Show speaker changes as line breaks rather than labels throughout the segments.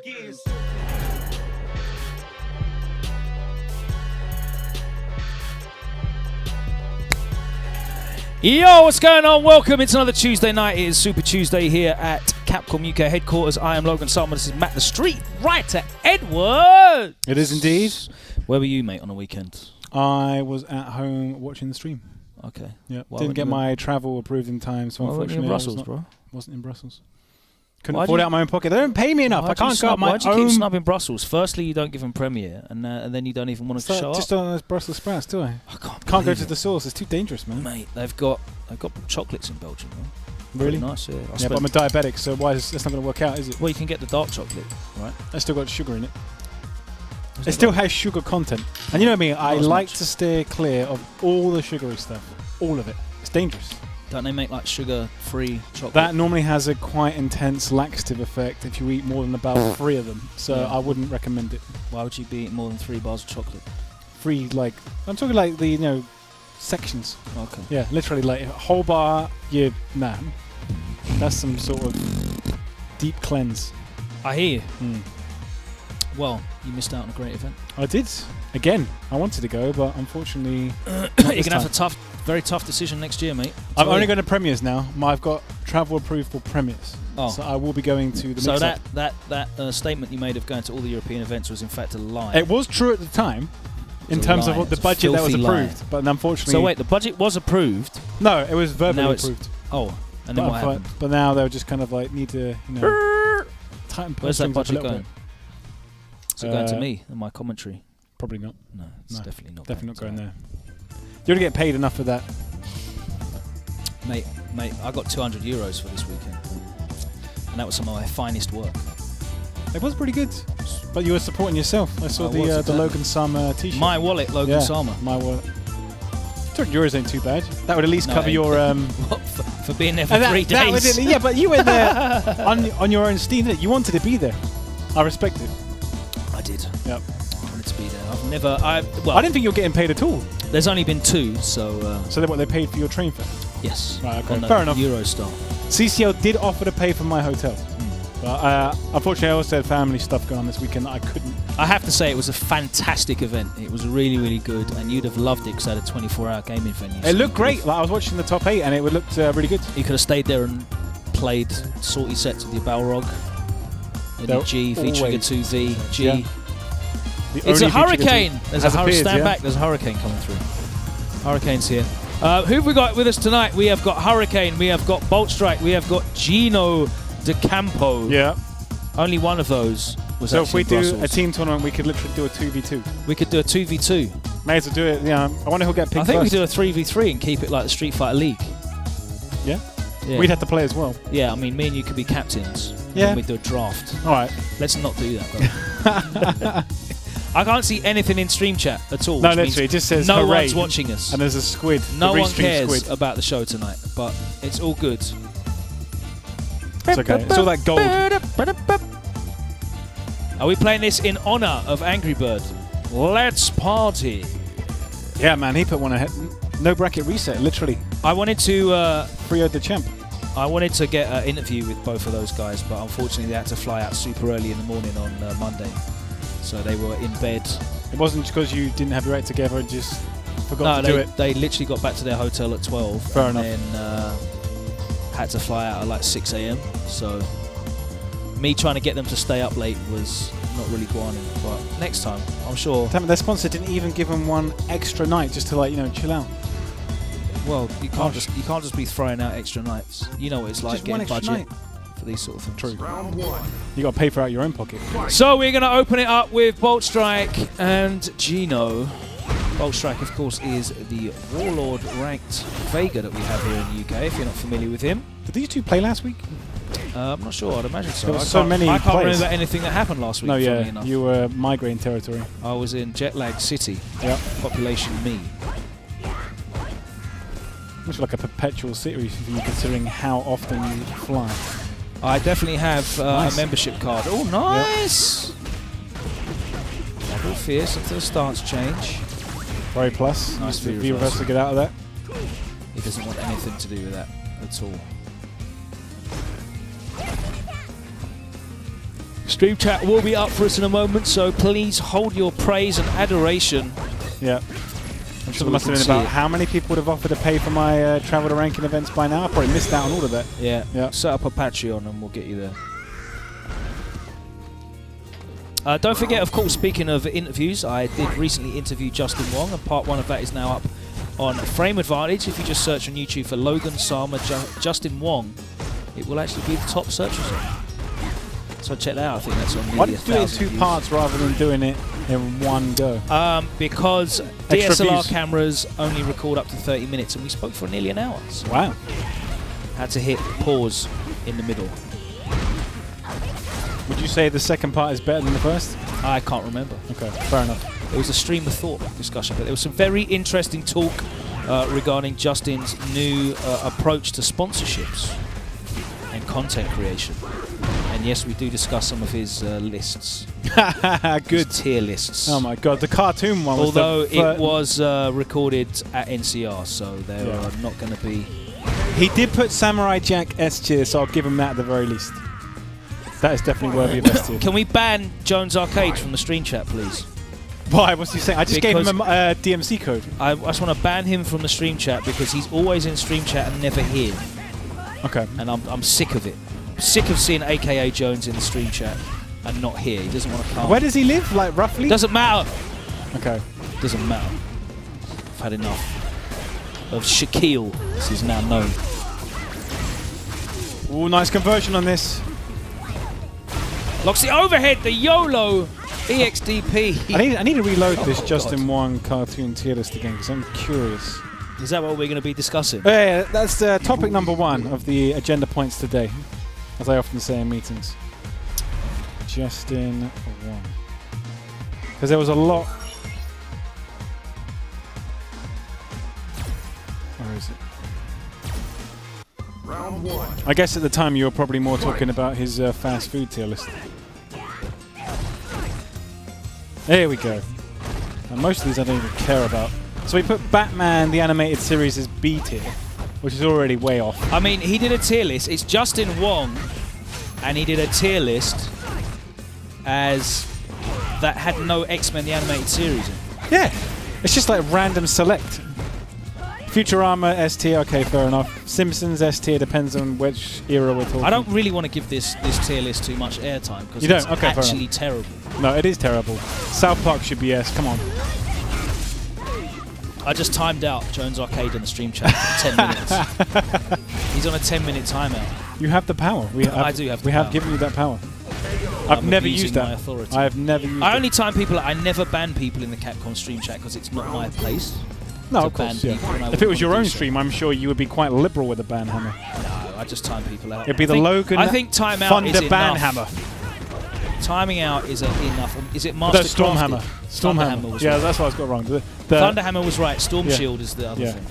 begins.
Yo, what's going on? Welcome. It's another Tuesday night. It is Super Tuesday here at Capcom UK headquarters. I am Logan Salma. This is Matt the Street Writer Edward.
It is indeed.
Where were you, mate, on the weekend?
I was at home watching the stream.
Okay.
Yeah.
Why
Didn't
weren't
get
you
my travel approved in time, so
Why weren't you
unfortunately
in Brussels, bro?
wasn't in Brussels. Couldn't
Why'd
afford
you-
it out of my own pocket. They don't pay me enough. I can't go out my
Why'd you
own.
keep snubbing Brussels? Firstly, you don't give them premiere, and then you don't even want to show
Just
up.
on those Brussels sprouts, do I?
I can't
Can't go
believe
to
it.
the source. It's too dangerous, man.
Mate, they've got chocolates in Belgium, man.
Really?
Pretty nice, yeah.
Yeah, but I'm a diabetic, so that's not going to work out, is it?
Well, you can get the dark chocolate, right?
It's still got sugar in it.
Is
It
it
still
dark?
has sugar content. And you know me, I
as
like
much.
to steer clear of all the sugary stuff. All of it. It's dangerous.
Don't they make like sugar-free chocolate?
That normally has a quite intense laxative effect if you eat more than about 3 of them. So
Yeah.
I wouldn't recommend it.
Why would you be eating more than 3 bars of chocolate?
3, like, I'm talking like the, sections.
Okay.
Yeah, literally like a whole bar, nah. That's some sort of deep cleanse.
I hear you.
Mm.
Well, you missed out on a great event.
I did. Again, I wanted to go, but unfortunately,
You're going to have a very tough decision next year, mate.
I'm only going to premieres now. I've got travel approved for premieres.
Oh.
So I will be going to the
So
mix-up.
that statement you made of going to all the European events was in fact a lie.
It was true at the time, in
It's a
terms
lie.
of what the
It's a
budget that was
filthy lie.
approved. But unfortunately...
So wait, the budget was approved.
No, it was verbally
Now it's-
approved.
Oh, and then what happened?
But now they're just kind of like, need to, tighten
Where's that
strings up a
budget
little
going?
bit.
Is it going to me and my commentary?
Probably not.
No, it's
No,
definitely not.
Definitely not
going
going there. You don't get paid enough for that.
Mate, I got €200 for this weekend. And that was some of my finest work.
It was pretty good. But you were supporting yourself. I saw
I was,
the
exactly.
Logan Summer t-shirt.
My wallet, Logan Salma.
My wallet. €200 ain't too bad. That would at least
No,
cover
it
your...
What, for being there for
and
3
that would
days.
yeah, but you were there on your own steam, didn't you? You wanted to be there. I respect it.
I did.
Yep.
I wanted to be there. I've never...
I didn't think you were getting paid at all.
There's only been 2, so...
So they paid for your train fare?
yes.
Right, okay.
On the
Fair enough.
Eurostar.
CCL did offer to pay for my hotel. But unfortunately, I also had family stuff going on this weekend that I couldn't.
I have to say it was a fantastic event. It was really, really good, and you'd have loved it because it had a 24-hour gaming venue.
It
so
looked
you
great.
could've-
Like, I was watching the top 8 and it looked really good.
You could have stayed there and played salty sets with your Balrog. Maybe
They're
G featuring a
always
2V. G.
Yeah. The
It's a
only feature
hurricane.
that
There's a
has
hurricane.
appeared,
Stand
yeah.
back. There's a hurricane coming through. Hurricane's here. Who have we got with us tonight? We have got Hurricane. We have got Boltstrike. We have got GinoDecampo.
Yeah.
Only one of those was
So if
actually
we do
Brussels.
a team tournament, we could literally do a 2v2.
We could do a 2v2.
May as well do it. Yeah. I wonder who'll get picked
I think we
first.
could do a 3v3 and keep it like the Street Fighter League.
Yeah?
Yeah.
We'd have to play as well.
Yeah, I mean, me and you could be captains.
Yeah.
And we'd do a draft.
All right.
Let's not do that, though. I can't see anything in stream chat at all.
No,
which
literally,
means
it just says
no
hooray.
one's watching us.
And there's a squid.
No
the
one
restream
cares
Squid.
about the show tonight, but it's all good.
It's okay. It's all that gold.
Are we playing this in honor of Angry Bird? Let's party.
Yeah, man, he put one ahead. No bracket reset, literally.
I wanted to
3-0 the champ.
get an interview with both of those guys, but unfortunately they had to fly out super early in the morning on Monday, so they were in bed.
It wasn't because you didn't have your act together and just forgot to do it.
They literally got back to their hotel at 12.
Fair
and
enough.
then had to fly out at like 6 a.m. So me trying to get them to stay up late was not really guaning. But next time, I'm sure.
Damn it, their sponsor didn't even give them one extra night just to chill out.
Well, you can't
Gosh.
just be throwing out extra nights. You know what it's like
Just one
getting
extra
budget
night.
for these sort of things.
True.
Round 1.
You got to pay for out your own pocket.
So we're going to open it up with Boltstrike and Gino. Boltstrike, of course, is the Warlord ranked Vega that we have here in the UK, if you're not familiar with him.
Did these two play last week?
I'm not sure, I'd imagine so.
There were so many
I can't
players.
remember anything that happened last week,
No,
funnily
yeah.
enough.
You were migraine territory.
I was in Jetlag City,
Yeah.
population me.
Much like a perpetual city for you considering how often you fly.
I definitely have
Nice.
a membership card. Oh, nice! Double fierce into the stance change.
Very plus.
Nice
The
V
V reverse to get out of that.
He doesn't want anything to do with that at all. Stream chat will be up for us in a moment, so please hold your praise and adoration.
Yeah. I'm sure there must have been about how many people would have offered to pay for my travel to ranking events by now? I probably missed out on all of that.
Yeah.
Yeah.
Set up a Patreon and we'll get you there. Don't forget, of course, speaking of interviews, I did recently interview Justin Wong, and part 1 of that is now up on Frame Advantage. If you just search on YouTube for Logan Sama Justin Wong, it will actually be the top search result. So check that out. I think that's on nearly
Why did you do it in 2
views.
parts rather than doing it in one go?
Because
Extra
DSLR
views.
cameras only record up to 30 minutes, and we spoke for nearly an hour. So
Wow.
had to hit pause in the middle.
Would you say the second part is better than the first?
I can't remember.
Okay, fair enough.
It was a stream of thought discussion, but there was some very interesting talk regarding Justin's new approach to sponsorships and content creation. And yes, we do discuss some of his lists.
Good.
His tier lists.
Oh my god, the cartoon one was
Although it was recorded at NCR, so there are not going to be...
He did put Samurai Jack S tier, so I'll give him that at the very least. That is definitely worthy of S tier.
Can we ban Jones Arcade from the stream chat, please?
Why? What's he saying? I just gave
Because
him a DMC code.
I just want to ban him from the stream chat because he's always in stream chat and never here.
Okay.
And I'm sick of it. Sick of seeing AKA Jones in the stream chat and not here. He doesn't want to come.
Where does he live? Like roughly?
Doesn't matter.
Okay.
Doesn't matter. I've had enough of Shaquille, as he's now known.
Ooh, nice conversion on this.
Locks the overhead, the YOLO EXDP.
I need to reload this Justin Wong cartoon tier list again because I'm curious.
Is that what we're going to be discussing?
Yeah, that's topic number 1 of the agenda points today, as I often say in meetings. Justin Wong. Because there was a lot. Where is it?
Round 1.
I guess at the time you were probably more talking about his fast food tier list. There we go. And most of these I don't even care about. So we put Batman, the animated series, as B tier, which is already way off.
I mean, he did a tier list. It's Justin Wong, and he did a tier list as that had no X-Men the animated series in.
Yeah, it's just like random select. Futurama S tier, okay, fair enough. Simpsons S tier, depends on which era we're talking.
I don't really want to give this tier list too much airtime because
You don't?
it's
Okay, fair
actually terrible.
No, it is terrible. South Park should be S, come on.
I just timed out Jones Arcade in the stream chat for 10 minutes. He's on a 10-minute timeout.
You have the power.
I do have the
We have
power.
given you that power. I've
I'm
never
abusing
used
my
that.
authority.
I have never used
I
it.
only time people. I never ban people in the Capcom stream chat because it's not my place.
No,
to
of course,
ban
yeah.
people, and I
If it was
wouldn't
your
wanna
own
do so.
stream, I'm sure you would be quite liberal with the ban hammer.
No, I just time people out.
It'd be the Logan
I think timeout
Thunder
is
ban
enough.
hammer.
Timing out is enough. Is it Master
The Storm
Crafted?
Hammer. Storm
Thunder
Hammer.
was
Yeah,
right.
that's what I got wrong. The
Thunder Hammer was right. Storm
Yeah.
Shield is the other
Yeah.
thing.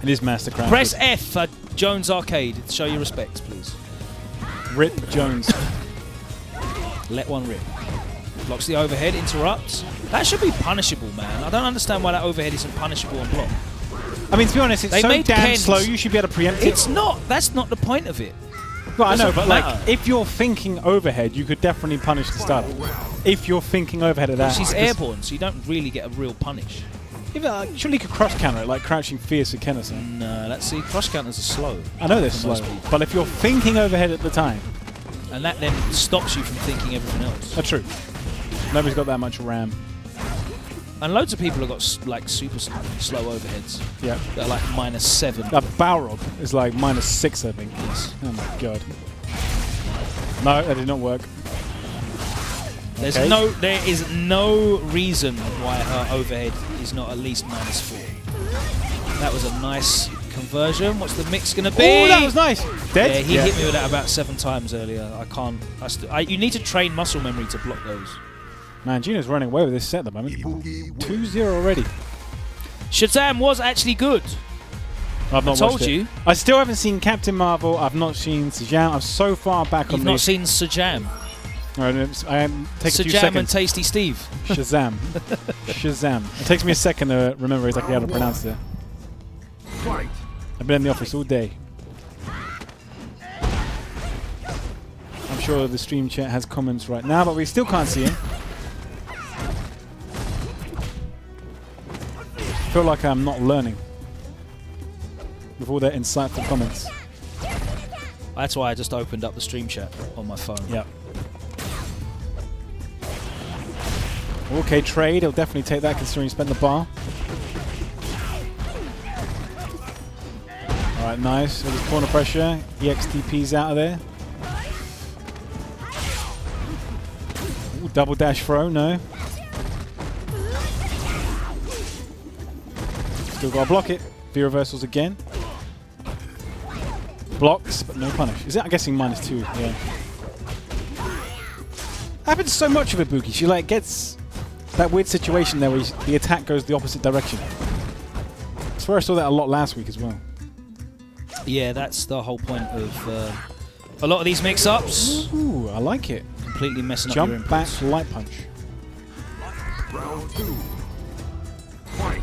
It is Mastercraft.
Press F for Jones Arcade. Show your respects, please.
Rip Jones.
Let one rip. Blocks the overhead, interrupts. That should be punishable, man. I don't understand why that overhead isn't punishable on block.
I mean, to be honest, it's
They
so
made
damn
Ken's-
slow, you should be able to preempt it.
It's not. That's not the point of it.
Well, I know,
doesn't
but
matter.
like, if you're thinking overhead, you could definitely punish the starter. If you're thinking overhead at that.
She's
because-
airborne, so you don't really get a real punish.
Even, surely you could cross counter it, like crouching fierce or Ken or something.
No, let's see. Cross counters are slow.
I know they're
For
slow,
most people.
but if you're thinking overhead at the time,
And that then stops you from thinking everything else.
that's true. Nobody's got that much RAM.
And loads of people have got like super slow overheads.
Yeah.
They're like -7.
That Balrog is like -6, I think.
Yes.
Oh my god. No, that did not work.
There is no reason why her overhead is not at least -4. That was a nice conversion. What's the mix going to be?
Oh, that was nice. Dead?
Yeah, he hit me with that about 7 times earlier. I can't. You need to train muscle memory to block those.
Man, Gino's running away with this set at the moment. 2-0 already.
Shazam was actually good.
I've not
told
watched it.
you.
I still haven't seen Captain Marvel. I've not seen Shazam. I'm so far back
You've
on
not
the...
seen Shazam.
I take a few
Shazam and
seconds.
Tasty Steve.
Shazam. Shazam. It takes me a second to remember exactly how to pronounce it.
Fight.
I've been in the office all day. sure the stream chat has comments right now, but we still can't see him. I feel like I'm not learning with all their insightful comments.
That's why I just opened up the stream chat on my phone.
Yep. Okay, trade. He'll definitely take that considering he spent the bar. Alright, nice. With his corner pressure. EXTP's out of there. Ooh, double dash throw, no. Still got to block it. V reversals again. Blocks, but no punish. Is it? I'm guessing -2. Yeah. Happens so much with Ibuki. She like gets that weird situation there where the attack goes the opposite direction. I swear I saw that a lot last week as well.
Yeah, that's the whole point of a lot of these mix-ups.
Ooh, I like it.
Completely messing up your
Jump back,
inputs.
light punch.
Round 2. Fight.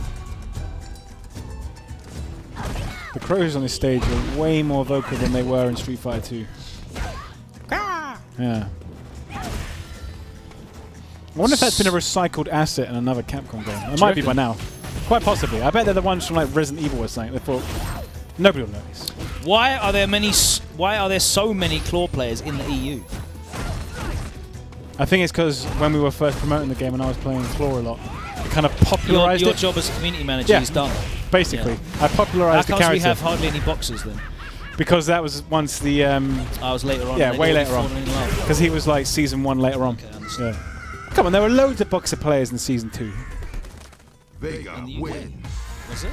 The crows on this stage are way more vocal than they were in Street Fighter 2. Yeah. I wonder if that's been a recycled asset in another Capcom game. It might be by now. Quite possibly. I bet they're the ones from like Resident Evil or something. They thought nobody will notice.
Why are there so many claw players in the EU?
I think it's because when we were first promoting the game and I was playing Claw a lot, it kind of popularized
Your
it.
job as a community manager is done.
Basically.
Yeah.
I popularized the
How come
character.
we have hardly any boxers then?
Because that was once the...
I was later on.
yeah, way later on. Because he was like Season 1 later on.
Okay, I understand.
Yeah. Come on, there were loads of boxer players in Season 2.
Vega
In the UK.
win.
Was it?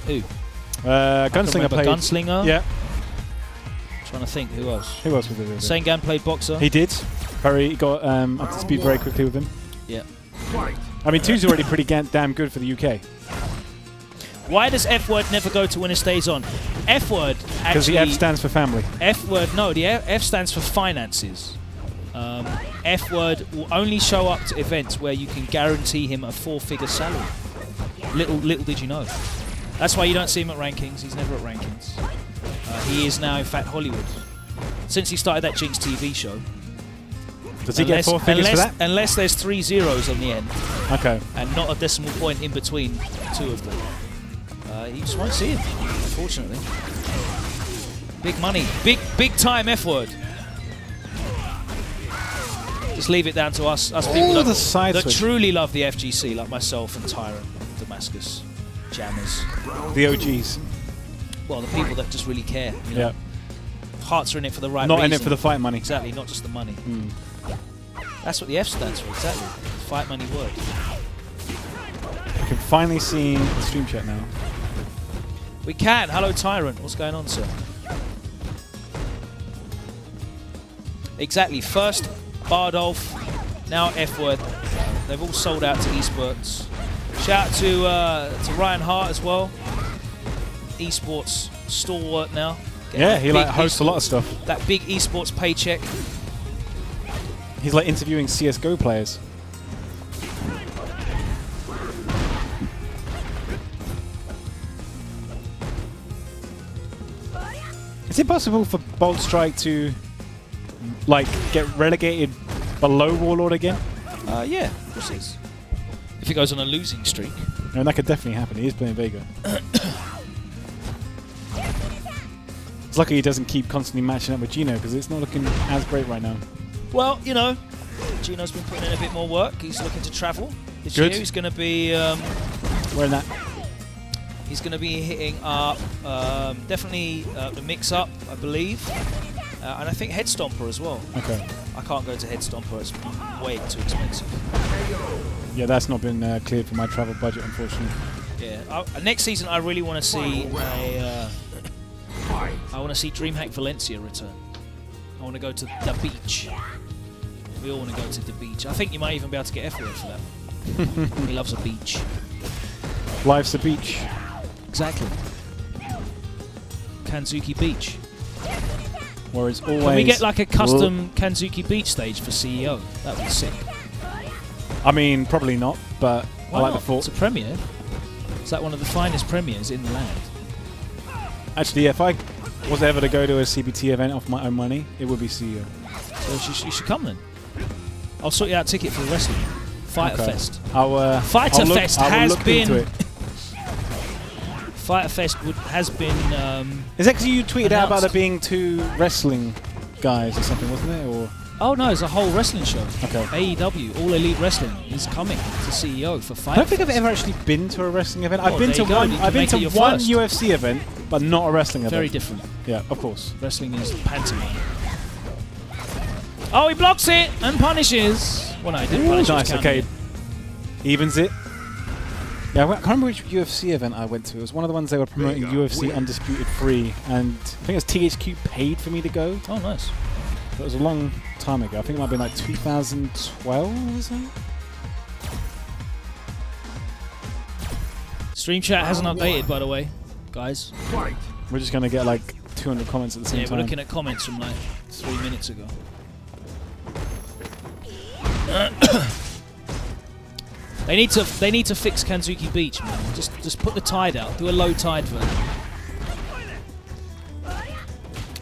Who?
Gunslinger played...
Gunslinger.
Yeah.
Trying to think, who else?
Who else was there?
Sengan played boxer.
He did. He got up to speed very quickly with him.
Yeah.
Fight.
I mean, 2's already pretty damn good for the UK.
Why does F word never go to WinnerStaysOn? F word actually...
Because the F stands for family.
F word, no, the F stands for finances. F word will only show up to events where you can guarantee him a 4-figure salary. Little did you know. That's why you don't see him at rankings. He's never at rankings. He is now, in fact, Hollywood. Since he started that Jinx TV show.
Does he get 4 figures for that?
Unless there's 3 zeros on the end.
Okay.
And not a decimal point in between 2 of them. You just won't see him, unfortunately. Big money. Big time F word. Just leave it down to us people that truly love the FGC, like myself and Tyrant, Damascus, Jammerz.
The OGs.
Well, the people that just really care. You know?
Yeah.
Hearts are in it for the right
Not
reason.
in it for the fight money.
Exactly, not just the money.
Mm.
That's what the F stands for, exactly. Fight money word.
You can finally see the stream chat now.
We can. Hello, Tyrant. What's going on, sir? Exactly. First, Bardolph. Now, F word. They've all sold out to esports. Shout out to Ryan Hart as well. Esports stalwart now.
Yeah, he like hosts a lot of stuff.
That big esports paycheck.
He's like interviewing CSGO players. Is it possible for Boltstrike to like get relegated below Warlord again?
Yeah, of course it is. If it goes on a losing streak.
I mean, that could definitely happen. He is playing Vega. It's lucky he doesn't keep constantly matching up with Gino because it's not looking as great right now.
Well, you know, Gino's been putting in a bit more work. He's looking to travel this
Good.
year. He's going to be...
Where in that?
He's going to be hitting up definitely the mix-up, I believe, and I think Head Stomper as well.
Okay.
I can't go to Head Stomper; it's way too expensive.
Yeah, that's not been cleared for my travel budget, unfortunately.
Yeah. Next season, I really want to see I want to see DreamHack Valencia return. I want to go to the beach. We all want to go to the beach. I think you might even be able to get F-word for that. He loves a beach.
Life's a beach.
Exactly. Kanzuki Beach.
Where it's always...
Can we get like a custom Kanzuki Beach stage for CEO? That would be sick.
I mean, probably not, but
Why
I like
not?
the thought.
It's a premiere. It's like one of the finest premieres in the land.
Actually, if I was ever to go to a CBT event off my own money, it would be CEO.
So you should come then. I'll sort you out a ticket for the wrestling. Fighter Fest.
Fighter
Fest has been.
Into it.
Fighter Fest has been.
Is that because you tweeted out about
announced.
there being 2 wrestling guys or something, wasn't it? Or
Oh no, it's a whole wrestling show.
Okay.
AEW, All Elite Wrestling, is coming to CEO for
I
Fighter
don't think I've
Fest.
ever actually been to a wrestling event.
Oh,
I've been
there
to
you go.
one.
You can
I've been
make
to
it your
one
first.
UFC event, but not a wrestling event.
Very different.
Yeah, of course.
Wrestling is pantomime. Oh, he blocks it and punishes. Well, no, he didn't punish.
Nice.
He was counting
Okay. Evens it. Yeah, I can't remember which UFC event I went to. It was one of the ones they were promoting UFC Undisputed Free, and I think it was THQ paid for me to go.
it. Oh, nice.
It was a long time ago. I think it might have been like 2012 or something.
Stream chat hasn't updated, by the way, guys.
Fight.
We're just going to get like 200 comments at the same
Yeah,
time.
we're looking at comments from like 3 minutes ago. They need to fix Kanzuki Beach, man. Just put the tide out. Do a low tide version.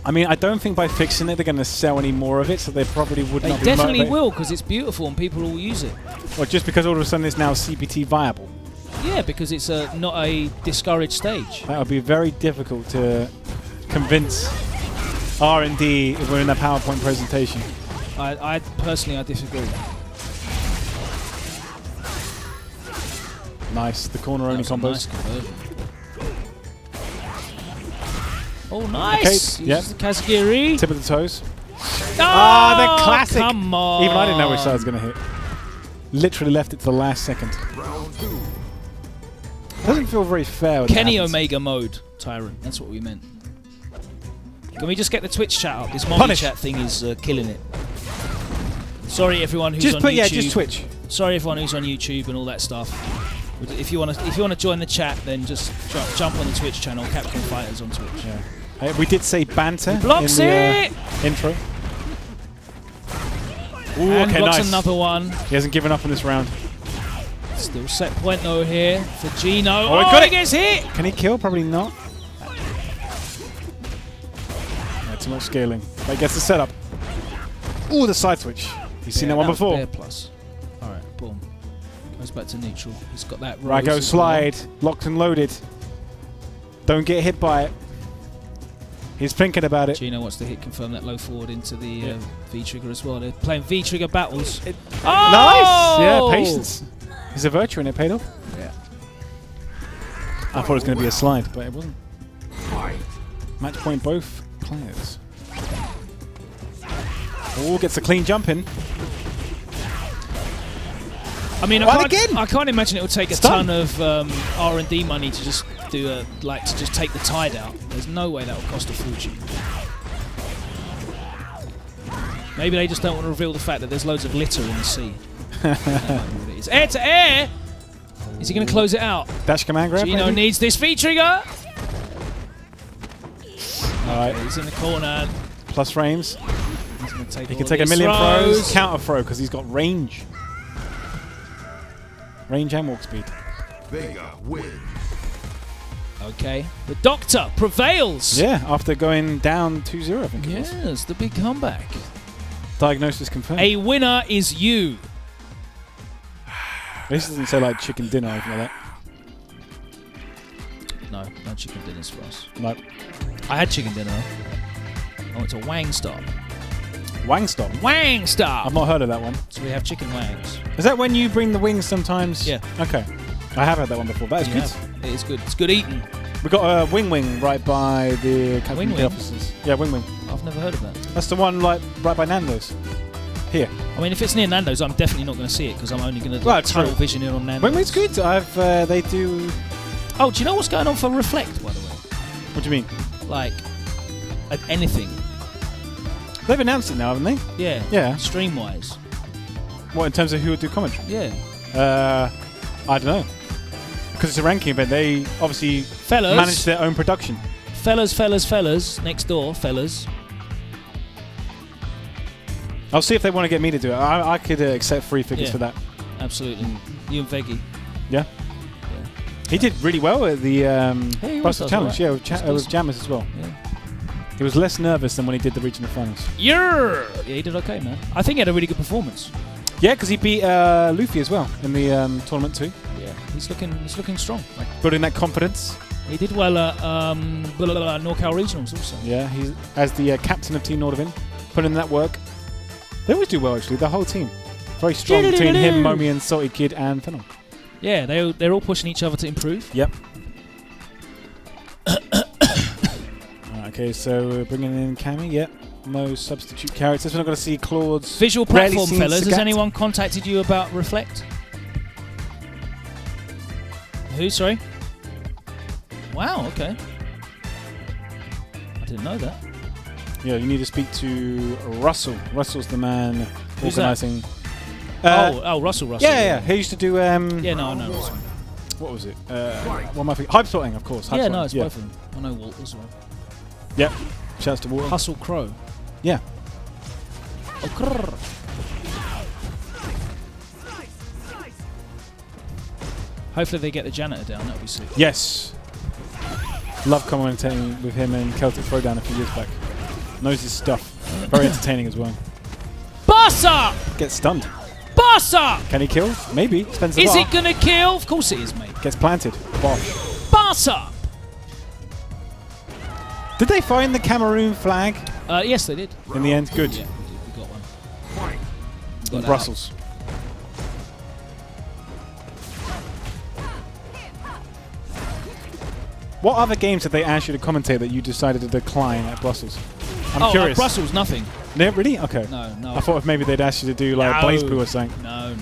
I mean, I don't think by fixing it they're going to sell any more of it, so they probably would
They
not be
definitely
motivated.
will, because it's beautiful and people will use it.
Or just because all of a sudden it's now CPT viable.
Yeah, because it's not a discouraged stage.
That would be very difficult to convince R&D if we're in a PowerPoint presentation.
I personally disagree.
Nice, the corner only
That was a
combos.
nice conversion. Oh, nice!
Okay, yep.
Uses the Kazagiri.
Tip of the toes.
Oh,
the classic.
Come on!
Even I didn't know which side was going to hit. Literally left it to the last second.
Round 2.
Doesn't feel very fair. When that
Kenny
happens.
Omega mode, Tyrant. That's what we meant. Can we just get the Twitch chat up? This
Punish.
multi-chat thing is killing it. Sorry, everyone who's
Just
on
put
YouTube.
yeah, just Twitch.
Sorry, everyone who's on YouTube and all that stuff. If you want to join the chat, then just jump on the Twitch channel, Capcom Fighters on Twitch.
Yeah. We did say banter
Blocks
in the
it!
intro. Ooh,
And
okay,
blocks
nice.
another one.
He hasn't given up in this round.
Still set point though here for Gino.
Oh, he got
he
it.
gets hit!
Can he kill? Probably not. Yeah, too much scaling. But he gets the setup. Ooh, the side switch. You've seen that one
was
before.
Bear plus. Alright, boom. Goes back to neutral. He's got that
Right,
rose
go
as
slide. Locked and loaded. Don't get hit by it. He's thinking about
well.
it.
Gino wants to hit confirm that low forward into the V-trigger as well. They're playing V-trigger battles.
Nice!
Oh!
Yeah, patience. He's a virtue and it paid off.
Yeah.
I thought it was going to be a slide, but it wasn't.
Fight.
Match point both players. Oh, gets a clean jump in.
I mean,
Well, again!
I can't imagine it would take a
Stun.
ton of R&D money to just do to just take the tide out. There's no way that would cost a fortune. Maybe they just don't want to reveal the fact that there's loads of litter in the sea. It's air to air. Is he going to close it out?
Dash command grab.
Gino
maybe?
needs this V-trigger.
Alright,
He's in the corner.
plus frames.
He's going to take.
He
all
can take a
these
million throws.
throws.
Counter throw because he's got range. Range and walk speed.
Vega wins.
Okay, the Doctor prevails.
Yeah, after going down 2-0, I think it was.
Yes, the big comeback.
Diagnosis confirmed.
A winner is you.
This doesn't say like chicken dinner or anything like
No chicken dinners for us.
that. No.
I had chicken dinner. I went to Wang Stop.
Wang stop.
Wang Stop!
I've not heard of that one.
So we have chicken wangs.
Is that when you bring the wings sometimes?
Yeah.
Okay. I have had that one before. That is good.
Yeah, it is good. It's good eating.
We got a wing wing right by the Capcom
Wing
UK
wing?
offices. Yeah, wing wing.
I've never heard of that.
That's the one like right by Nando's. Here.
I mean, if it's near Nando's, I'm definitely not going to see it because I'm only going to
Well,
tunnel
true.
vision in on Nando's.
Wing wing's good. They do.
Oh, do you know what's going on for Reflect, by the way?
What do you mean?
Like, anything.
They've announced it now, haven't they?
Yeah.
Yeah.
Stream-wise.
What in terms of who would do commentary?
Yeah.
I don't know. Because it's a ranking event, they obviously
Fellas.
manage their own production.
Fellas. Next door, fellas.
I'll see if they want to get me to do it. I could accept free figures
Yeah.
for that.
Absolutely. You and Veggie.
Yeah. He did really well at the
he
Brussels
was
Challenge.
alright.
Yeah, with
That's
Jammers as well.
Yeah.
He was less nervous than when he did the regional finals.
Yeah, he did okay, man. I think he had a really good performance.
Yeah, because he beat Luffy as well in the tournament too.
Yeah, he's looking strong.
Like building that confidence.
He did well at NorCal Regionals also.
Yeah, he's as the captain of Team Nordavin, putting in that work. They always do well, actually. The whole team, very strong between him, Momi, and Salty Kid, and Phenom.
Yeah, they're all pushing each other to improve.
Yep. Okay, so we're bringing in Cammy. Yep. No substitute characters. We're not going to see Claude's
visual platform, fellas. Has anyone contacted you about Reflect? Who? Sorry. Wow. Okay. I didn't know that.
Yeah, you need to speak to Russell. Russell's the man organising.
Russell.
Yeah. He used to do.
Yeah, no, I know Russell.
What was it? What am I thinking? Hype sorting, of course.
Yeah, no, it's both of them. I know Walt as well.
Yep. Shouts to Walt.
Hustle Crow.
Yeah.
Hopefully they get the janitor down. That'll be sick.
Yes. Love commentating with him in Celtic Throwdown a few years back. Knows his stuff. Very entertaining as well.
Boss up!
Gets stunned.
Boss up!
Can he kill? Maybe. Depends.
Is it gonna kill? Of course it is, mate.
Gets planted. Bosh.
Boss up!
Did they find the Cameroon flag?
Yes, they did.
In the end, good.
Yeah, we got one.
In Brussels. What other games did they ask you to commentate that you decided to decline at Brussels? I'm curious.
Brussels, nothing.
No, really? Okay.
No.
I thought maybe they'd ask you to do like Blaze Blue or something.
No.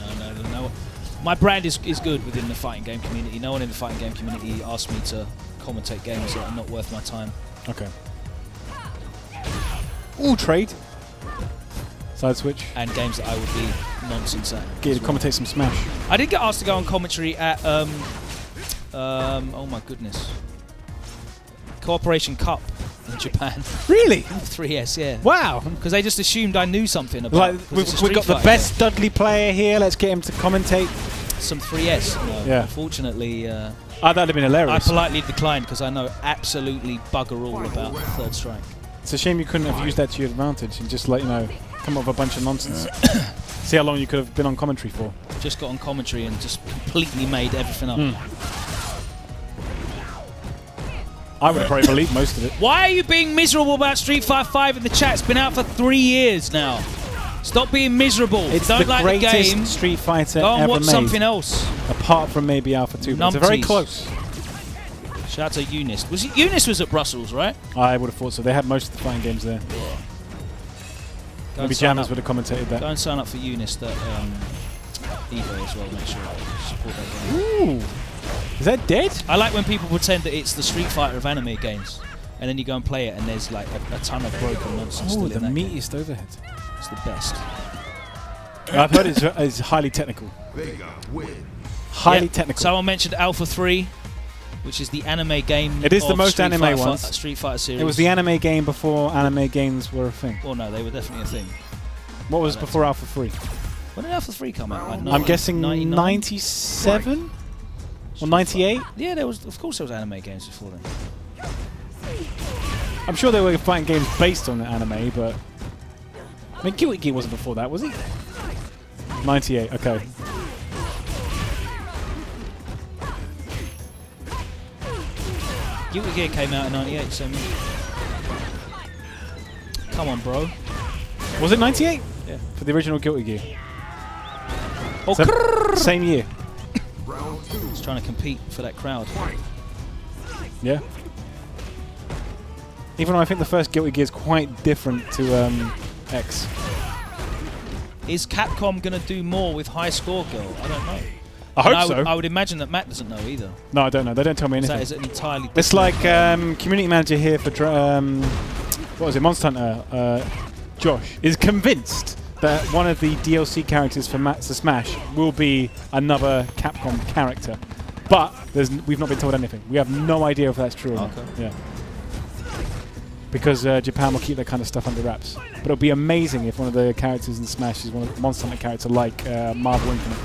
My brand is good within the fighting game community. No one in the fighting game community asked me to commentate games that are not worth my time.
Okay. Ooh, trade. Side switch.
And games that I would be nonsense at.
Get you to commentate some Smash.
I did get asked to go on commentary at oh my goodness, Cooperation Cup in Japan.
Really?
3S, yeah.
Wow.
Because they just assumed I knew something about.
Like we've got the best Dudley player here. Let's get him to commentate
some 3S. No,
yeah.
Unfortunately.
That'd have been hilarious.
I politely declined because I know absolutely bugger all about Third Strike.
It's a shame you couldn't have used that to your advantage and just, like, you know, come up with a bunch of nonsense. See how long you could have been on commentary for.
Just got on commentary and just completely made everything up.
I would probably believe most of it.
Why are you being miserable about Street Fighter 5 in the chat? It's been out for 3 years now. Stop being miserable.
It's
Don't
the
like
greatest
the game.
Street Fighter
Go and
ever
watch
made.
something else.
Apart from maybe Alpha 2. But it's very close.
Shout out to Eunice. Eunice was at Brussels, right?
I would have thought so. They had most of the fighting games there. Maybe Jammerz would have commentated that.
Go and sign up for Eunice that Evo as well. Make sure you support that game.
Ooh. Is that dead?
I like when people pretend that it's the Street Fighter of anime games, and then you go and play it, and there's like a ton of broken nonsense still in that
the
game.
meatiest overhead.
It's the best.
I've heard it's highly technical. Highly technical.
Someone mentioned Alpha 3, which is the anime game.
It is the most anime one.
Street Fighter series.
It was the anime game before anime games were a thing.
Well, no, they were definitely a thing.
What was before Alpha 3?
When did Alpha 3 come out?
I'm guessing 97 or 98.
Yeah, there was. Of course, there was anime games before then.
I'm sure there were fighting games based on the anime, but I mean, Guilty Gear wasn't before that, was he? 98. Okay.
Guilty Gear came out in 98, so come on, bro.
Was it 98?
Yeah.
For the original Guilty Gear.
Oh,
so same year.
He's trying to compete for that crowd.
Yeah. Even though I think the first Guilty Gear is quite different to X.
Is Capcom going to do more with High Score Girl? I don't know.
I hope so.
I would imagine that Matt doesn't know either.
No, I don't know. They don't tell me anything.
That is an entirely
it's like community manager here for what was it? Monster Hunter. Josh is convinced that one of the DLC characters for Master Smash will be another Capcom character, but we've not been told anything. We have no idea if that's true or not. Yeah. Because Japan will keep that kind of stuff under wraps. But it'll be amazing if one of the characters in Smash is one of the Monster Hunter character like Marvel Infinite.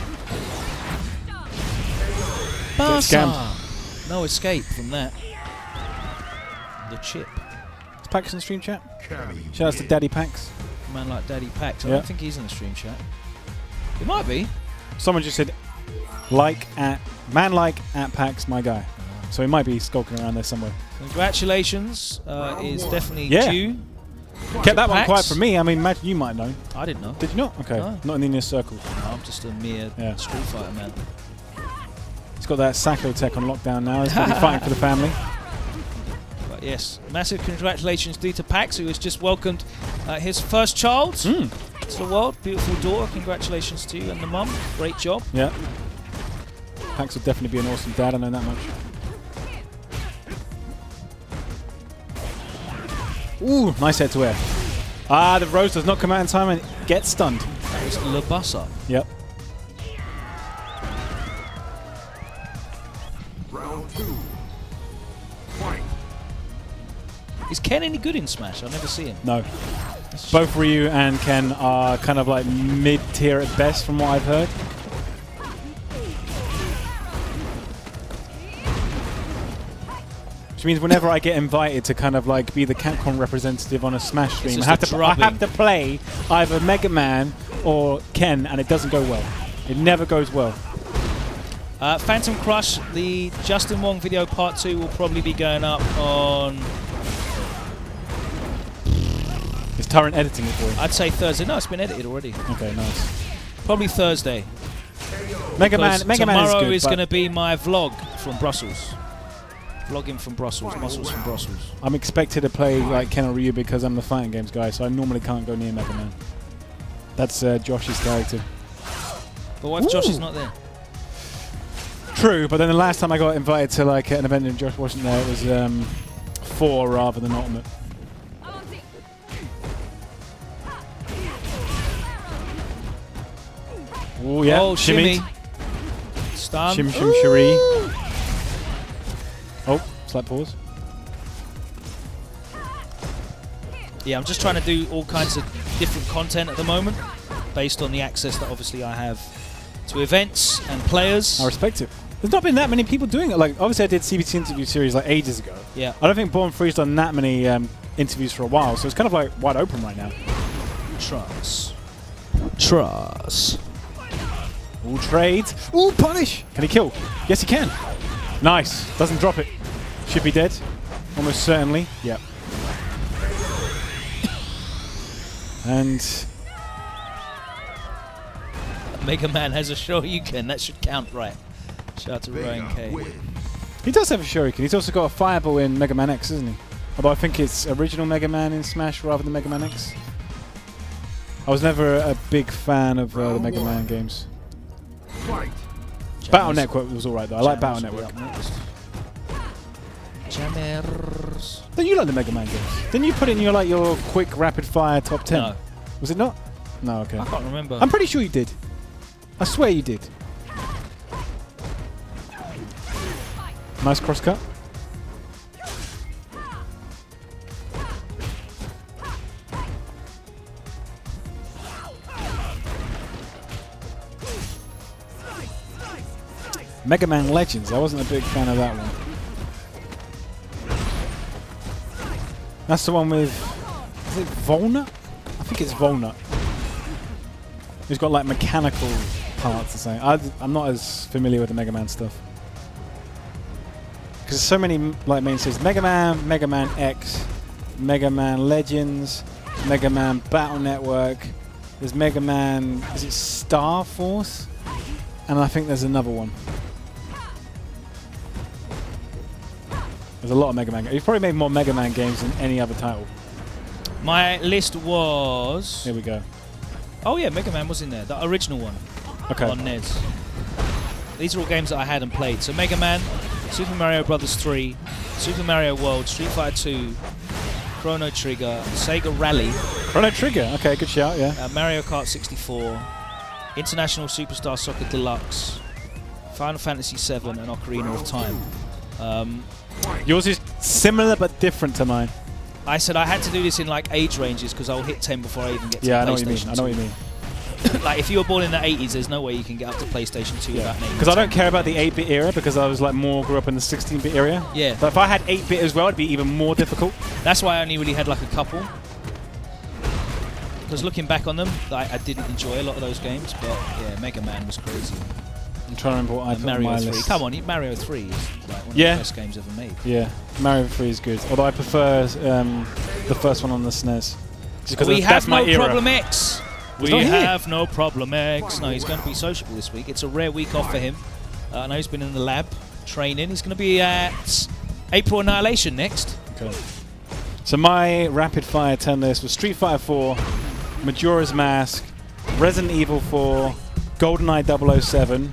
Scammed. No escape from that. The chip.
Is Pax in the stream chat?
Cammy
Shout out to
win.
Daddy Pax.
Man like Daddy Pax. I
Yeah.
don't think he's in the stream chat. He might be.
Someone just said, man like at Pax, my guy. So he might be skulking around there somewhere.
Congratulations is definitely
Yeah.
due.
Kept that one
Pax.
quiet from me. I mean, imagine you might know.
I didn't know.
Did you not? Okay.
No.
Not in the inner circle.
No, I'm just a mere
Yeah.
Street Fighter man.
He's got that Sacco tech on lockdown now. He's going to be fighting for the family.
But yes, massive congratulations due to Pax, who has just welcomed his first child to the world. Beautiful daughter. Congratulations to you and the mum. Great job.
Yeah. Pax would definitely be an awesome dad, I know that much. Ooh, nice head to air. Ah, the rose does not come out in time and gets stunned.
That was Le Bussa.
Yep.
Round 2. Fight.
Is Ken any good in Smash? I never see him.
No. Both Ryu and Ken are kind of like mid-tier at best from what I've heard. Which means whenever I get invited to kind of like be the Capcom representative on a Smash stream, I have to play either Mega Man or Ken, and it doesn't go well. It never goes well.
Phantom Crush, the Justin Wong video part 2 will probably be going up on,
Is Torrent editing it for you?
I'd say Thursday. No, it's been edited already.
Okay, nice.
Probably Thursday.
Mega Man
Tomorrow
is
is
good.
going to be my vlog from Brussels. Vlogging from Brussels, muscles from Brussels.
I'm expected to play like Ken or Ryu because I'm the fighting games guy, so I normally can't go near Mega Man. That's Josh's character.
But what if Josh is not there?
True, but then the last time I got invited to like an event and Josh wasn't there, it was 4 rather than Ultimate. Oh yeah,
Oh, shimmy. Stun.
Shim shim shiri. Oh, slight pause.
Yeah, I'm just trying to do all kinds of different content at the moment, based on the access that obviously I have to events and players.
I respect it. There's not been that many people doing it. Like, obviously, I did CBT interview series like ages ago.
Yeah.
I don't think Born Free's done that many interviews for a while, so it's kind of like wide open right now.
Trust. Trust.
Ooh, trades. Ooh, punish. Can he kill? Yes, he can. Nice. Doesn't drop it. Should be dead. Almost certainly. Yep. And
Mega Man has a Shoryuken. That should count, right? Shout out to Ryan K.
Vega win.
he does have a shuriken. He's also got a fireball in Mega Man X, isn't he? Although I think it's original Mega Man in Smash rather than Mega Man X. I was never a big fan of the Mega Man games.
Fight.
Battle Network was alright though. I like Battle Network.
Jammerz.
Don't you like the Mega Man games? Didn't you put it in your like your quick rapid fire top 10?
No.
Was it not? No, okay.
I can't remember.
I'm pretty sure you did. I swear you did. Nice cross cut. Mega Man Legends. I wasn't a big fan of that one. That's the one with... Is it Volnut? I think it's Volnut. He's got like mechanical parts or something. I'm not as familiar with the Mega Man stuff. Because there's so many like main series. Mega Man X, Mega Man Legends, Mega Man Battle Network. There's Mega Man... Is it Star Force? And I think there's another one. There's a lot of Mega Man games. You've probably made more Mega Man games than any other title.
My list was...
Here we go.
Oh yeah, Mega Man was in there. The original one.
Okay.
On NES. These are all games that I hadn't played. So Mega Man, Super Mario Bros. 3, Super Mario World, Street Fighter 2, Chrono Trigger, Sega Rally.
Chrono Trigger. Okay, good shout, yeah.
Mario Kart 64, International Superstar Soccer Deluxe, Final Fantasy 7, and Ocarina of Time.
Yours is similar but different to mine.
I said I had to do this in like age ranges because I'll hit 10 before I even get to
Yeah, I
the
know what you mean.
PlayStation
I know what you
2.
mean.
like if you were born in the 80s, there's no way you can get up to PlayStation 2 without naming.
Because I don't care about the 8-bit era because I was like grew up in the 16-bit era.
Yeah.
But if I had 8-bit as well, it'd be even more difficult.
That's why I only really had like a couple. Because looking back on them, I didn't enjoy a lot of those games, but yeah, Mega Man was crazy.
I'm trying to remember what I put on
Mario
my
3.
list.
Come on, Mario 3 is like one of the best games ever made.
Yeah, Mario 3 is good. Although I prefer the first one on the SNES.
We have no problem
era.
X. We have no problem X. No, he's going to be sociable this week. It's a rare week off for him. I know he's been in the lab training. He's going to be at April Annihilation next.
Okay. So my rapid fire 10 list was Street Fighter 4, Majora's Mask, Resident Evil 4, GoldenEye 007,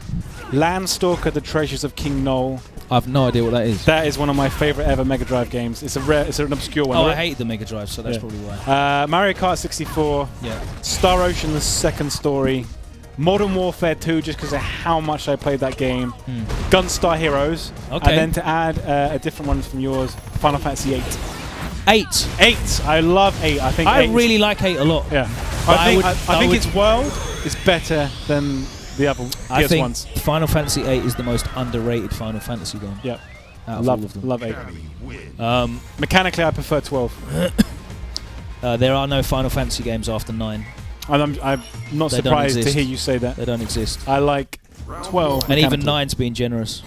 Landstalker: The Treasures of King Noel.
I have no idea what that is.
That is one of my favorite ever Mega Drive games. It's an obscure one.
Oh, I hate the Mega Drive, so that's probably why.
Mario Kart 64, Star Ocean: The Second Story, Modern Warfare 2, just because of how much I played that game, Gunstar Heroes, and then to add a different one from yours, Final Fantasy 8.
8.
I love 8. I think
I really like 8 a lot.
Yeah. I think its world is better than the other
I think
ones.
Final Fantasy 8 is the most underrated Final Fantasy game.
Yep.
Love
8. Mechanically, I prefer 12.
There are no Final Fantasy games after 9.
And I'm not surprised to hear you say that.
They don't exist.
I like 12.
And even 9's being generous.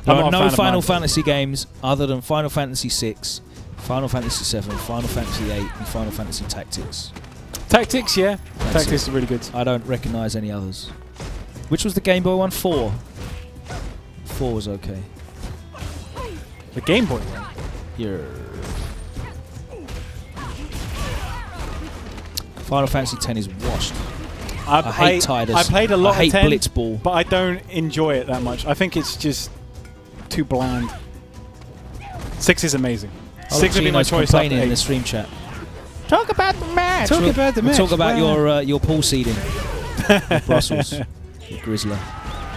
There are no Final Fantasy games other than Final Fantasy 6, Final Fantasy 7, Final Fantasy 8, and Final Fantasy Tactics.
Tactics, yeah. Tactics are really good.
I don't recognise any others. Which was the Game Boy one? 4. 4 was okay.
The Game Boy one?
Yeah. Final Fantasy 10 is washed. I hate Tidus.
I played a lot
of 10. I hate
Blitzball. But I don't enjoy it that much. I think it's just too bland. 6 is amazing. 6 would be my choice after 8.
In the stream chat. Talk about the match. Talk about your pool seeding. Brussels. The Grizzler.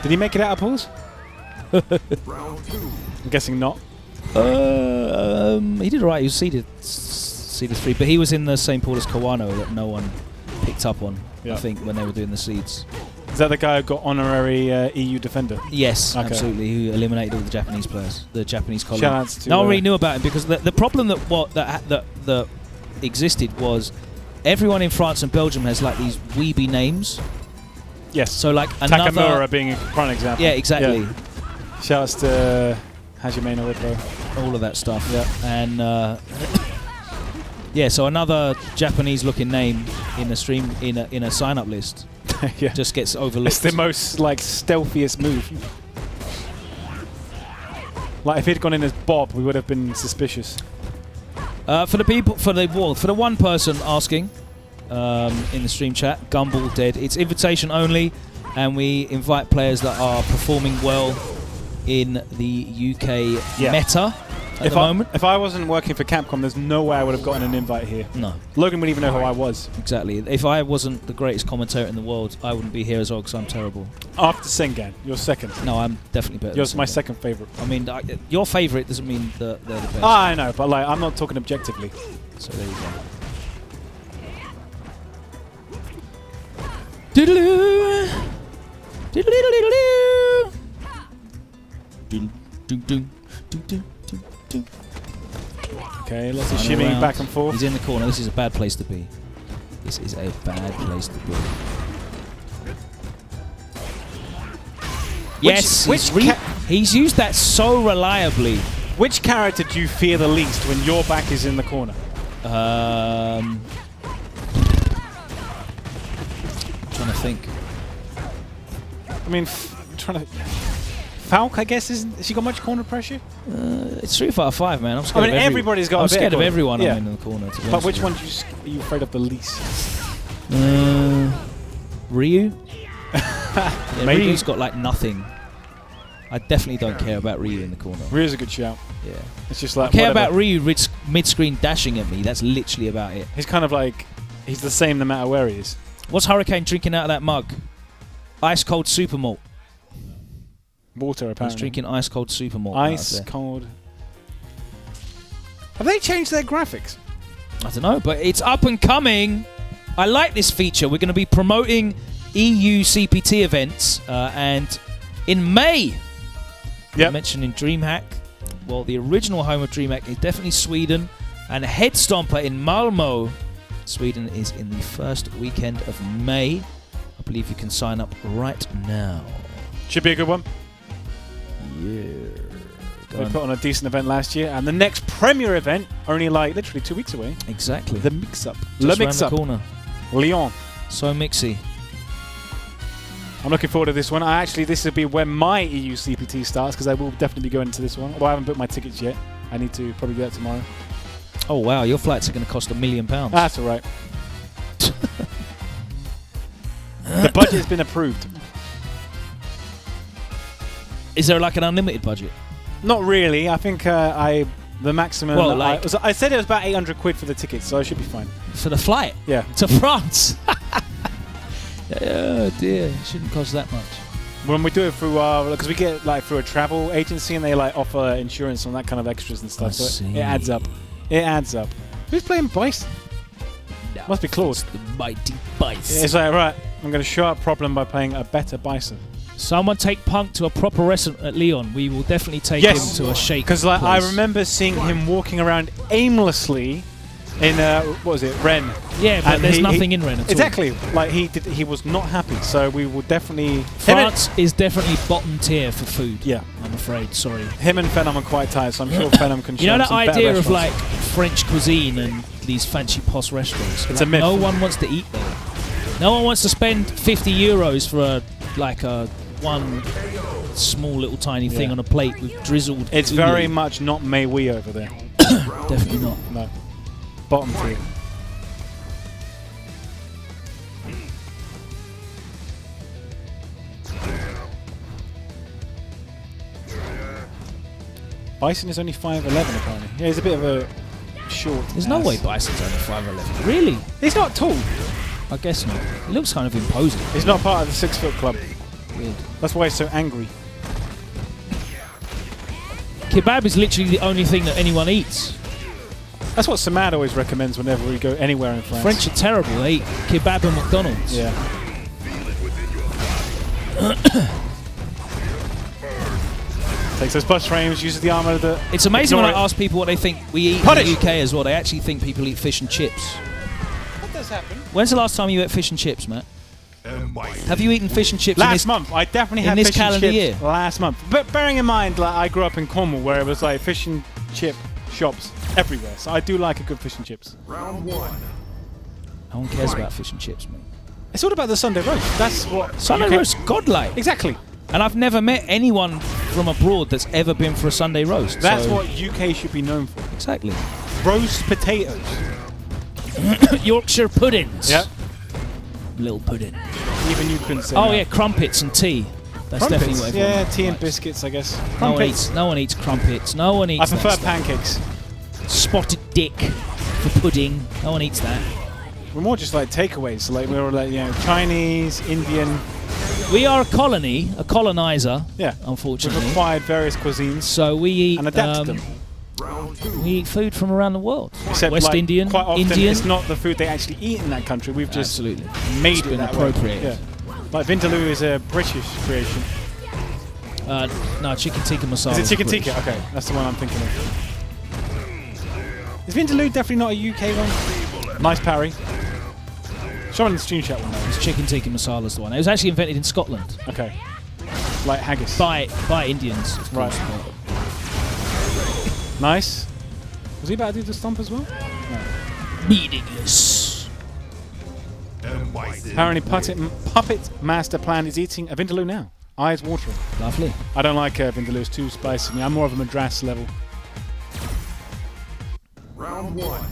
Did he make it out of pools? I'm guessing not.
He did alright. He was seeded 3, but he was in the same pool as Kawano that no one picked up on. I think when they were doing the seeds.
Is that the guy who got honorary EU defender?
Yes, absolutely. Who eliminated all the Japanese players, the Japanese colony.
Shoutouts to
no one really knew about him because the problem that existed was everyone in France and Belgium has like these weeby names.
Yes.
So like another
Takamura being a prime example.
Yeah, exactly.
Yeah. Shoutouts to Hajime Naruto.
All of that stuff. Yeah. And yeah, so another Japanese-looking name in a stream in a sign-up list just gets overlooked.
It's the most like stealthiest move. Like if he'd gone in as Bob, we would have been suspicious.
For the one person asking in the stream chat, Gumball Dead. It's invitation only, and we invite players that are performing well in the UK meta. At the moment.
If I wasn't working for Capcom, there's no way I would have gotten an invite here.
No.
Logan wouldn't even know who I was.
Exactly. If I wasn't the greatest commentator in the world, I wouldn't be here as well because I'm terrible.
After Sengan, you're second.
No, I'm definitely better.
You're my second favourite.
I mean, your favourite doesn't mean that they're the best.
I know, but like I'm not talking objectively.
So there you go. Doodaloo. Doodaloo. Doodaloo. Doodaloo. Doodaloo.
Okay, lots of shimmying back and forth.
He's in the corner. This is a bad place to be. This is a bad place to be. Yes, he's used that so reliably.
Which character do you fear the least when your back is in the corner?
I'm trying to think.
I mean, trying to... Falk, I guess, has she got much corner pressure?
It's Street Fighter 5, man. I'm scared of
everybody's got
I'm
a bit
scared of
corner.
everyone I'm in the corner, to be
But
honest
which
with
one are you afraid of the least?
Ryu?
Maybe.
Ryu's got like nothing. I definitely don't care about Ryu in the corner.
Ryu's a good shout.
Yeah.
It's just like
I care about Ryu mid-screen dashing at me. That's literally about it.
He's kind of like... He's the same no matter where he is.
What's Hurricane drinking out of that mug? Ice cold super malt.
Water, apparently.
He's drinking ice cold super malt.
Ice cold. Have they changed their graphics?
I don't know, but it's up and coming. I like this feature. We're going to be promoting EU CPT events, and in May,
Yep.
mentioning DreamHack. Well, the original home of DreamHack is definitely Sweden, and Head Stomper in Malmo, Sweden, is in the first weekend of May. I believe you can sign up right now.
Should be a good one.
Yeah.
We put on a decent event last year, and the next Premier event, only like literally 2 weeks away.
Exactly.
The Mix-Up.
Just around the corner.
Lyon.
So mixy.
I'm looking forward to this one. This will be when my EU CPT starts, because I will definitely be going to this one. Although I haven't booked my tickets yet. I need to probably do that tomorrow.
Oh wow, your flights are going to cost £1 million.
That's all right. The budget has been approved.
Is there like an unlimited budget?
Not really. I think the maximum.
Well, like
I said it was about 800 quid for the tickets, so I should be fine.
for the flight
Yeah.
to France. Oh dear, it shouldn't cost that much.
When we do it through because we get like through a travel agency and they like offer insurance on that kind of extras and stuff, so it adds up. It adds up. Who's playing Bison?
No,
Must be Claude.
it's the mighty Bison.
It's like, right, I'm going to show up problem by playing a better Bison.
Someone take Punk to a proper restaurant at Lyon. We will definitely take him to a shake.
Because like I
place.
remember seeing him walking around aimlessly in what was it, Rennes?
Yeah, but
and
there's nothing in Rennes at all.
Exactly. Like he was not happy. So we will definitely.
France is definitely bottom tier for food.
Yeah,
I'm afraid. Sorry.
him and Phenom are quite tight, so I'm sure Phenom can.
You know
show
that
some better
idea of
restaurants.
like French cuisine and these fancy posh restaurants?
It's
Like,
a myth.
no one wants to eat there. No one wants to spend 50 euros for a one small little tiny thing on a plate with drizzled.
It's
oolong.
very much not May-we over there.
Definitely not.
No, bottom tier. Bison is only 5'11" apparently. Yeah, he's a bit of a short.
There's no
ass.
way Bison's only 5'11". Really?
He's not tall.
I guess not. He looks kind of imposing.
He's not part of the 6 foot club.
Weird.
That's why he's so angry.
Kebab is literally the only thing that anyone eats.
That's what Samad always recommends whenever we go anywhere in France.
French are terrible. They eat kebab and McDonald's.
Yeah. Takes those bus frames, uses the armor.
It's amazing when I
Ignore it.
ask people what they think we eat
Punish!
in the UK as well. They actually think people eat fish and chips.
That does happen.
When's the last time you ate fish and chips, Matt? Have you eaten fish and chips
Last month, I definitely
in
had
this
fish and
calendar
chips
year?
last month. But bearing in mind, like I grew up in Cornwall, where it was like fish and chip shops everywhere. So I do like a good fish and chips.
Round one.
No one cares about fish and chips, man.
It's all about the Sunday roast. That's what
Sunday
UK
roast, godlike.
Exactly.
And I've never met anyone from abroad that's ever been for a Sunday roast.
That's
so
what UK should be known for.
Exactly.
Roast potatoes.
Yorkshire puddings.
Yep.
Little pudding.
Even you couldn't say
Oh
that.
yeah, crumpets and tea. That's
Crumpets.
definitely what everyone
Yeah, tea and
likes.
biscuits, I guess.
No one eats crumpets. No one eats
I prefer
that stuff.
pancakes.
Spotted dick for pudding. No one eats that.
We're more just like takeaways. So like we're like Chinese, Indian.
We are a colony, a colonizer.
Yeah.
Unfortunately.
We've acquired various cuisines
So we eat
and adapted them.
Round two.
we eat food from around the world.
Except
West
like,
Indian,
Quite often,
Indian.
it's not the food they actually eat in that country. We've just
Absolutely.
made
It's
it
been
that way.
appropriated.
Yeah. Like Vindaloo is a British creation.
No, chicken tikka masala.
Is it chicken
British.
tikka? Okay, that's the one I'm thinking of. Is Vindaloo definitely not a UK one? Nice parry. Someone in the stream chat will know.
It's chicken tikka masala is the one. It was actually invented in Scotland
Okay. Like haggis.
by Indians. Of
Right.
course, but
Nice. Was he about to do the stomp as well? No.
meaningless.
Apparently Puppet Master Plan is eating a Vindaloo now. Eyes watering.
Lovely.
I don't like Vindaloo, it's too spicy for me. I'm more of a Madras level.
Round one.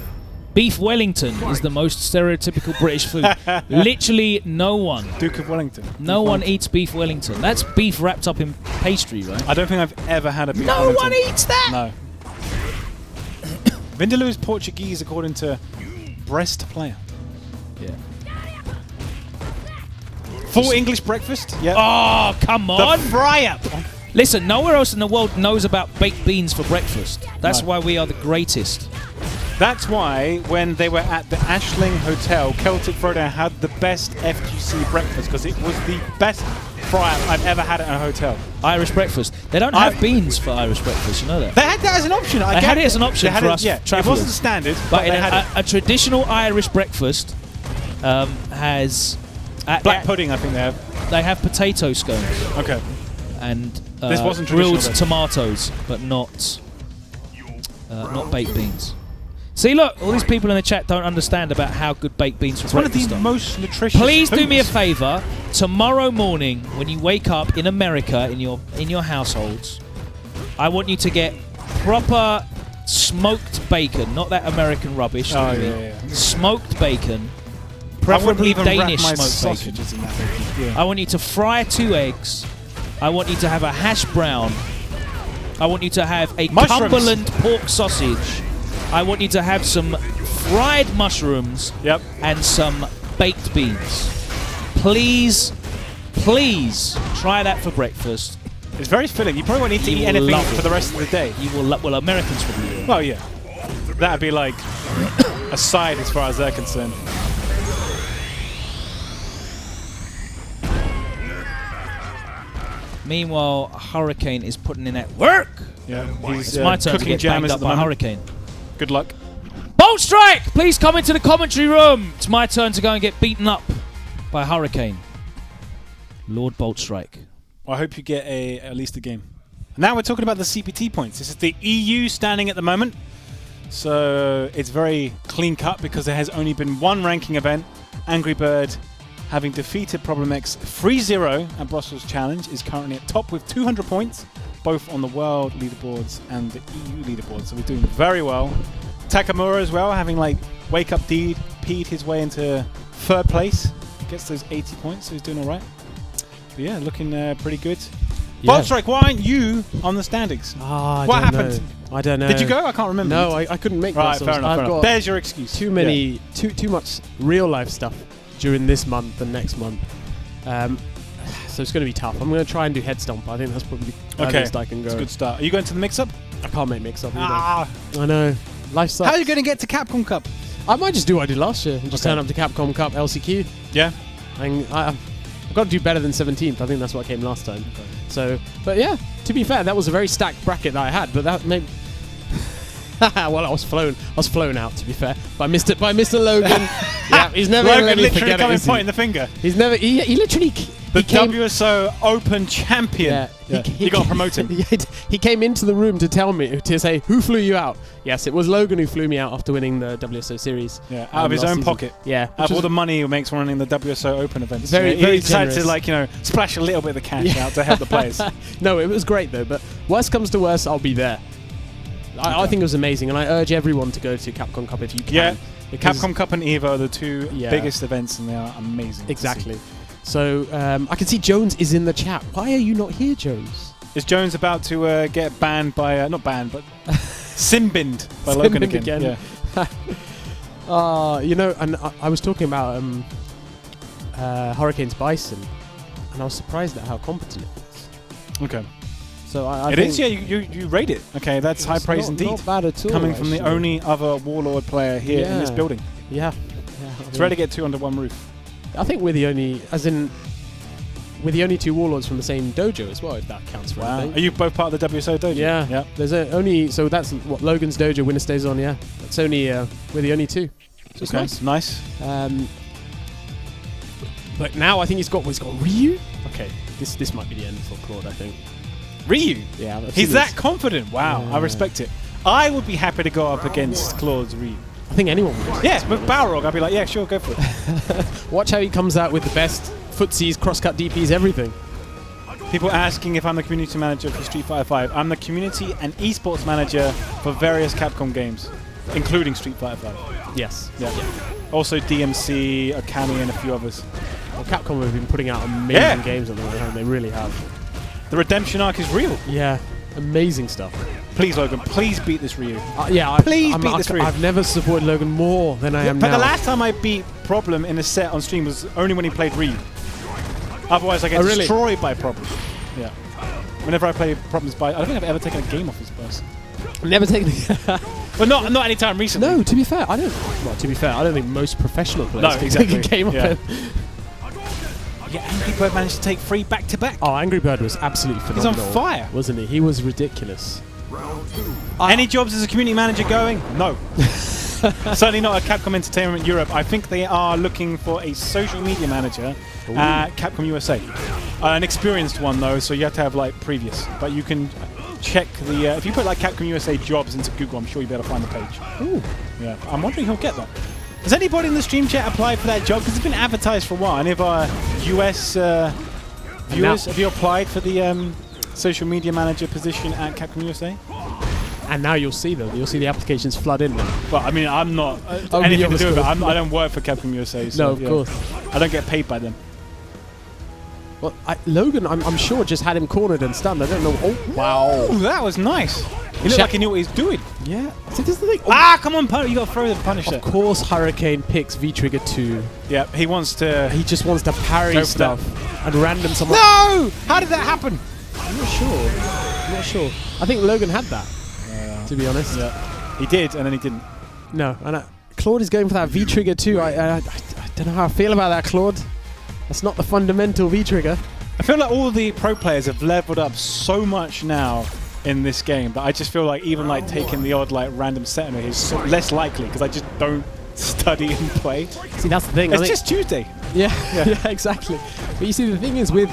Beef Wellington is the most stereotypical British food. Literally no one.
Duke of Wellington.
No one eats beef Wellington. That's beef wrapped up in pastry, right?
I don't think I've ever had a beef
No
Wellington.
one eats that!
No. Vindaloo is Portuguese according to Breast Player.
Yeah.
Full English breakfast? Yeah.
Oh, come
The
on!
fry-up!
Listen, nowhere else in the world knows about baked beans for breakfast. That's
No.
why we are the greatest.
That's why when they were at the Ashling Hotel, Celtic Throwdown had the best FGC breakfast because it was the best fry-up I've ever had at a hotel.
Irish breakfast. They don't have beans for Irish breakfast, you know that?
They had that as an option.
They had it as an option for us
yeah,
travellers.
it wasn't standard, but
But
they had
a traditional Irish breakfast has...
black pudding, I think they have.
They have potato scones
Okay.
and
This wasn't
grilled
traditional,
tomatoes, but not baked beans. See, look, all these people in the chat don't understand about how good baked beans for breakfast
One of the
are.
most nutritious
Please do
foods.
me a favour. Tomorrow morning, when you wake up in America in your households, I want you to get proper smoked bacon, not that American rubbish.
Oh, yeah.
Smoked bacon,
I wouldn't
preferably
even
Danish
wrap my
smoked bacon.
sausages in that bacon. Yeah.
I want you to fry 2 eggs. I want you to have a hash brown. I want you to have a
Mushrooms.
Cumberland pork sausage. I want you to have some fried mushrooms
Yep.
and some baked beans. Please, please try that for breakfast.
It's very filling. You probably won't need to
You
eat
will
anything
love
for
it.
the rest of the day.
You will well, Americans would do.
Well, yeah. That'd be like a side as far as they're concerned.
Meanwhile, Hurricane is putting in that work.
Yeah,
It's
he's
my turn to
cooking
get banged
Jammerz
up
at the
by
moment.
Hurricane.
Good luck.
Boltstrike, please come into the commentary room. It's my turn to go and get beaten up by Hurricane. Lord Boltstrike.
Well, I hope you get at least a game. Now we're talking about the CPT points. This is the EU standing at the moment. So it's very clean cut because there has only been one ranking event. Angry Bird, having defeated Problem X 3-0 at Brussels Challenge, is currently at top with 200 points, both on the world leaderboards and the EU leaderboards. So we're doing very well. Takamura as well, having like wake up deed, peed his way into 3rd place. Gets those 80 points, so he's doing all right. But yeah, looking pretty good.
Yeah.
Boltstrike, why aren't you on the standings? What happened?
I don't know.
Did you go? I can't remember.
No, I couldn't make
Right,
Brussels.
fair enough.
I've
Fair enough.
got
There's your excuse.
too many, too much real life stuff during this month and next month. So it's going to be tough. I'm going to try and do head stomp. I think that's probably the earliest I can go.
That's a good start. Are you going to the mix-up?
I can't make mix up.
Ah.
I know. Life sucks.
How are you going to get to Capcom Cup?
I might just do what I did last year and just turn up to Capcom Cup LCQ.
Yeah.
And I've got to do better than 17th. I think that's what came last time. So, but yeah, to be fair, that was a very stacked bracket that I had. But that made well, I was flown out. To be fair, by Mr. Logan. Yeah, he's never
Logan
let me
literally
forget
coming
it.
pointing the finger.
He's never. He literally.
The
he came,
WSO Open Champion.
Yeah,
You got to promote him.
He came into the room to tell me, to say, who flew you out? Yes, it was Logan who flew me out after winning the WSO series.
Yeah, out of his
last
own
season.
pocket.
Yeah.
Out of all the money he makes running the WSO Open events.
Very,
yeah,
very
he decided to,
generous.
like, you know, splash a little bit of the cash out to help the players.
No, it was great though, but worst comes to worst, I'll be there. I think it was amazing, and I urge everyone to go to Capcom Cup if you can.
Yeah,
because-
Capcom Cup and EVO are the two
Yeah.
biggest events, and they are amazing. to
Exactly.
see.
So I can see Jones is in the chat. Why are you not here, Jones?
Is Jones about to get banned by, not banned, but sin-binned by Logan
Sin-binned
again?
again.
Yeah.
You know, and I was talking about Hurricane's Bison, and I was surprised at how competent it was.
Okay.
So I
It
think
is, yeah, you rate it. Okay, that's high
it's
praise
not,
indeed.
Not bad at all.
Coming from the
actually.
only other Warlord player here in this
Yeah.
building.
Yeah.
It's rare to get two under one roof.
I think we're the only, we're the only two Warlords from the same dojo as well, if that counts for
Wow.
anything.
Are you both part of the WSO dojo?
Yeah.
Yep.
There's only, so that's what Logan's dojo, WinnerStaysOn, yeah. That's only, we're the only two. So it's
Okay.
nice.
Nice.
But now I think he's got Ryu. Okay, this might be the end for Claude, I think.
Ryu.
Yeah, I've
He's
seen
that
this.
confident. Wow. I
Yeah.
respect it. I would be happy to go up against Claude's Ryu.
I think anyone would.
Yeah, with Balrog, I'd be like, yeah, sure, go for it.
Watch how he comes out with the best footsies, cross-cut DPs, everything.
People asking if I'm the community manager for Street Fighter 5. I'm the community and esports manager for various Capcom games, including Street Fighter 5.
Yes.
Yeah. Also DMC, Okami, and a few others.
Well, Capcom have been putting out amazing
Yeah.
games at the moment, haven't they? Really have.
The redemption arc is real.
Yeah, amazing stuff.
Please, Logan, please beat this Ryu.
Yeah,
Please beat this Ryu.
I've never supported Logan more than I am
But
now.
the last time I beat Problem in a set on stream was only when he played Ryu. Otherwise, I get
Oh, really?
destroyed by Problem. Yeah. Whenever I play Problems by, I don't think I've ever taken a game off his bus.
Never taken.
But not any time recently.
No, to be fair, I don't. Well, to be fair, I don't think most professional players
No,
can
exactly.
pick a game up.
Yeah.
in.
Yeah, Angry Bird managed to take 3 back-to-back.
Oh, Angry Bird was absolutely
He's
phenomenal.
on fire.
Wasn't he? He was ridiculous.
Round 2.
Any jobs as a community manager going? No. Certainly not at Capcom Entertainment Europe. I think they are looking for a social media manager at Capcom USA. An experienced one though, so you have to have like previous. But you can check the if you put like Capcom USA jobs into Google, I'm sure you'll be able to find the page.
Ooh.
Yeah, I'm wondering who'll get that. Has anybody in the stream chat applied for that job? Because it's been advertised for a while. Any of our US viewers, have you applied for the social media manager position at Capcom USA?
And now you'll see them. You'll see the applications flood in now.
Well, I mean, I'm not
Oh,
anything
you're
to do with it.
the school.
I don't work for Capcom USA. So,
No, of
yeah.
course.
I don't get paid by them.
Well, Logan, I'm sure just had him cornered and stunned. I don't know. Oh, wow.
Ooh, that was nice. He looked
Sha-
like he knew what he was doing.
Yeah. See, this is the thing.
Ah, come on, you got to throw the Punisher.
Of course, Hurricane picks V-Trigger 2.
Yeah, he wants to.
He just wants to parry
Go for
stuff and random someone.
No! How did that happen?
I'm not sure. I'm not sure. I think Logan had that, to be honest.
Yeah, he did, and then he didn't.
No, and Claude is going for that V-Trigger too. I don't know how I feel about that, Claude. That's not the fundamental V-Trigger.
I feel like all the pro players have leveled up so much now in this game, but I just feel like even like taking the odd like random sentinel is less likely because I just don't study and play.
See, that's the thing. I
It's
think-
just Tuesday.
Yeah, yeah, exactly. But you see, the thing is with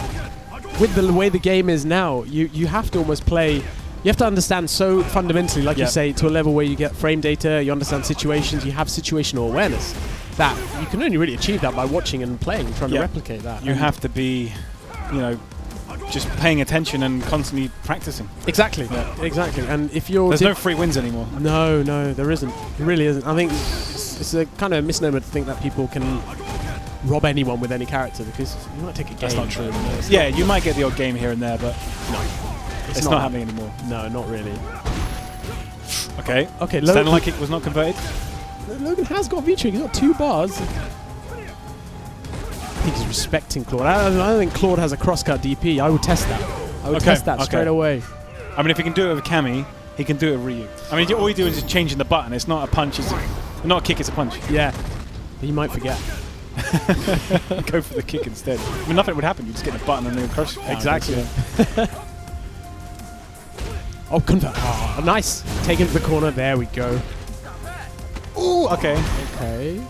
the way the game is now, you have to almost play. You have to understand so fundamentally, like you say, to a level where you get frame data, you understand situations, you have situational awareness. That you can only really achieve that by watching and playing, trying to replicate that.
You have to be, you know, just paying attention and constantly practicing.
Exactly, exactly. And if you're
There's no free wins anymore.
no, there isn't. It really isn't. I think it's a kind of misnomer to think that people can rob anyone with any character because you might take a game.
That's not true. Yeah, you might get the odd game here and there, but it's not happening anymore.
No, not really.
Okay.
Okay,
Stand like it was not converted.
Logan has got V-Trigger. He's got 2 bars. I think he's respecting Claude. I don't think Claude has a crosscut DP. I would test that. I would test that straight away.
I mean, if he can do it with Kami, he can do it with Ryu. I mean, all you do is just changing the button. It's not a punch. It's not a kick. It's a punch.
Yeah. He might forget.
Go for the kick instead. I mean, nothing would happen. You just get the button and then crush.
Exactly. Oh, convert. Oh, nice. Take it to the corner. There we go.
Ooh, okay.
Okay.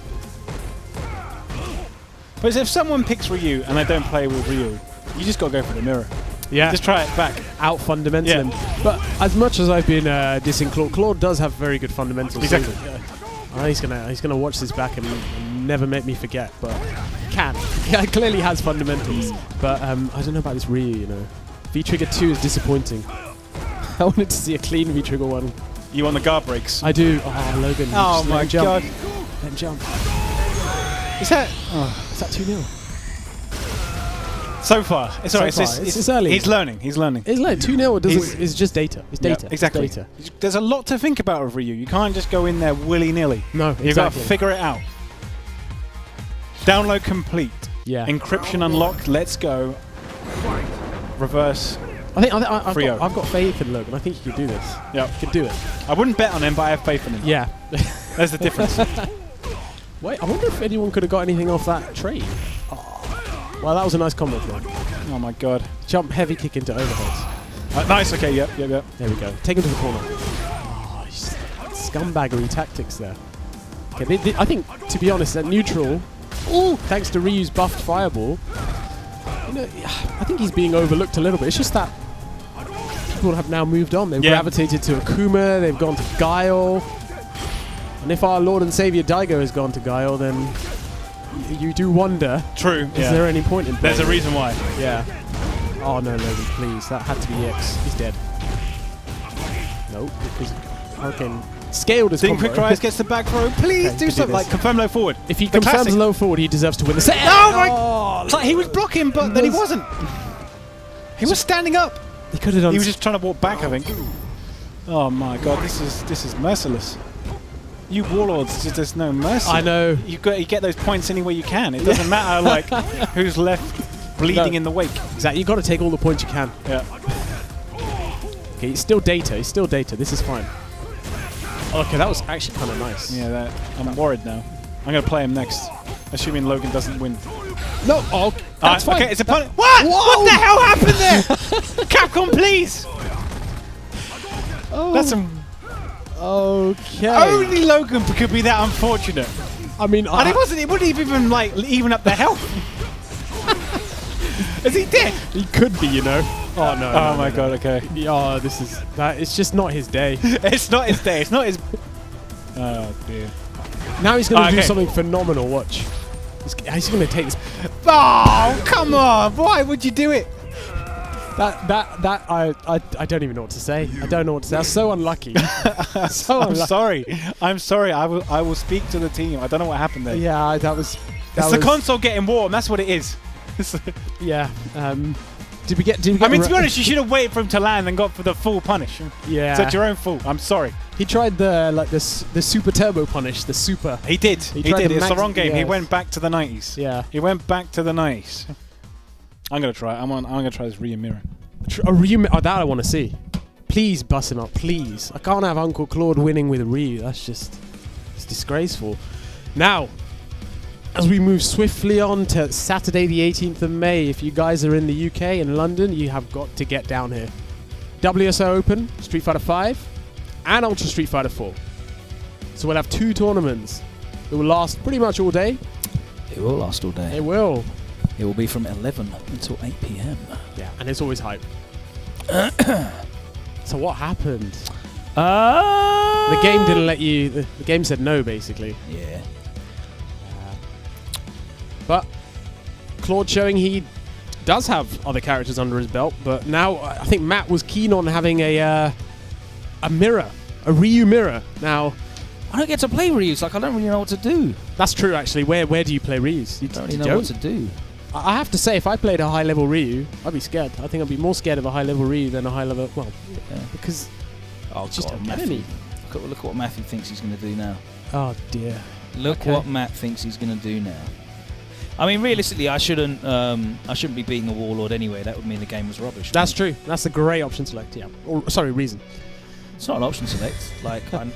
But if someone picks Ryu and they don't play with Ryu, you just got to go for the mirror.
Yeah.
Just try it back.
Out fundamental him. But as much as I've been dissing Claude, Claude does have very good fundamentals.
Exactly.
He's gonna watch this back and never make me forget, but can. Yeah, clearly has fundamentals. But I don't know about this Ryu, you know. V-Trigger 2 is disappointing. I wanted to see a clean V-Trigger 1.
You want the guard breaks?
I do. Oh, Logan.
Oh
just
my
let him jump.
god.
Let him jump.
Is that?
Is that 2-0?
So far. It's alright.
It's early.
He's learning. He's learning.
It's like 2-0 is just data. It's data.
Yeah, exactly.
It's data.
There's a lot to think about with Ryu. You can't just go in there willy-nilly.
No,
You've got to
exactly.
figure it out. Download complete.
Yeah.
Encryption unlocked. Let's go. Reverse.
I've
Frio.
got faith in Logan. I think he could do this.
Yep.
He could do it.
I wouldn't bet on him, but I have faith in him.
Yeah.
There's the difference.
Wait, I wonder if anyone could have got anything off that trade. Oh. Well, that was a nice combo throw.
Oh my god.
Jump, heavy kick into overheads.
Nice. Okay. Yep.
There we go. Take him to the corner. Oh, scumbaggery tactics there. Okay, I think, to be honest, at neutral, thanks to Ryu's buffed fireball, you know, I think he's being overlooked a little bit. It's just that people have now moved on. They've gravitated to Akuma. They've gone to Guile. And if our Lord and Savior Daigo has gone to Guile, then you do wonder.
True.
Is there any point in
There's a
playing?
reason why.
Yeah. Oh no, Logan, please. That had to be EX. He's dead. Nope. Because Hurricane scaled his
Ding
combo.
Quick Rise gets the back row. Please
Okay,
do
do
something
this.
like confirm low forward.
If he
The
confirms
classic.
low forward, he deserves to win the set.
Oh my!
Oh,
It's like he was blocking, but then he wasn't. He was standing up.
he could have done.
He was just trying to walk back, I think. Oh my god, this is merciless. You warlords, there's no mercy.
I know.
You get those points any way you can. It doesn't matter like who's left bleeding
No.
in the wake.
Exactly. You got to take all the points you can.
Yeah.
Okay, he's still data. He's still data. This is fine. Okay, that was actually kind of nice.
Yeah, I'm worried now. I'm going to play him next, assuming Logan doesn't win.
No, oh, that's fine.
Okay, it's a pun. What?
Whoa!
What the hell happened there? Capcom, please!
Oh.
That's some...
Okay.
Only Logan could be that unfortunate.
I mean,
And it wouldn't even, like, even up the health. Is he dead?
he could be, you know. Oh, no.
Oh, my God, okay.
Oh, this is... It's just not his day.
It's not his day. It's not his... Oh, dear.
Now he's going to do
Okay.
something phenomenal, watch. He's going to take this...
Oh, come on. Why would you do it?
I don't even know what to say. I don't know what to say. That's so unlucky. So
I'm
unlucky.
sorry. I'm sorry. I will speak to the team. I don't know what happened there.
Yeah, that was...
It's the console getting warm. That's what it is.
Yeah. Did we get
I mean, to be honest, you should have waited for him to land and got for the full punish.
Yeah.
It's your own fault. I'm sorry.
He tried the super turbo punish, the super.
He did. He
tried
did.
the
It's the
max-
wrong game. He
yes.
went back to the 90s.
Yeah.
He went back to the 90s. I'm gonna try. I'm gonna try this Ryu mirror.
That I want to see. Please bust him up, please. I can't have Uncle Claude winning with Ryu. It's disgraceful. Now, as we move swiftly on to Saturday the 18th of May, if you guys are in the UK and London, you have got to get down here. WSO Open, Street Fighter 5, and Ultra Street Fighter 4. So we'll have 2 tournaments. It will last pretty much all day.
It will last all day.
It will.
It will be from 11 until 8 p.m.
Yeah, and it's always hype. So what happened?
The
The game didn't let you... The game said no, basically.
Yeah.
But Claude showing he does have other characters under his belt, but now I think Matt was keen on having a mirror, a Ryu mirror. Now,
I don't get to play Ryus. Like, I don't really know what to do.
that's true, actually. Where do you play Ryus? You
I don't really know what to do.
I have to say, if I played a high-level Ryu, I'd be scared. I think I'd be more scared of a high-level Ryu than a high-level... Well,
Yeah.
because...
Oh,
just
God,
don't get
Matthew.
any.
Look at what Matthew thinks he's going to do now.
Oh, dear.
Look
Okay.
what Matt thinks he's going to do now. I mean, realistically, I shouldn't be beating the Warlord anyway. That would mean the game was rubbish.
That's true. That's a great option select, yeah. Or, sorry, reason.
It's not an option select. Like, I'm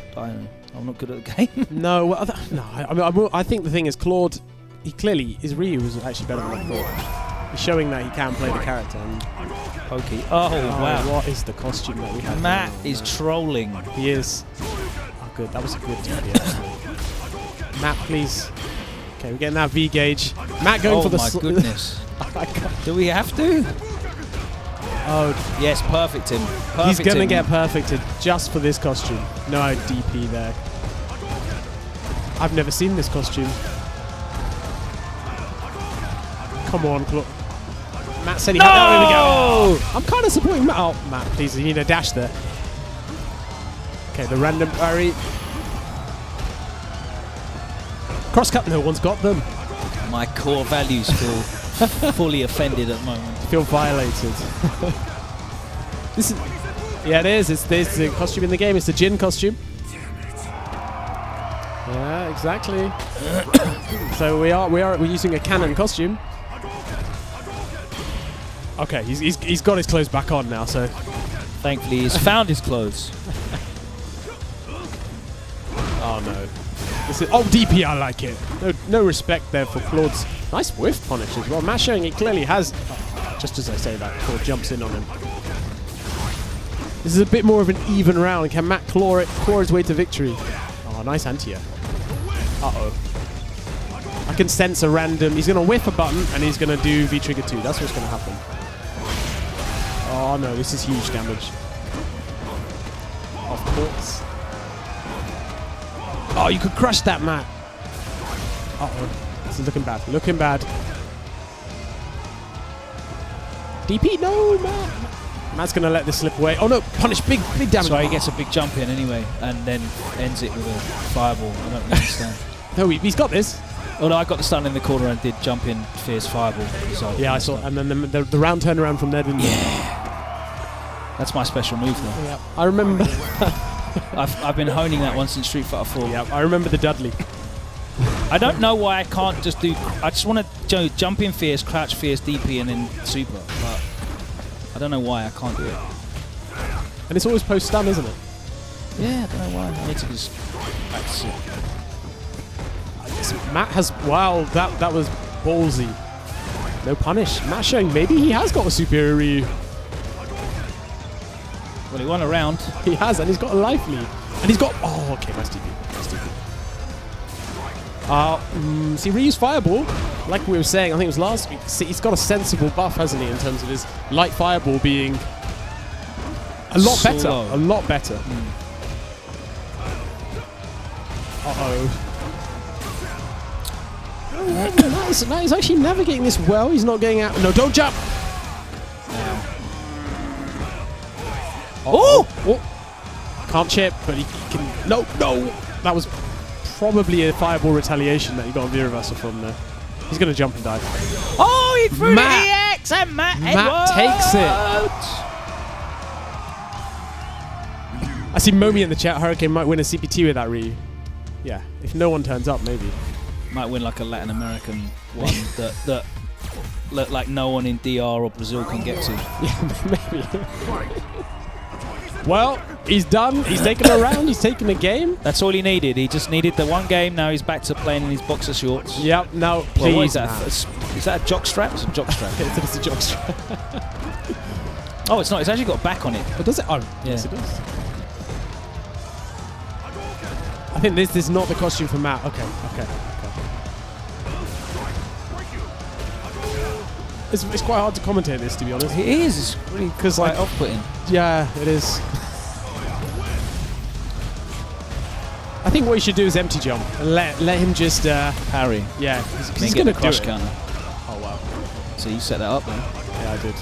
not good at the game.
No, well, I think the thing is, Claude, his Ryu was actually better than I thought. He's showing that he can play the character. And
Pokey. Oh, wow.
What is the costume that we have?
Matt
now?
is trolling.
He is. Oh, good. That was a good TP, actually. Matt, please. Okay, we're getting that V gauge. Matt going for the...
Oh, my goodness. Do we have to?
Oh,
Yes, perfect him. Perfect
he's going to
him.
get perfected just for this costume. No DP there. I've never seen this costume. Come on, Claude. Matt said he had... Oh, there we go. I'm kind of supporting Matt. Oh, Matt, please, you need a dash there. Okay, the random parry. Cross-cut, no one's got them.
My core values feel fully offended at the moment.
Feel violated. This is... Yeah, it is. It's the costume in the game. It's the Jin costume. Yeah, exactly. So we're using a canon costume. Okay, he's got his clothes back on now, so...
Thankfully, he's found his clothes.
Oh, no. DP, I like it. No respect there for Claude's... Nice whiff punish as well. Matt showing he clearly has... just as I say that, Claude jumps in on him. This is a bit more of an even round. Can Matt claw his way to victory? Oh, nice anti-air. Uh-oh. I can sense a random... He's going to whiff a button, and he's going to do V-Trigger 2. That's what's going to happen. Oh, no. This is huge damage. Of course. Oh, you could crush that, Matt. Uh-oh. This is looking bad. Looking bad. DP, no, Matt. Matt's going to let this slip away. Oh, no. Punish. Big damage.
So he gets a big jump in anyway, and then ends it with a fireball. I don't understand.
No, he's got this.
Although I got the stun in the corner and did jump in fierce fireball. So
Yeah, I saw. And then the round turnaround from there, didn't you?
That's my special move, though.
Yeah. I remember.
I've been honing that one since Street Fighter 4.
Yeah, I remember the Dudley.
I don't know why I can't just do... I just want to jump in fierce, crouch fierce, DP, and then super. But I don't know why I can't do it.
And it's always post-stun, isn't it?
Yeah, I don't know why. I need to just practice it.
Matt has... Wow, that was ballsy. No punish. Matt showing maybe he has got a superior Ryu.
Well, he won a round.
He has, and he's got a life lead. And he's got... Oh, okay, nice DP. See, Ryu's Fireball, like we were saying, I think it was last week, see, he's got a sensible buff, hasn't he, in terms of his light Fireball being a lot better.
Slow.
A lot better. Uh-oh. Matt is actually navigating this well. He's not getting out. No, don't jump! Oh! Can't chip, but he can... No! That was probably a Fireball retaliation that he got a reversal from there. He's going to jump and dive.
Oh, he threw
Matt.
the EX and Matt
takes it. I see Momi in the chat. Hurricane might win a CPT with that Ryu. Yeah, if no one turns up, maybe.
Might win like a Latin American one that look like no one in DR or Brazil can get to.
Yeah, maybe. Well, he's done. He's taken a round. He's taken a game.
That's all he needed. He just needed the one game. Now he's back to playing in his boxer shorts.
Yep. Now,
Well,
please.
what is that? Is that a jock strap? It's a jock strap.
It's a jock strap.
Oh, it's not. It's actually got a back on it.
Oh, does it? Oh,
Yeah.
yes, it does. I think this is not the costume for Matt. Okay. It's quite hard to commentate this, to be honest.
It is. It's really
Because
quite
like,
off-putting.
yeah, it is. I think what you should do is empty jump and let him just
Parry.
yeah,
Then
he's
get
gonna
the crush
do it.
counter.
Oh wow.
So you set that up then.
Yeah, I did.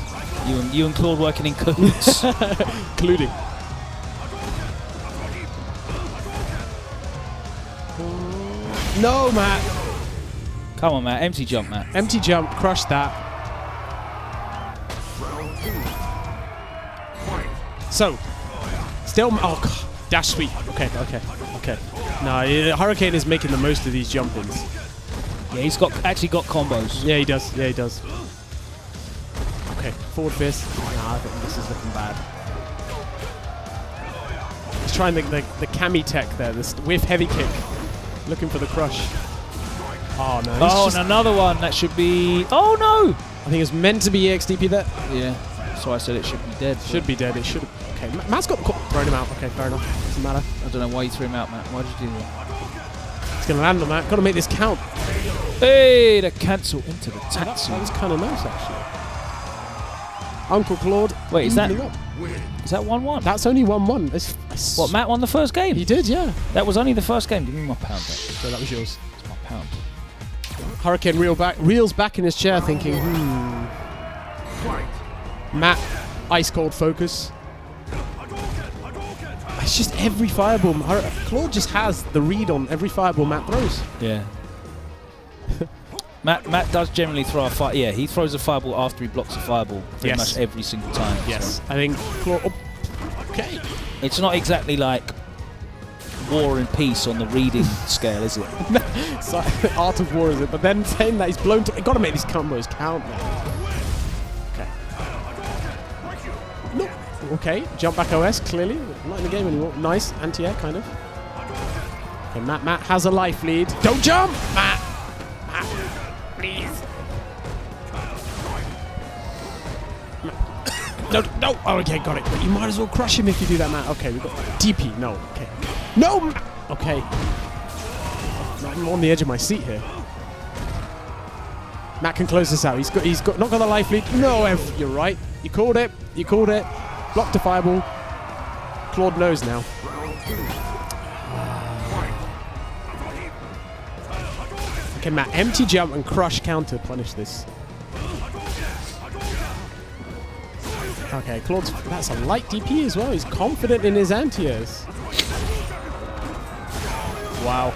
You and Claude working in cahoots.
Including. No, Matt.
Come on, Matt. Empty jump, Matt.
Empty jump, crush that. So, still, oh, God, dash sweep. Okay. No, Hurricane is making the most of these jump-ins.
Yeah, he's actually got combos.
Yeah, he does. Okay, forward fist. Nah, I think this is looking bad. He's trying the cami tech there, this whiff heavy kick. Looking for the crush. Oh, no.
Oh, and another one. That should be... Oh, no!
I think it's meant to be EXDP there.
Yeah. That's why I said it should be dead.
Should be dead. It should. Okay, Matt's got the call. Thrown him out. Okay, fair enough. Doesn't matter.
I don't know why you threw him out, Matt. Why did you do that?
It's going to land on that. Got to make this count.
Hey, the cancel into the
That
tattoo.
was kind of nice, actually. Uncle Claude.
Wait, is that
evening up.
1-1?
That's only 1-1.
What, Matt won the first game?
He did, yeah.
That was only the first game. Give me my pound back.
So that was yours.
It's my pound.
Hurricane reels back in his chair thinking, Matt, ice cold focus. It's just every fireball. Claude just has the read on every fireball Matt throws.
Yeah. Matt does generally throw a fire. Yeah, he throws a fireball after he blocks a fireball pretty much every single time.
Yes.
So.
I think Claude... Oh, okay.
It's not exactly like War and Peace on the reading scale, is it?
It's like Art of War, is it? But then saying that he's blown to... You've got to make these combos count, man. Okay. No. Okay, jump back OS, clearly. Not in the game anymore. Nice, anti-air, kind of. Okay, Matt has a life lead. Don't jump! Matt, please. No. Oh, okay, got it. But you might as well crush him if you do that, Matt. Okay, we've got DP. No. Okay. No. Okay. I'm on the edge of my seat here. Matt can close this out. He's got not got the life lead. No, you're right. You called it. Blocked a fireball. Claude knows now. Okay, Matt, empty jump and crush counter punish this. Okay, Claude's... That's a light DP as well. He's confident in his anti-airs. Wow,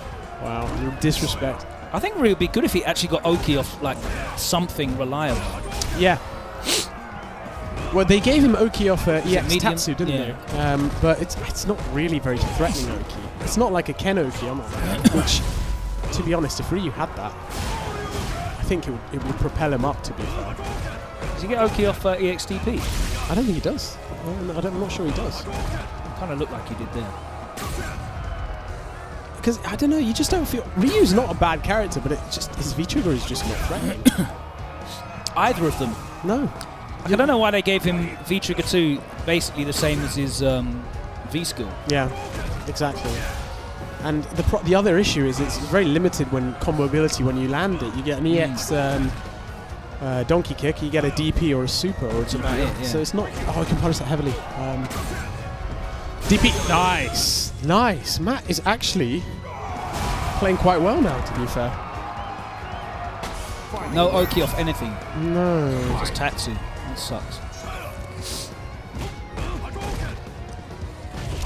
real disrespect.
I think it would be good if he actually got Oki off like something reliable.
Yeah. Well, they gave him Oki off EX
medium?
Tatsu, didn't they? But it's not really very threatening Oki. It's not like a Ken Oki, which, to be honest, if Ryu had that, I think it would propel him up, to be fair.
Does he get Oki off EXTP?
I don't think he does. I'm not sure he does.
Kind of looked like he did there.
because I don't know, you just don't feel Ryu's not a bad character, but it just his V trigger is just not threatening.
Either of them.
No.
I don't know why they gave him V trigger 2 basically the same as his V skill.
Yeah, exactly. And the other issue is it's very limited when combo ability when you land it. You get an EX donkey kick, you get a DP or a super or a DP.
about it, yeah.
So it's not. Oh, I can punish that heavily. DP, nice, nice. Matt is actually playing quite well now, to be fair.
No Oki off anything.
No.
Just Tatsu. That sucks.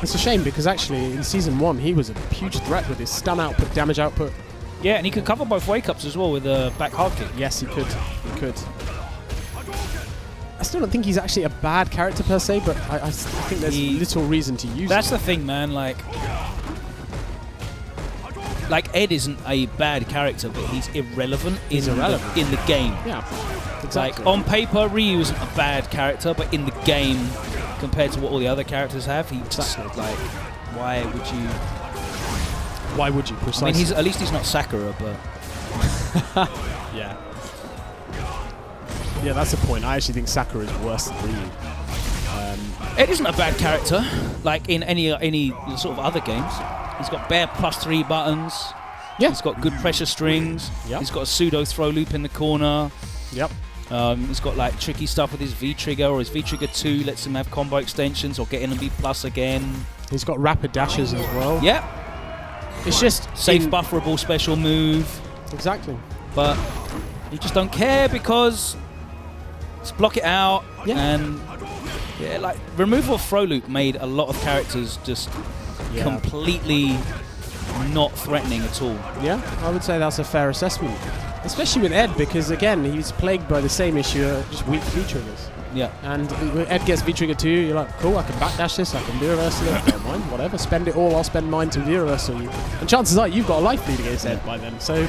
It's a shame because actually in Season 1 he was a huge threat with his stun output, damage output.
Yeah, and he could cover both wake-ups as well with a back hard kick.
Yes, he could. He could. I still don't think he's actually a bad character per se, but I think there's little reason to use
That's
him.
the thing, man. Like Ed isn't a bad character, but he's irrelevant in the game.
Yeah, exactly.
Like on paper, Ryu isn't a bad character, but in the game, compared to what all the other characters have, he just like, why would you?
Why would you? Precisely.
I mean, at least he's not Sakura, but
yeah. Yeah, that's the point. I actually think Sakura is worse than Ryu.
Ed isn't a bad character. Like in any sort of other games, he's got bare +3 buttons.
Yeah.
He's got good pressure strings.
Yep.
He's got a pseudo throw loop in the corner.
Yep.
He's got like tricky stuff with his V trigger, or his V trigger 2 lets him have combo extensions or get in and be plus again.
He's got rapid dashes as well.
Yep.
It's just
Safe bufferable special move.
Exactly.
But you just don't care because just block it out.
Yeah.
And yeah, like removal of throw loop made a lot of characters just completely not threatening at all.
Yeah, I would say that's a fair assessment. Especially with Ed, because again, he's plagued by the same issue, just weak V triggers.
Yeah.
And when Ed gets V trigger 2, you're like, cool, I can backdash this, I can do reversal it, don't mind, whatever, spend it all, I'll spend mine to V reversal you. And chances are you've got a life lead against Ed by then, so.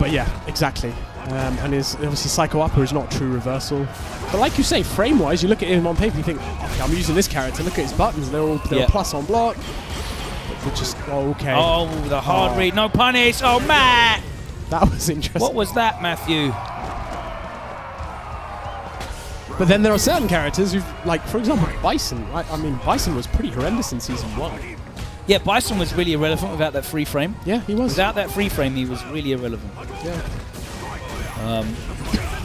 But yeah, exactly. And his obviously Psycho Upper is not true reversal. But like you say, frame wise, you look at him on paper, you think, okay, I'm using this character, look at his buttons, they're all plus on block. But just, okay.
Oh, the hard read, no punish, oh Matt!
That was interesting.
What was that, Matthew?
But then there are certain characters who, like, for example, Bison. I mean, Bison was pretty horrendous in Season 1.
Yeah, Bison was really irrelevant without that free frame.
Yeah, he was.
Without that free frame, he was really irrelevant.
Yeah.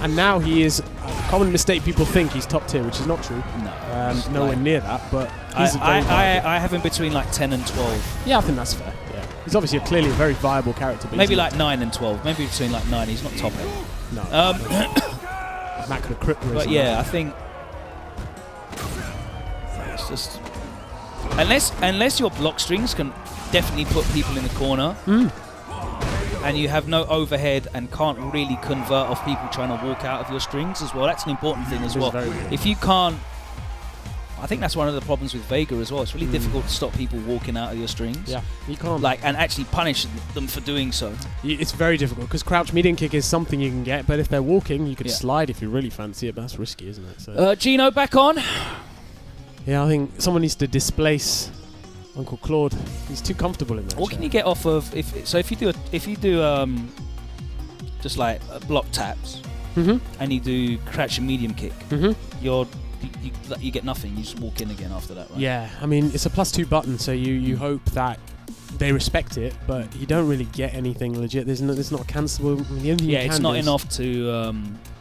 And now he is a common mistake. People think he's top tier, which is not true.
No.
Nowhere near that, but he's
I have him between like 10 and 12.
Yeah, I think that's fair. Yeah. He's obviously clearly a very viable character. But
Maybe like 9 and 12. Maybe between like 9. He's not top 8.
No. Matt could have crippled.
But yeah, I think it's just unless your block strings can definitely put people in the corner, and you have no overhead and can't really convert off people trying to walk out of your strings as well. That's an important thing as well. If you can't, I think that's one of the problems with Vega as well. It's really difficult to stop people walking out of your strings.
Yeah, you can't.
Like, and actually punish them for doing so.
It's very difficult because crouch medium kick is something you can get, but if they're walking, you could slide if you really fancy it, but that's risky, isn't it? So.
Gino back on.
Yeah, I think someone needs to displace Uncle Claude. He's too comfortable in that.
What can you get off of if you do just like block taps and you do crouch and medium kick, you get nothing. You just walk in again after that, right?
Yeah, I mean it's a +2 button, so you hope that they respect it, but you don't really get anything legit. There's not a cancelable. I mean,
it's not enough to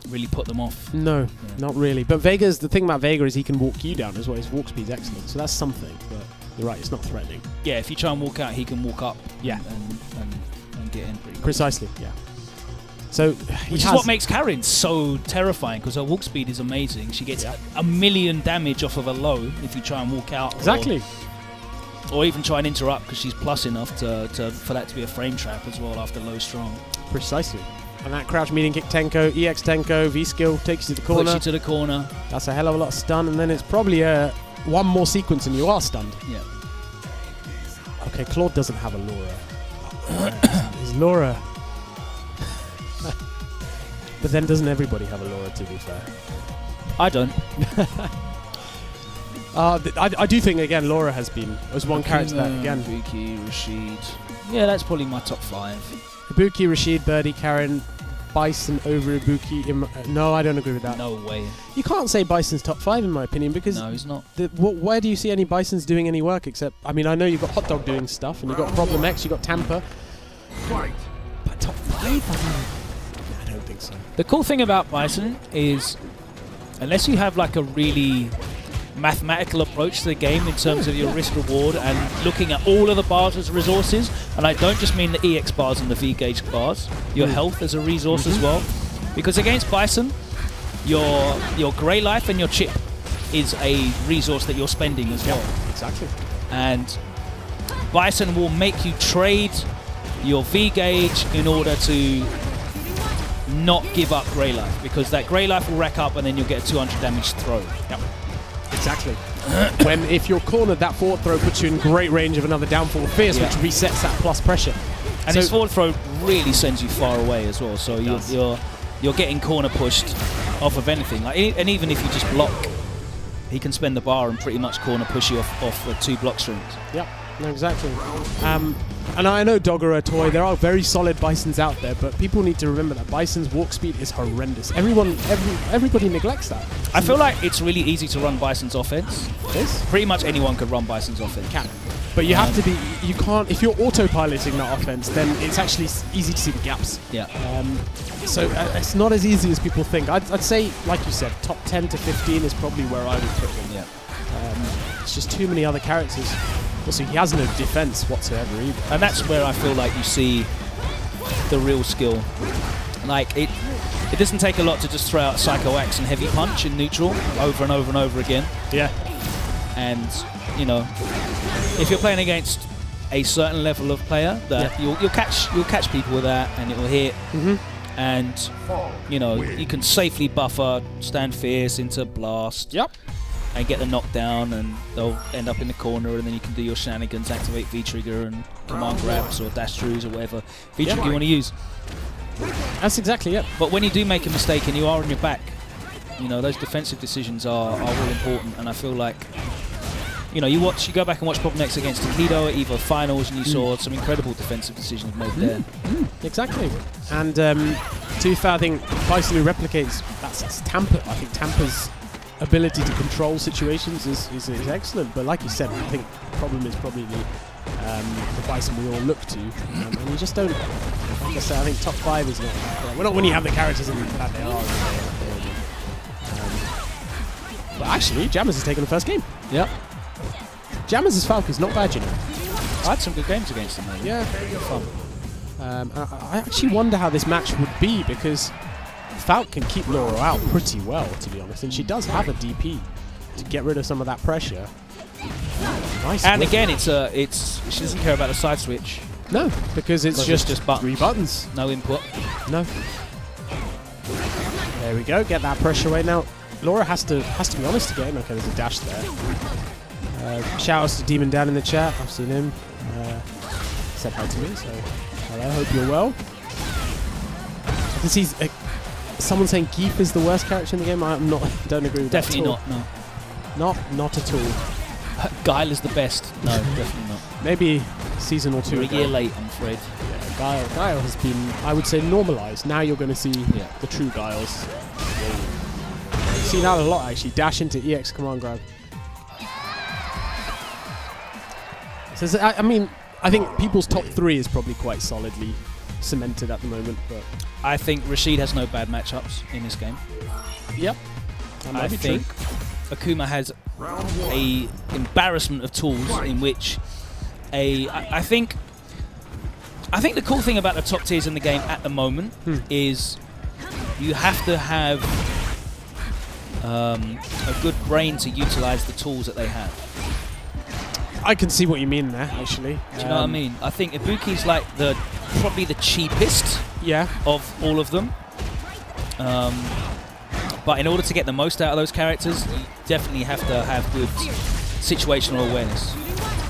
really put them off.
No, not really. But the thing about Vega is he can walk you down as well. His walk speed's excellent, so that's something. But you're right, it's not threatening.
Yeah, if you try and walk out, he can walk up.
Yeah,
and get in pretty quick.
Precisely. Yeah. So
which is what makes Karen so terrifying, because her walk speed is amazing. She gets a million damage off of a low if you try and walk out.
Exactly.
Or even try and interrupt, because she's plus enough for that to be a frame trap as well after low strong.
Precisely. And that crouch medium kick Tenko, EX Tenko, V skill takes you to the corner.
Puts you to the corner.
That's a hell of a lot of stun, and then it's probably one more sequence and you are stunned.
Yeah.
Okay, Claude doesn't have a Laura. His Laura. But then doesn't everybody have a Laura, to be fair?
I don't.
I do think, again, Laura was one character that, again.
Ibuki, Rashid. Yeah, that's probably my top 5.
Ibuki, Rashid, Birdie, Karen, Bison over Ibuki. No, I don't agree with that.
No way.
You can't say Bison's top 5 in my opinion because
No, he's not.
Where do you see any Bisons doing any work except? I mean, I know you've got Hot Dog doing stuff, and you've got Problem X, you've got Tampa.
Fight.
But top 5? I don't think so.
The cool thing about Bison is, unless you have like a really mathematical approach to the game in terms of your risk reward and looking at all of the bars as resources, and I don't just mean the EX bars and the V gauge bars, your health as a resource as well, because against Bison your grey life and your chip is a resource that you're spending as well.
Exactly.
And Bison will make you trade your V gauge in order to not give up grey life, because that grey life will rack up and then you'll get a 200 damage throw.
Yep. Exactly. If you're cornered, that forward throw puts you in great range of another downfall fierce, which resets that plus pressure.
And his forward throw really sends you far away as well. So you're getting corner pushed off of anything. Like, and even if you just block, he can spend the bar and pretty much corner push you off 2 block strings. Yep.
No, exactly. And I know Dog are a toy. There are very solid Bisons out there, but people need to remember that Bison's walk speed is horrendous. Everybody neglects that.
I feel like it's really easy to run Bison's offense.
It is?
Pretty much anyone could run Bison's offense.
Can. But you have to be, you can't, if you're autopiloting that offense, then it's actually easy to see the gaps.
Yeah.
So it's not as easy as people think. I'd say, like you said, top 10 to 15 is probably where I would put him.
Yeah.
It's just too many other characters. Also, he has no defense whatsoever either.
And that's where I feel like you see the real skill. Like, it doesn't take a lot to just throw out Psycho Axe and Heavy Punch in neutral over and over and over again.
Yeah.
And, you know, if you're playing against a certain level of player, that you'll catch people with that, and it will hit. And, you know, you can safely buffer Stand Fierce into Blast.
Yep.
And get the knockdown, and they'll end up in the corner, and then you can do your shenanigans, activate V-trigger and command grabs or dash throughs or whatever V-trigger you want to use.
That's exactly it.
But when you do make a mistake and you are on your back, you know, those defensive decisions are all important, and I feel like, you know, you go back and watch Problem X against Takedo at EVO Finals, and you saw some incredible defensive decisions made there.
Exactly. And to be fair, I think Bison who replicates, that's Tampa. I think Tampa's ability to control situations is excellent, but like you said, I think the problem is probably the Bison we all look to, and you just don't. Like I said, I think top 5 is not. We're not when you have the characters in that they are. But actually, Jammerz has taken the first game.
Yep.
Jammerz' Falk is not bad, you know.
I had some good games against him, though.
Yeah, very fun. I actually wonder how this match would be, because Falk can keep Laura out pretty well, to be honest, and she does have a DP to get rid of some of that pressure. Nice.
And again, she doesn't care about the side switch.
No, because it's just
buttons.
3 buttons.
No input.
No. There we go. Get that pressure away. Now, Laura has to be honest again. Okay, there's a dash there. Shout outs to Demon Dan in the chat. I've seen him. Said hi to me, so hello. Hope you're well. I can see someone saying Geef is the worst character in the game. Don't agree with
Definitely
that at all.
not. No.
Not at all.
Guile is the best. No, definitely not.
Maybe season or 2
We're a
ago.
year late, I'm afraid.
Yeah, Guile has been, I would say, normalized. Now you're going to see the true Guiles. You see that a lot, actually. Dash into EX command grab. So, I mean, I think people's top 3 is probably quite solidly cemented at the moment. But
I think Rashid has no bad matchups in this game.
Yep.
I think Akuma has a embarrassment of tools in which I think the cool thing about the top tiers in the game at the moment is you have to have a good brain to utilize the tools that they have.
I can see what you mean there, actually.
Do you know what I mean? I think Ibuki's like probably the cheapest of all of them. But in order to get the most out of those characters, you definitely have to have good situational awareness.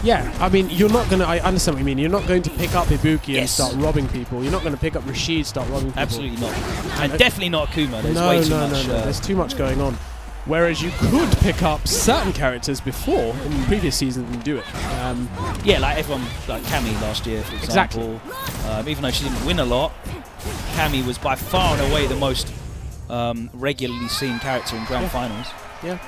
Yeah, I mean, you're not going to... I understand what you mean. You're not going to pick up Ibuki and
Yes.
start robbing people. You're not going to pick up Rashid, start robbing people.
Absolutely not. And definitely not Akuma. There's way too much.
No. There's too much going on. Whereas you could pick up certain characters before in the previous season and do it.
Yeah, like everyone, like Cammy last year, for example. Even though she didn't win a lot, Cammy was by far and away the most regularly seen character in grand finals.
Yeah.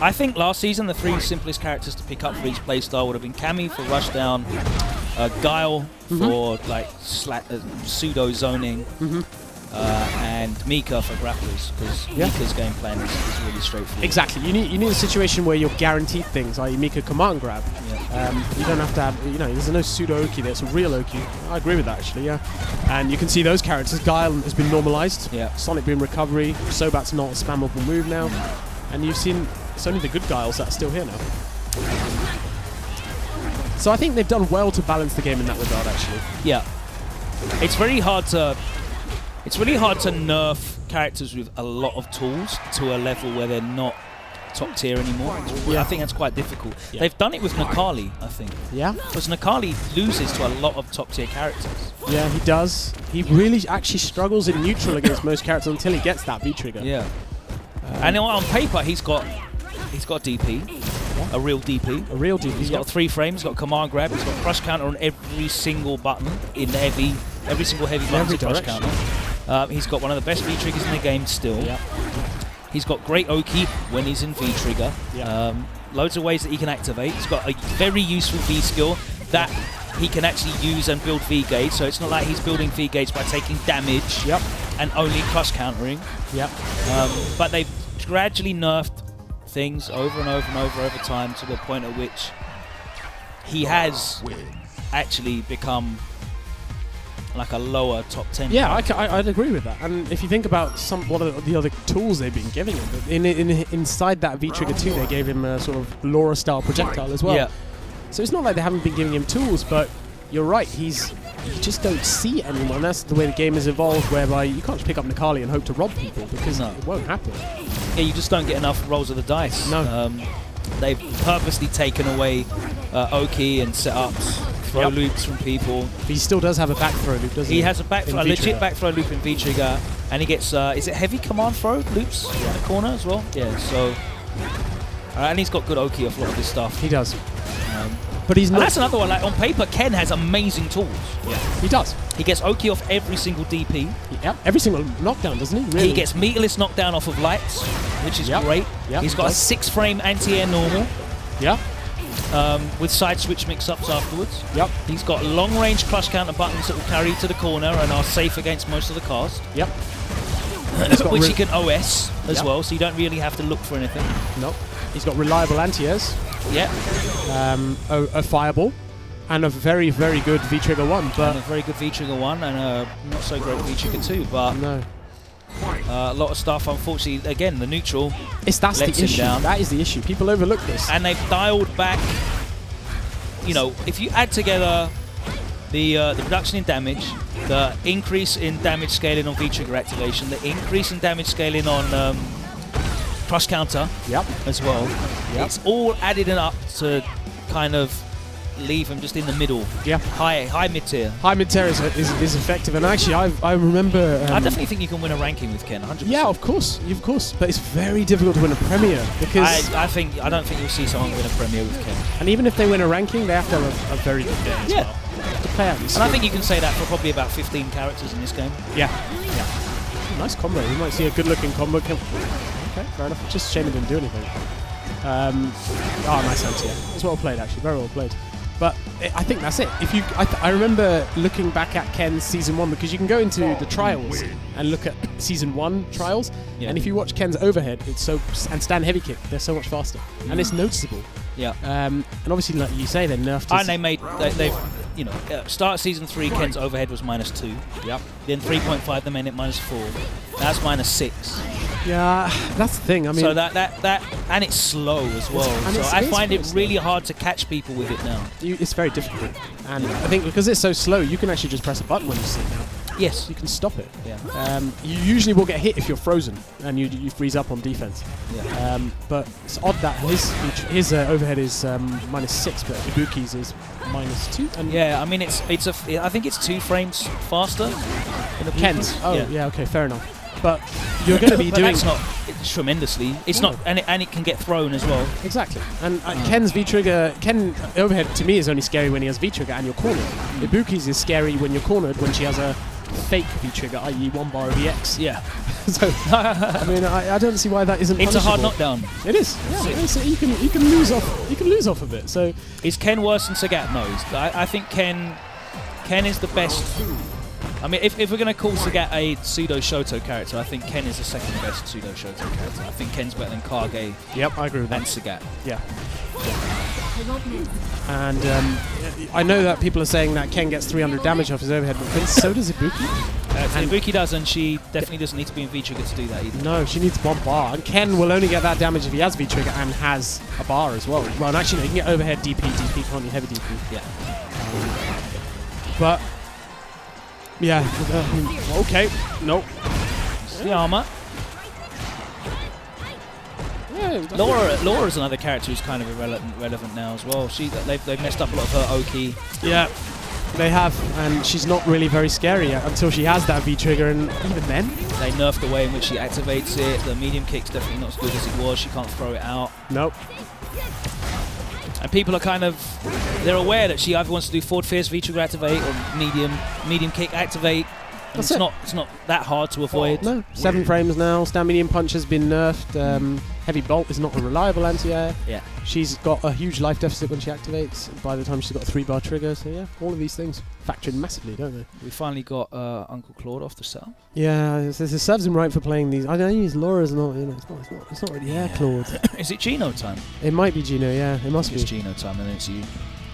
I think last season the 3 simplest characters to pick up for each playstyle would have been Cammy for rushdown, Guile for like pseudo zoning, and Mika for grapplers, because Mika's game plan is really straightforward.
Exactly. You need a situation where you're guaranteed things, i.e. Mika command grab. You don't have to have, there's no pseudo Oki there, it's a real Oki. I agree with that actually, yeah. And you can see those characters. Guile has been normalized. Sonic Boom recovery. Sobat's not a spammable move now. And you've seen it's only the good Guiles that are still here now. So I think they've done well to balance the game in that regard actually.
Yeah. It's really hard to nerf characters with a lot of tools to a level where they're not top tier anymore. I think that's quite difficult. They've done it with Nakali, I think. Yeah? Because Nakali loses to a lot of top tier characters.
Yeah, he does. He really actually struggles in neutral against most characters until he gets that V-trigger.
Yeah. And on paper, he's got DP. A real DP.
A real DP.
He's got 3 frames, he's got command grab, he's got crush counter on every single button in every single heavy button crush counter. He's got one of the best V-triggers in the game still. He's got great Oki when he's in V-trigger. Loads of ways that he can activate. He's got a very useful V-skill that he can actually use and build V-gauge, so it's not like he's building V-gauge by taking damage and only crush countering. But they've gradually nerfed things over and over and over time to the point at which he has actually become like a lower top 10.
Yeah, I'd agree with that. And if you think about what are the other tools they've been giving him, inside that V-Trigger 2, they gave him a sort of Laura-style projectile as well. So it's not like they haven't been giving him tools, but you're right, you just don't see it anymore. And that's the way the game has evolved, whereby you can't just pick up Nakali and hope to rob people, because it won't happen.
Yeah, you just don't get enough rolls of the dice.
No.
They've purposely taken away Oki and setups, throw loops from people.
But he still does have a back throw loop, doesn't he?
He has a legit back throw loop in V-Trigger, and he gets, is it heavy command throw loops in the corner as well? Yeah, so... and he's got good Oki off a lot of this stuff.
He does. But he's not...
And that's another one, like on paper, Ken has amazing tools.
Yeah, he does.
He gets Oki off every single DP.
Every single knockdown, doesn't he? Really?
He gets meterless knockdown off of lights, which is great. He's got a 6-frame anti-air normal. With side switch mix-ups afterwards. He's got long-range crush counter buttons that will carry to the corner and are safe against most of the cast. Which he can OS as well, so you don't really have to look for anything.
Nope. He's got reliable anti-airs. A fireball. And a very, very good V-Trigger 1.
And a very good V-Trigger 1 and a not so great V-Trigger 2, but a lot of stuff, unfortunately, again, the neutral
that's the issue. That is the issue. People overlook this.
And they've dialed back, if you add together the reduction in damage, the increase in damage scaling on V-Trigger activation, the increase in damage scaling on crush counter as well, it's all added up to kind of leave him just in the middle. High mid-tier.
High mid-tier is effective, and actually I remember...
I definitely think you can win a ranking with Ken, 100%.
Yeah, of course, but it's very difficult to win a Premier, because...
I don't think you'll see someone win a Premier with Ken.
And even if they win a ranking, they have to have a very good game as well. To play out
and I think you can say that for probably about 15 characters in this game.
Nice combo. You might see a good-looking combo. Okay, fair enough. Just a shame it didn't do anything. Nice anti-air. It's well played, actually. Very well played. But I think that's it. I remember looking back at Ken's Season 1, because you can go into the trials and look at Season 1 trials, and if you watch Ken's overhead, and stand heavy kick, they're so much faster. And it's noticeable. And obviously, like you say, they nerfed
his... And they've start Season 3, Ken's overhead was -2. Then 3.5, they made it -4. That's -6.
Yeah, that's the thing. I mean,
so that and it's slow as well. So I find it really hard to catch people with it now.
It's very difficult, and I think because it's so slow, you can actually just press a button when you see it now.
Yes,
you can stop it. You usually will get hit if you're frozen and you freeze up on defense. But it's odd that his overhead is -6, but Ibuki's is -2. And
I mean I think it's 2 frames faster.
Ken's. Oh, okay, fair enough. But you're going to be
but
doing...
that's not tremendously. It's not, and it can get thrown as well.
Exactly. And Ken's V-trigger... Ken overhead, to me, is only scary when he has V-trigger and you're cornered. Ibuki's is scary when you're cornered when she has a fake V-trigger, i.e. 1 bar of EX.
Yeah.
So, I mean, I don't see why that isn't
It's a hard
punishable.
knockdown.
It is. Yeah, so you can lose off. You can lose off of it. So
Is Ken worse than Sagat? No. I think Ken is the best. I mean, if we're going to call Sagat a pseudo Shoto character, I think Ken is the second best pseudo Shoto character. I think Ken's better than Kage.
Yep, I agree with that.
And Sagat.
Yeah. And I know that people are saying that Ken gets 300 damage off his overhead, but so does Ibuki.
And Ibuki does, and she definitely doesn't need to be in V-trigger to do that either.
No, she needs 1 bar. And Ken will only get that damage if he has V-trigger and has a bar as well. Well, and actually, no, you can get overhead DP, can't you? Heavy DP.
Yeah.
But, yeah. Okay. Nope.
It's the armor.
Yeah,
Laura's another character who's kind of relevant now as well. They've messed up a lot of her Oki.
Yeah, they have, and she's not really very scary yet until she has that V-trigger, and even then.
They nerfed the way in which she activates it. The medium kick's definitely not as good as it was. She can't throw it out.
Nope.
And people are they're aware that she either wants to do forward fierce V-trigger activate or medium kick activate.
That's
it's not that hard to avoid.
No, 7 frames now. Stand medium punch has been nerfed. Heavy bolt is not a reliable anti-air.
Yeah.
She's got a huge life deficit when she activates. By the time she's got a 3-bar trigger, so yeah, all of these things factor in massively, don't they?
We finally got Uncle Claude off the cell.
Yeah, it serves him right for playing these. I don't use Laura's not. You know, it's not really Air Claude.
Is it Gino time?
It might be Gino. Yeah, it must be.
It's Gino time, and then it's you.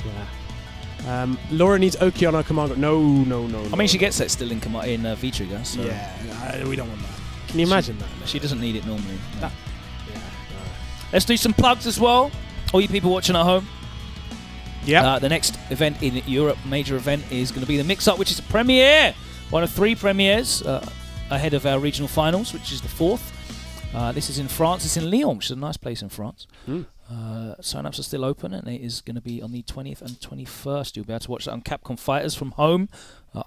Yeah. Laura needs Oki on her command. No.
I mean, she gets that still in V-trigger. So
Yeah, we don't want that. Can you imagine that?
She doesn't need it normally. No.
That-
Let's do some plugs as well. All you people watching at home.
Yeah.
The next event in Europe, major event, is going to be the Mix-Up, which is a premiere. One of 3 premieres ahead of our regional finals, which is the 4th. This is in France. It's in Lyon, which is a nice place in France. Sign-ups are still open, and it is going to be on the 20th and 21st. You'll be able to watch that on Capcom Fighters from home.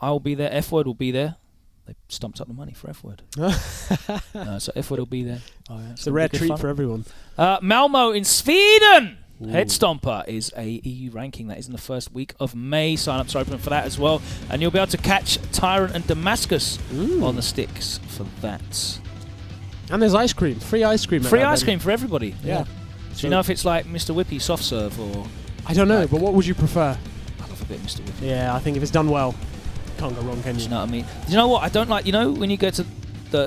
I will be there. F-Word will be there. They stumped up the money for F-Word. So F-Word will be there. Oh, yeah,
it's a rare treat for everyone.
Malmo in Sweden! Head Stomper is a EU ranking that is in the first week of May. Sign-ups are open for that as well. And you'll be able to catch Tyrant and Damascus on the sticks for that.
And there's ice cream. Free ice cream.
Free ice cream for everybody.
Yeah.
Do you know if it's like Mr. Whippy soft serve or...
I don't know,
like,
but what would you prefer?
I love a bit of Mr. Whippy.
Yeah, I think if it's done well, can't go wrong, can
Do
you?
you know what I mean? Do you know what I don't like? You know when you go to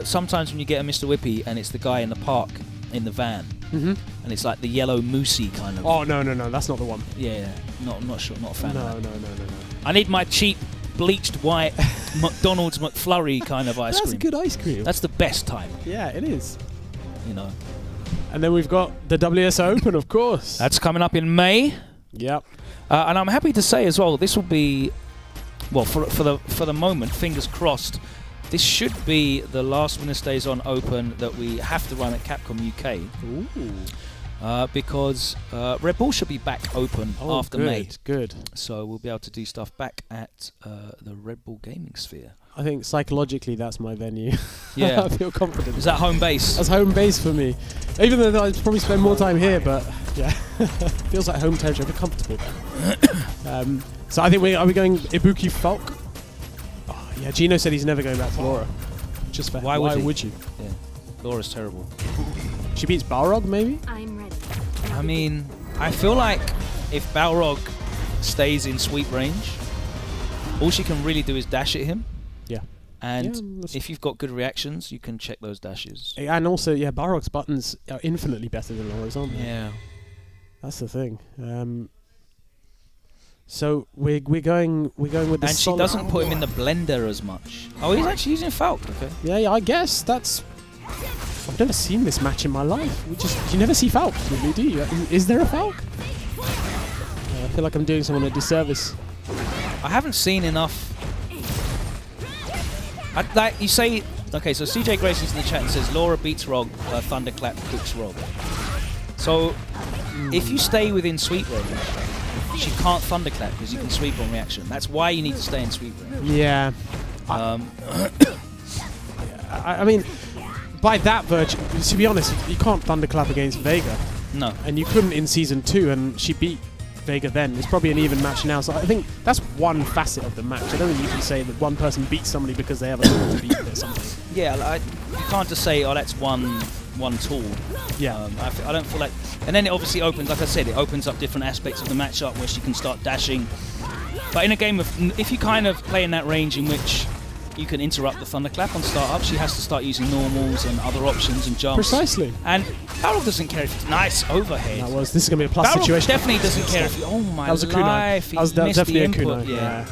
sometimes when you get a Mr. Whippy and it's the guy in the park in the van, and it's like the yellow moosey kind of.
Oh no, that's not the one.
Yeah, I'm not sure, not a fan.
No.
of that. I need my cheap bleached white McDonald's McFlurry kind of ice cream.
That's good ice cream.
That's the best type.
Yeah, it is.
You know.
And then we've got the WSO Open, of course.
That's coming up in May.
Yep.
And I'm happy to say as well, this will be, well, for the moment, fingers crossed, this should be the last WinnerStaysOn Open that we have to run at Capcom UK.
Ooh.
Because Red Bull should be back open after May.
Good.
So we'll be able to do stuff back at the Red Bull Gaming Sphere.
I think psychologically that's my venue.
Yeah.
I feel confident.
Is that home base?
That's home base for me. Even though I'd probably spend more time here, but yeah. Feels like home territory. I'm comfortable. So I think are we going Ibuki Falk? Oh, yeah, Gino said he's never going back to Laura. Just fair.
Why would
you?
Yeah. Laura's terrible.
She beats Balrog, maybe?
I'm ready.
I mean, I feel like if Balrog stays in sweep range, all she can really do is dash at him.
Yeah.
And if you've got good reactions, you can check those dashes.
And also, yeah, Balrog's buttons are infinitely better than Laura's, aren't they?
Yeah.
That's the thing. So we're going with the.
And she doesn't put him in the blender as much. Oh, he's actually using Falk. Okay.
Yeah, I guess that's. I've never seen this match in my life. You never see Falk, really, do you? Is there a Falk? I feel like I'm doing someone a disservice.
I haven't seen enough. Like you say, okay. So CJ Grayson's in the chat and says Laura beats Rog, Thunderclap cooks Rog. So if you stay within sweep range, she can't Thunderclap because you can sweep on reaction. That's why you need to stay in sweep range.
Yeah. I mean, by that virtue, to be honest, you can't thunderclap against Vega.
No.
And you couldn't in Season 2, and she beat Vega then. It's probably an even match now. So I think that's one facet of the match. I don't think you can say that one person beats somebody because they have a tool to beat or something.
Yeah, you can't just say, oh, that's one tool.
Yeah.
I don't feel like... And then it obviously opens, like I said, it opens up different aspects of the matchup where she can start dashing. But in a game of... If you kind of play in that range in which you can interrupt the thunderclap on startup, she has to start using normals and other options and jumps.
Precisely.
And Balrog doesn't care if it's nice overhead.
This is going to be a plus
Balrog
situation.
definitely doesn't care if you... Oh my
that was a kunai.
life, he
that was
missed
definitely
the
a
input.
kunai. Yeah.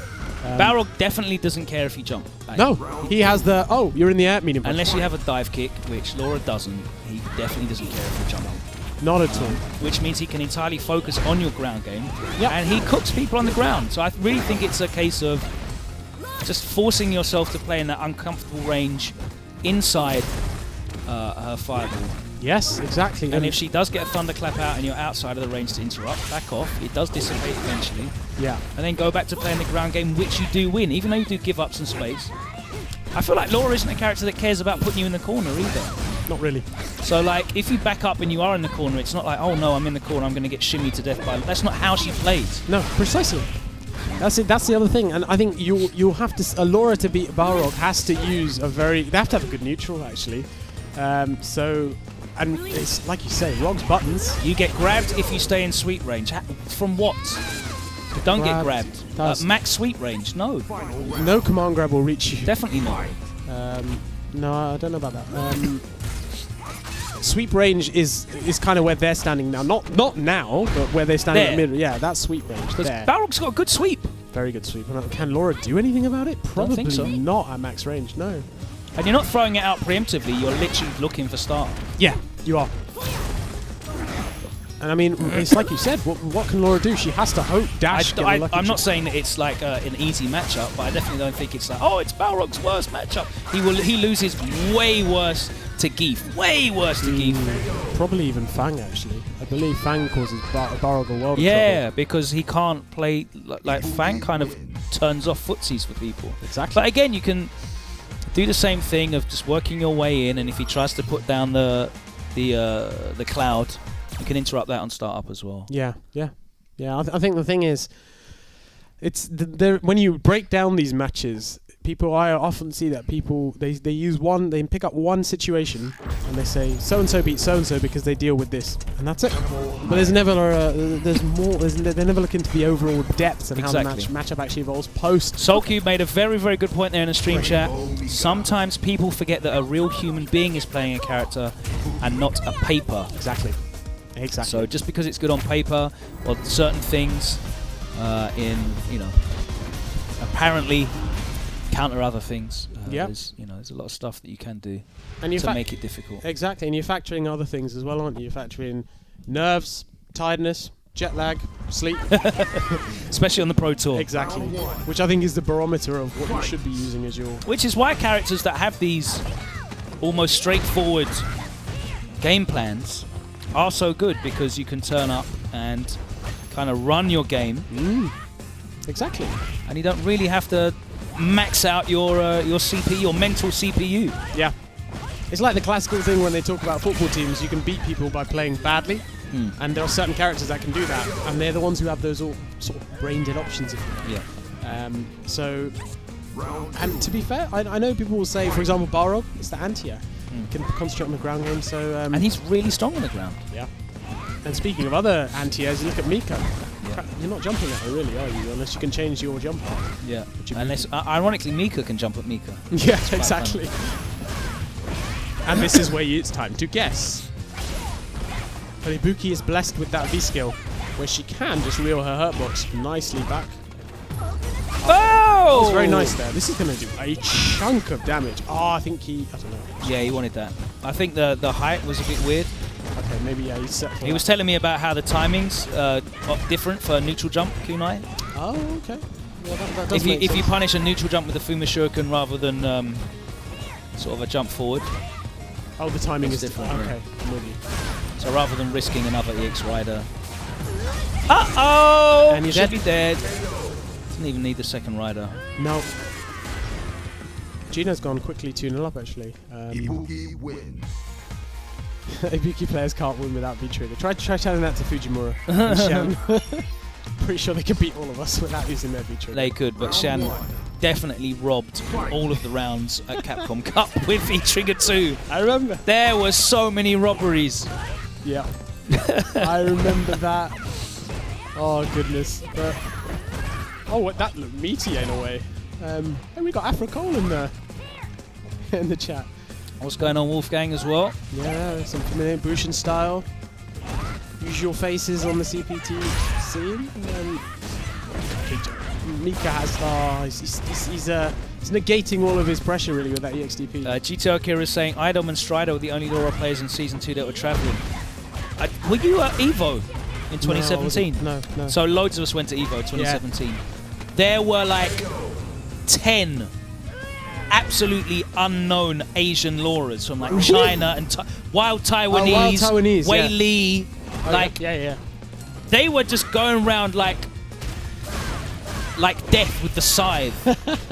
Balrog definitely doesn't care if you jump.
No, he has the, oh, you're in the air medium.
Unless you have a dive kick, which Laura doesn't, he definitely doesn't care if you jump.
Not at all.
Which means he can entirely focus on your ground game.
Yep.
And he cooks people on the ground. So I really think it's a case of just forcing yourself to play in that uncomfortable range inside her fireball.
Yes, exactly.
And if she does get a thunderclap out and you're outside of the range to interrupt, back off. It does dissipate eventually.
Yeah.
And then go back to playing the ground game, which you do win, even though you do give up some space. I feel like Laura isn't a character that cares about putting you in the corner either.
Not really.
So, like, if you back up and you are in the corner, it's not like, oh no, I'm in the corner, I'm going to get shimmied to death by... That's not how she plays.
No, precisely. That's it. That's the other thing, and I think you'll have to... Laura to beat Balrog has to use a very... They have to have a good neutral, actually. And it's like you say, Rog's buttons.
You get grabbed if you stay in sweep range. From what? Don't get grabbed. Max sweep range, no.
No command grab will reach you.
Definitely not.
No, I don't know about that. Sweep range is kind of where they're standing now. Not now, but where they're standing in the middle. Yeah, that's sweep range.
Because Balrog's got a good sweep.
Very good sweep. Can Laura do anything about it? Probably
think so.
Not at max range, no.
And you're not throwing it out preemptively, you're literally looking for start.
Yeah, you are. And I mean, it's like you said, what can Laura do? She has to hope, dash,
I'm not saying that it's like an easy matchup, but I definitely don't think it's like, oh, it's Balrog's worst matchup. He loses way worse to Geef. Way worse to Geef.
Probably even Fang, actually. I believe Fang causes Balrog a world of trouble.
Yeah, because he can't play... Like, Fang kind of turns off footsies for people.
Exactly.
But again, you can do the same thing of just working your way in, and if he tries to put down the cloud, you can interrupt that on startup as well.
Yeah. I think the thing is, it's when you break down these matches, I often see that people they pick up one situation and they say so and so beat so and so because they deal with this, and that's it. But there's never there's more. They're never looking to the overall depth and how the matchup actually evolves post.
SoulCube made a very, very good point there in the stream chat. Sometimes people forget that a real human being is playing a character and not a paper.
Exactly.
So just because it's good on paper, or certain things apparently counter other things. There's a lot of stuff that you can do to make it difficult.
Exactly, and you're factoring other things as well, aren't you? You're factoring nerves, tiredness, jet lag, sleep.
Especially on the Pro Tour.
Exactly. Which I think is the barometer of what you should be using as your...
Which is why characters that have these almost straightforward game plans are so good, because you can turn up and kind of run your game.
Exactly.
And you don't really have to max out your CPU, your mental CPU.
Yeah. It's like the classical thing when they talk about football teams, you can beat people by playing badly, and there are certain characters that can do that, and they're the ones who have those all sort of brain-dead options, if you like.
Yeah.
And to be fair, I know people will say, for example, Balrog, it's the anti-air. Can concentrate on the ground game, so...
and he's really strong on the ground.
Yeah. And speaking of other anti-airs, you look at Mika. Yeah. You're not jumping at her, really, are you? Unless you can change your jump.
Yeah. Unless, ironically, Mika can jump at Mika.
Yeah, exactly. And this is where it's time to guess. But Ibuki is blessed with that V-skill, where she can just reel her hurtbox nicely back.
Oh!
That was very nice there. This is going to do a chunk of damage. Oh, I think I don't know.
Yeah, he wanted that. I think the height was a bit weird.
Okay, maybe he's set for
He was telling me about how the timings are different for a neutral jump kunai.
Oh, okay. Yeah, that does make
if
sense.
you punish a neutral jump with a Fuma Shuriken rather than sort of a jump forward.
Oh, the timing is
different.
Okay, I'm with you.
So rather than risking another EX Rider. Uh-oh!
And you're
should
dead.
be dead. Didn't even need the second rider.
No. Gino's gone quickly 2-0 up actually.
Ibuki wins.
Ibuki players can't win without V-Trigger. Try telling that to Fujimura and Shan. Pretty sure they could beat all of us without using their V-Trigger.
They could, but Shan definitely robbed all of the rounds at Capcom Cup with V-Trigger 2.
I remember.
There were so many robberies.
Yeah. I remember that. Oh, goodness. But oh, that looked meaty in a way. And we got Afrocole in the chat.
What's going on, Wolfgang, as well?
Yeah, some familiar Bushin style. Usual faces on the CPT scene. And Mika has he's negating all of his pressure really with that EXDP.
GTO Akira is saying Idom and Strider were the only Laura players in Season 2 that were travelling. Were you at EVO in 2017?
No.
So loads of us went to EVO 2017. Yeah. There were like 10 absolutely unknown Asian Lauras from like China and wild Taiwanese, Wei Li.
Yeah.
They were just going around like death with the scythe,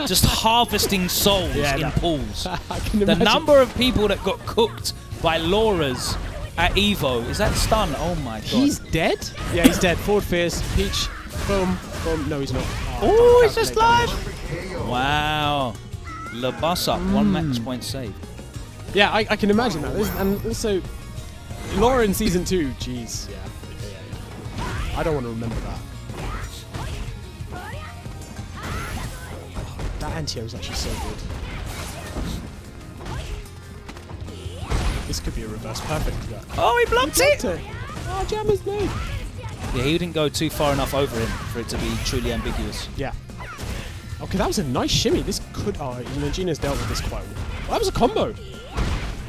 just harvesting souls in pools. The number of people that got cooked by Lauras at EVO, is that stun? Oh my god.
He's dead? Yeah, he's dead. Forward fierce, Peach, boom. No, he's not.
Oh, he's just live. Wow. Le bus up, 1 match point save.
Yeah, I can imagine that. And also, Laura in Season 2, jeez. Yeah. I don't want to remember that. That anti-air is actually so good. This could be a reverse perfect.
Oh, he blocked it!
Oh, Jammerz, no.
Yeah, he didn't go too far enough over him for it to be truly ambiguous.
Yeah. Okay, that was a nice shimmy. This could... Oh, Gino's dealt with this quite well. Oh, that was a combo.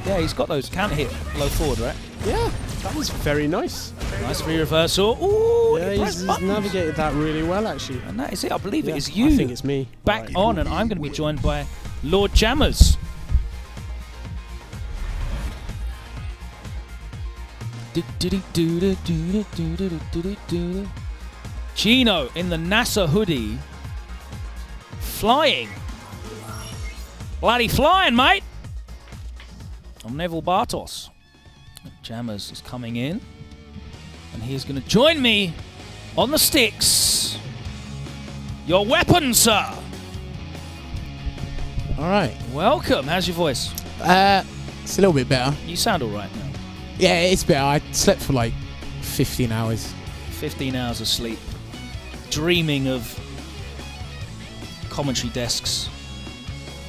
Yeah, he's got those counter hit low forward, right?
Yeah, that was very nice.
Nice free reversal. Ooh,
yeah, he's navigated that really well, actually.
And that is it. I believe it is you.
I think it's me.
Back on, and I'm going to be joined by Lord Jammerz. Gino in the NASA hoodie. Flying. Bloody flying, mate. I'm Neville Bartos. Jammerz is coming in. And he's going to join me on the sticks. Your weapon, sir.
All right.
Welcome. How's your voice?
It's a little bit better.
You sound all right now.
Yeah, it's better. I slept for like 15 hours.
15 hours of sleep. Dreaming of commentary desks.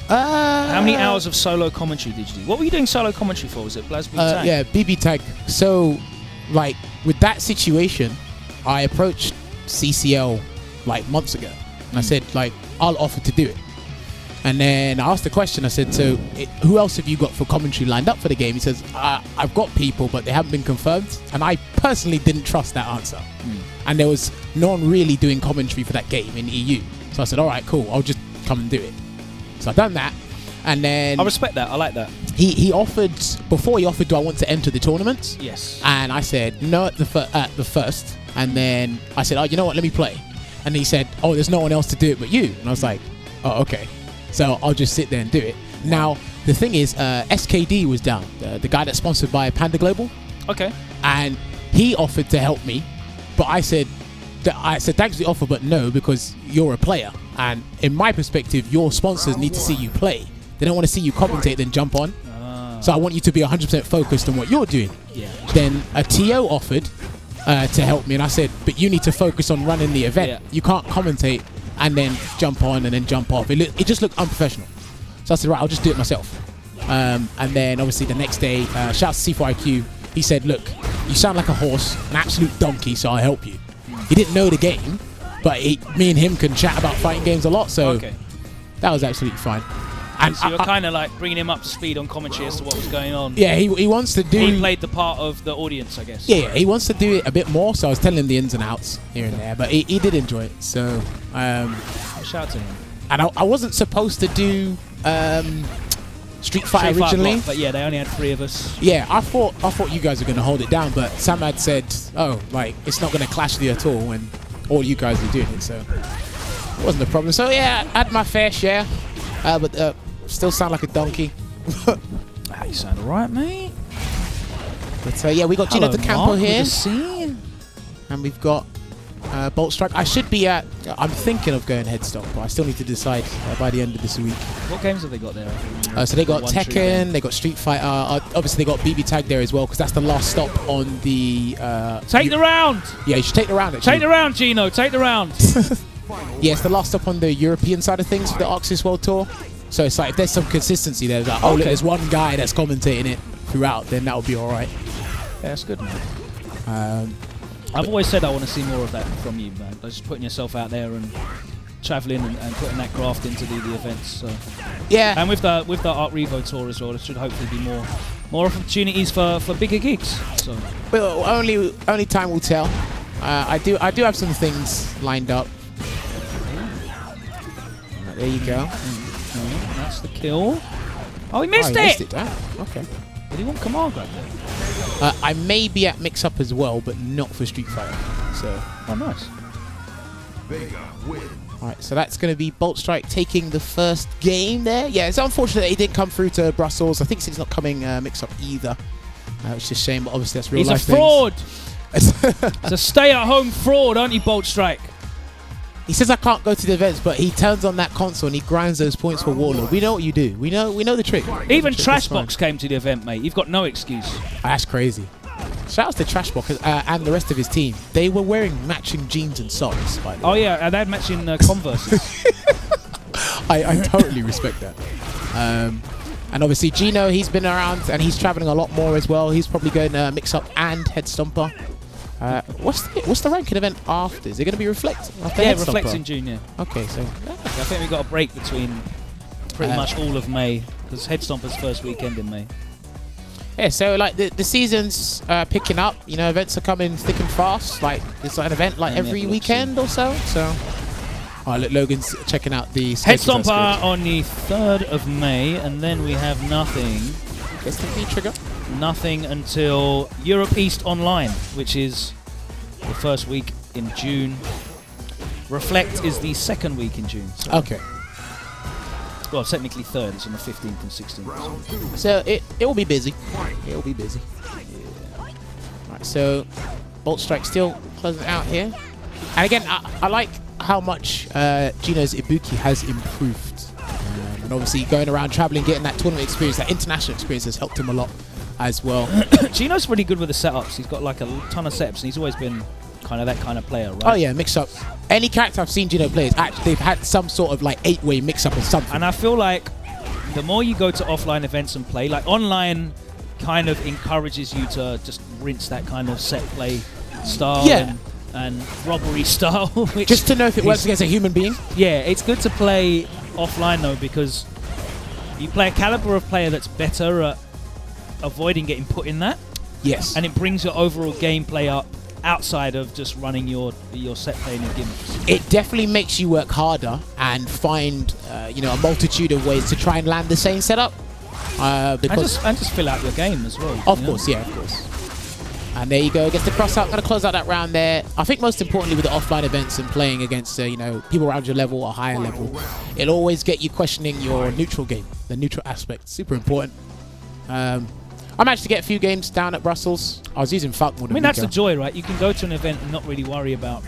How many hours of solo commentary did you do? What were you doing solo commentary for? Was it Blasby Tag?
Yeah, BB Tag. So, like, with that situation, I approached CCL like months ago. And I said, like, I'll offer to do it. And then I asked the question, I said, so who else have you got for commentary lined up for the game? He says, I've got people, but they haven't been confirmed. And I personally didn't trust that answer. And there was no one really doing commentary for that game in EU. So I said, all right, cool, I'll just come and do it. So I've done that. And then...
I respect that, I like that.
He offered, before he offered, do I want to enter the tournaments?
Yes.
And I said, no at the first. And then I said, oh, you know what, let me play. And he said, oh, there's no one else to do it but you. And I was like, oh, okay. So I'll just sit there and do it. Now, the thing is, SKD was down, the guy that's sponsored by Panda Global.
Okay.
And he offered to help me, but I said thanks for the offer, but no, because you're a player. And in my perspective, your sponsors need to see you play. They don't want to see you commentate then jump on. So I want you to be 100% focused on what you're doing.
Yeah.
Then a TO offered to help me, and I said, but you need to focus on running the event.
Yeah.
You can't commentate and then jump on and then jump off. It just looked unprofessional. So I said, right, I'll just do it myself. And then obviously the next day, shouts to C4IQ, he said, look, you sound like a horse, an absolute donkey, so I'll help you. He didn't know the game, but me and him can chat about fighting games a lot, so that was absolutely fine. And
so you were kind of like bringing him up to speed on commentary as to what was going on.
Yeah, he wants to do...
He played the part of the audience, I guess.
Yeah, he wants to do it a bit more, so I was telling him the ins and outs here and there, but he did enjoy it, so...
Shout out to him.
And I wasn't supposed to do Street Fighter originally.
But yeah, they only had 3 of us.
Yeah, I thought you guys were going to hold it down, but Sam had said, oh, like, it's not going to clash with you at all when all you guys are doing it, so it wasn't a problem. So yeah, I had my fair share, but Still sound like a donkey.
You sound alright, mate.
But yeah, we got
Hello,
GinoDecampo
Mark. Good
here.
to see you.
And we've got Boltstrike. I should be at... I'm thinking of going Headstock, but I still need to decide by the end of this week.
What games have they got there?
So they got
One true
Tekken,
game.
they got Street Fighter. Obviously, they got BB Tag there as well, because that's the last stop on the...
Take the round!
Yeah, you should take the round, actually.
Take the round, Gino. Take the round.
Yeah, it's the last stop on the European side of things for the Oxys World Tour. So it's like, if there's some consistency there, like, oh, look, there's one guy that's commentating it throughout, then that would be alright.
Yeah, that's good, man. I've always said I want to see more of that from you, man. Just putting yourself out there and travelling and putting that graft into the events. So.
Yeah.
And with the Art Revo tour as well, there should hopefully be more opportunities for bigger gigs. So.
Well, only time will tell. I do have some things lined up. There you go.
That's the kill. Oh, he missed
he
it!
missed it. Okay.
Did he want command grab there?
I may be at mix-up as well, but not for Street Fighter. So.
Oh, nice.
Vega wins.
Alright, so that's going to be Boltstrike taking the first game there. Yeah, it's unfortunate that he didn't come through to Brussels. I think he's not coming mix-up either. It's just a shame, but obviously that's real
He's a
life
fraud! He's a stay-at-home fraud, aren't you, Boltstrike?
He says I can't go to the events, but he turns on that console and he grinds those points for Warlord. We know what you do. We know the trick.
Even
The trick is
Trashbox came to the event, mate. You've got no excuse.
That's crazy. Shout out to Trashbox and the rest of his team. They were wearing matching jeans and socks, by the way.
Oh, yeah, and they had matching Converses.
I totally respect that. And obviously Gino, he's been around and he's traveling a lot more as well. He's probably going to mix up and Head Stomper. What's the ranking event after? Is it going to be Reflect?
Yeah, Reflect's in June, yeah.
Okay, so...
I think we've got a break between pretty much all of May, because Head Stomper's first weekend in May.
Yeah, so like the season's picking up. You know, events are coming thick and fast. Like it's like an event like every weekend or so. So, oh, look, Logan's checking out the
Head Stomper on the 3rd of May, and then we have nothing.
Guess the V trigger.
Nothing until Europe East Online, which is the first week in June. Reflect is the second week in June. So.
Okay.
Well, technically third. It's on the 15th and 16th.
So it will be busy. It will be busy. Right. So Boltstrike still closing it out here. And again, I like how much Gino's Ibuki has improved. And obviously going around traveling, getting that tournament experience, that international experience has helped him a lot as well.
Gino's really good with the setups. He's got like a ton of setups, and he's always been kind of that kind of player, right?
Oh yeah, mix-up. Any character I've seen Gino play, they've had some sort of like 8-way mix-up or something.
And I feel like the more you go to offline events and play, like online kind of encourages you to just rinse that kind of set play style and robbery style. Which
just to know if it works against a human being?
Yeah, it's good to play offline though, because you play a caliber of player that's better at avoiding getting put in that.
Yes.
And it brings your overall gameplay up outside of just running your set play and your gimmicks.
It definitely makes you work harder and find you know, a multitude of ways to try and land the same setup.
And just fill out your game as well.
Of course, yeah, of course. And there you go, gets the cross out. Going to close out that round there. I think most importantly with the offline events and playing against you know, people around your level or higher level, it'll always get you questioning your neutral game, the neutral aspect. Super important. I managed to get a few games down at Brussels. I was using Falk more than
that's the joy, right? You can go to an event and not really worry about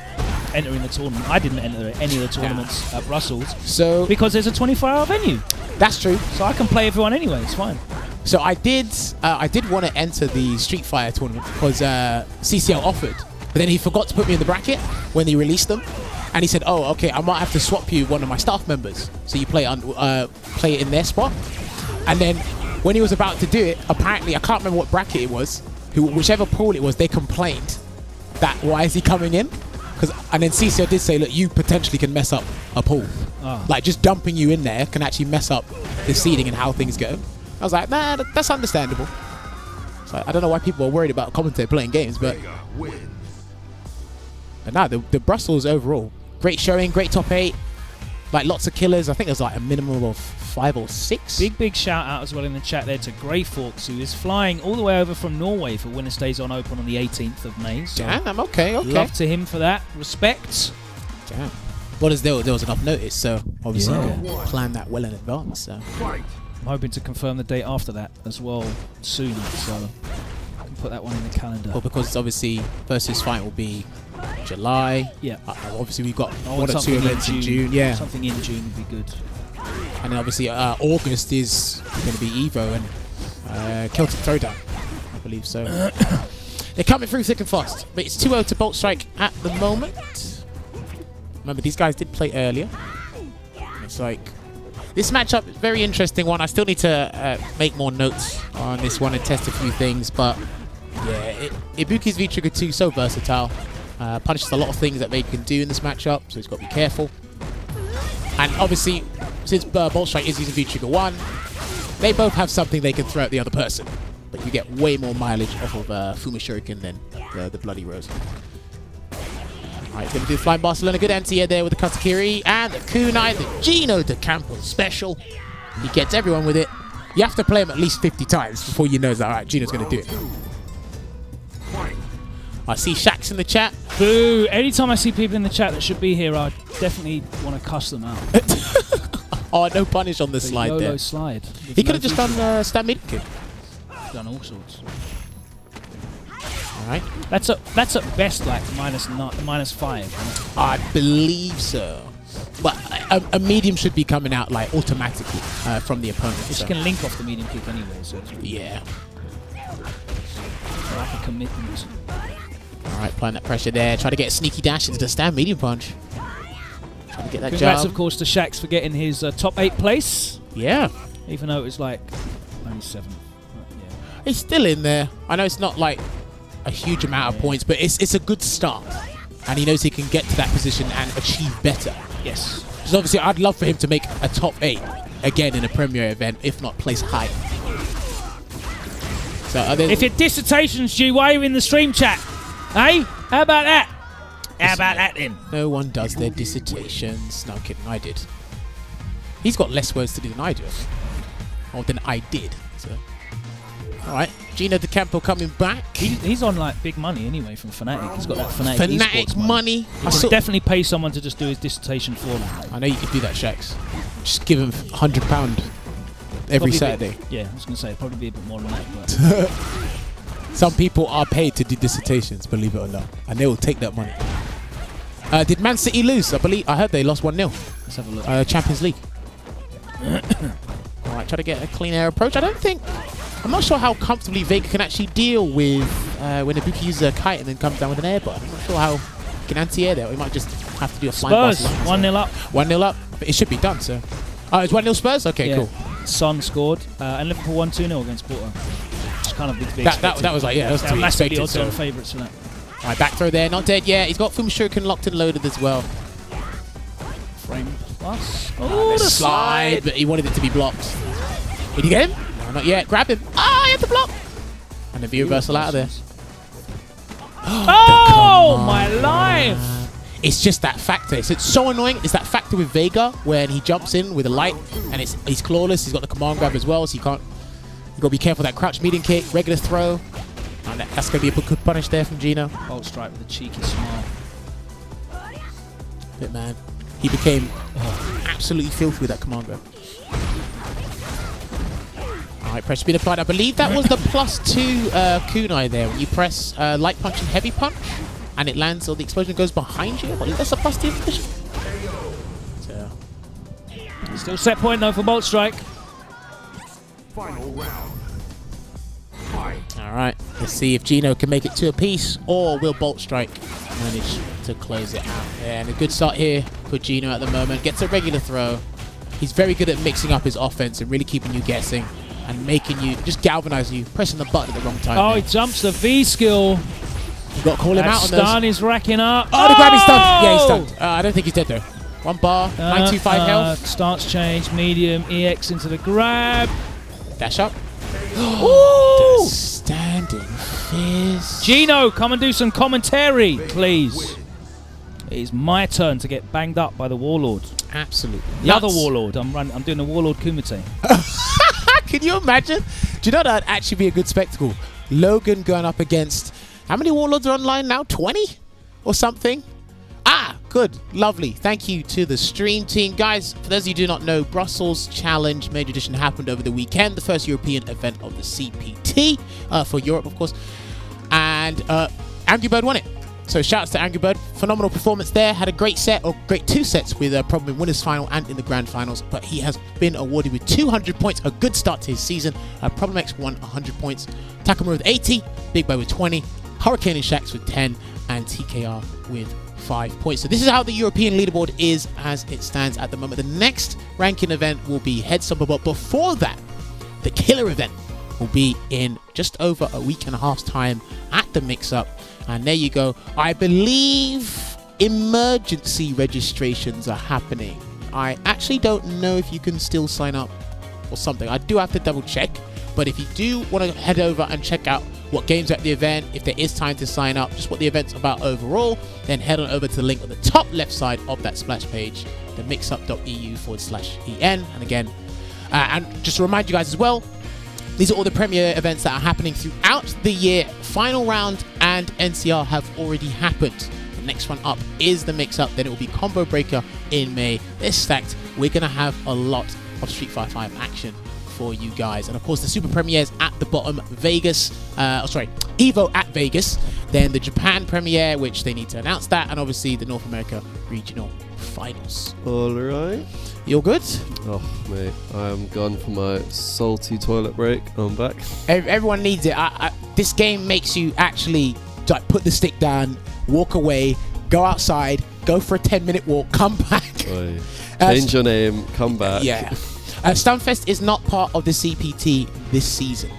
entering the tournament. I didn't enter any of the tournaments at Brussels because there's a 24-hour venue.
That's true.
So I can play everyone anyway. It's fine.
So I did want to enter the Street Fighter tournament because CCL offered, but then he forgot to put me in the bracket when they released them, and he said, "Oh, okay, I might have to swap you one of my staff members, so you play it in their spot." And then when he was about to do it, apparently I can't remember what bracket it was, whichever pool it was, they complained that why is he coming in? And then CCL did say, look, you potentially can mess up a pool. Oh. Like just dumping you in there can actually mess up the seeding and how things go. I was like, nah, that's understandable. So I don't know why people are worried about commentator playing games, but nah, the Brussels overall, great showing, great top 8, like lots of killers. I think there's like a minimum of 5 or 6.
Big shout out as well in the chat there to Grey Forks, who is flying all the way over from Norway for WinnerStaysOn Open on the 18th of May. So
damn, okay.
Love to him for that. Respect.
Damn. Well, there was enough notice, so obviously plan that well in advance. So.
Fight.
I'm hoping to confirm the date after that as well soon, so I can put that one in the calendar.
Well, because obviously versus fight will be July.
Yeah.
Obviously we've got
I want
one or two
something
events in June. Yeah.
Something in June would be good.
And then obviously August is going to be Evo and Celtic Throwdown, I believe so. They're coming through thick and fast, but it's 2-0 to Boltstrike at the moment. Remember, these guys did play earlier. It's like this matchup is a very interesting one. I still need to make more notes on this one and test a few things, but yeah, Ibuki's V-Trigger 2 so versatile. Punishes a lot of things that they can do in this matchup, so he's got to be careful. And obviously, since Boltstrike is using V-Trigger 1, they both have something they can throw at the other person. But you get way more mileage off of Fuma Shuriken than the Bloody Rose. Alright, going to do Flying Barcelona. Good anti-air there with the Katakiri. And the Kunai, the GinoDecampo special. He gets everyone with it. You have to play him at least 50 times before you know that, alright, Gino's going to do it. I see Shax in the chat.
Boo! Anytime I see people in the chat that should be here, I definitely want to cuss them out.
Oh, no punish on the slide
YOLO
there.
slide.
He could have just done stand mid kick.
Done all sorts.
Alright.
That's at best like -5.
I believe so. But a medium should be coming out like automatically from the opponent.
Which can link off the medium kick anyway, so it's really
yeah.
like a commitment.
Alright, applying that pressure there. Try to get a sneaky dash into the stand medium punch. Trying to get that
Congrats,
jab.
of course, to Shax for getting his top 8 place.
Yeah.
Even though it was like only 7th. Yeah.
He's still in there. I know it's not like a huge amount of points, but it's a good start. And he knows he can get to that position and achieve better.
Yes.
Because obviously I'd love for him to make a top 8 again in a Premier event, if not place high. So
if your dissertation's due, why are you in the stream chat? Hey? How about that? How about that then?
No one does their dissertations. No, I'm kidding, I did. He's got less words to do than I do. Or than I did. So. Alright, GinoDecampo coming back.
He's on like big money anyway from Fnatic. He's got that Fnatic
Fnatic money.
He could definitely pay someone to just do his dissertation for him.
I know you could do that, Shax. Just give him £100 every Saturday.
Yeah, I was going to say, it'd probably be a bit more than that. But
some people are paid to do dissertations, believe it or not. And they will take that money. Did Man City lose? I heard they lost 1-0.
Let's have a look.
Champions League. Alright, try to get a clean air approach. I'm not sure how comfortably Vega can actually deal with when Ibuki uses a kite and then comes down with an air button. I'm not sure how he can anti-air there. We might just have to do a flying
Spurs, 1-0 up.
1-0 up. But it should be done, so. Oh, it's 1-0 Spurs? Okay, cool.
Son scored, and Liverpool won 2-0 against Porto. It's kind of big.
That was like, yeah, that was to be expected.
Odds-on favourites for that.
Alright, back throw there, not dead yet. He's got Fuma Shuriken locked and loaded as well.
Frame plus.
Oh, the slide, but he wanted it to be blocked. Did you get him? No, not yet. Grab him. Ah, he had to block. And the V-reversal out of there.
Oh, my life!
It's just that factor. It's so annoying. It's that factor with Vega when he jumps in with a light and he's clawless. He's got the command grab as well, so you got to be careful of that crouch medium kick, regular throw. And that's going to be a good punish there from Gino.
Boltstrike with a cheeky smile.
Bit man. He became absolutely filthy with that command grab. Alright, pressure being applied. I believe that was the +2 kunai there. When you press light punch and heavy punch, and it lands or the explosion goes behind you. I believe that's a +2 position. So.
Still set point though for Boltstrike.
Final round. Fight.
Alright, let's see if Gino can make it 2 apiece, or will Boltstrike manage to close it out. And a good start here for Gino at the moment. Gets a regular throw. He's very good at mixing up his offense and really keeping you guessing and making you, just galvanizing you, pressing the button at the wrong time.
Oh, he jumps the V skill.
You've got to call him out on those.
Stun is racking up.
Oh, the grab is stunned. Yeah, he's stunned. I don't think he's dead though. 1 bar, 925 health.
Stance change, medium, EX into the grab.
Dash up.
Ooh!
Standing fist.
Gino, come and do some commentary, please. It is my turn to get banged up by the Warlord.
Absolutely.
The other Warlord. I'm doing the Warlord Kumite.
Can you imagine? Do you know that'd actually be a good spectacle? Logan going up against... How many Warlords are online now? 20? Or something? Ah, good. Lovely. Thank you to the stream team. Guys, for those of you who do not know, Brussels Challenge Major Edition happened over the weekend. The first European event of the CPT for Europe, of course. And Angry Bird won it. So shouts to Angry Bird. Phenomenal performance there. Had a great set, or great 2 sets with probably in winners final and in the grand finals. But he has been awarded with 200 points. A good start to his season. Problem X won 100 points. Takamura with 80. Big Boy with 20. Hurricane and Shax with 10. And TKR with 5 points. So this is how the European leaderboard is as it stands at the moment. The next ranking event will be Headstomper, but before that, the killer event will be in just over a week and a half's time at the Mix-Up. And there you go. I believe emergency registrations are happening. I actually don't know if you can still sign up or something. I do have to double check. But if you do want to head over and check out what games are at the event, if there is time to sign up, just what the event's about overall, then head on over to the link on the top left side of that splash page, the mixup.eu/EN. And again, and just to remind you guys as well, these are all the premier events that are happening throughout the year. Final round and NCR have already happened. The next one up is the Mix-Up. Then it will be Combo Breaker in May. They're stacked. We're going to have a lot of Street Fighter 5 action for you guys. And of course, the super premieres at the bottom. Vegas, Evo at Vegas. Then the Japan premiere, which they need to announce that. And obviously the North America regional finals.
All right.
You're good?
Oh, mate, I am gone for my salty toilet break. I'm back.
Everyone needs it. This game makes you actually like put the stick down, walk away, go outside, go for a 10-minute walk, come back.
Oi. Change your name, come back.
Yeah. Stunfest is not part of the CPT this season.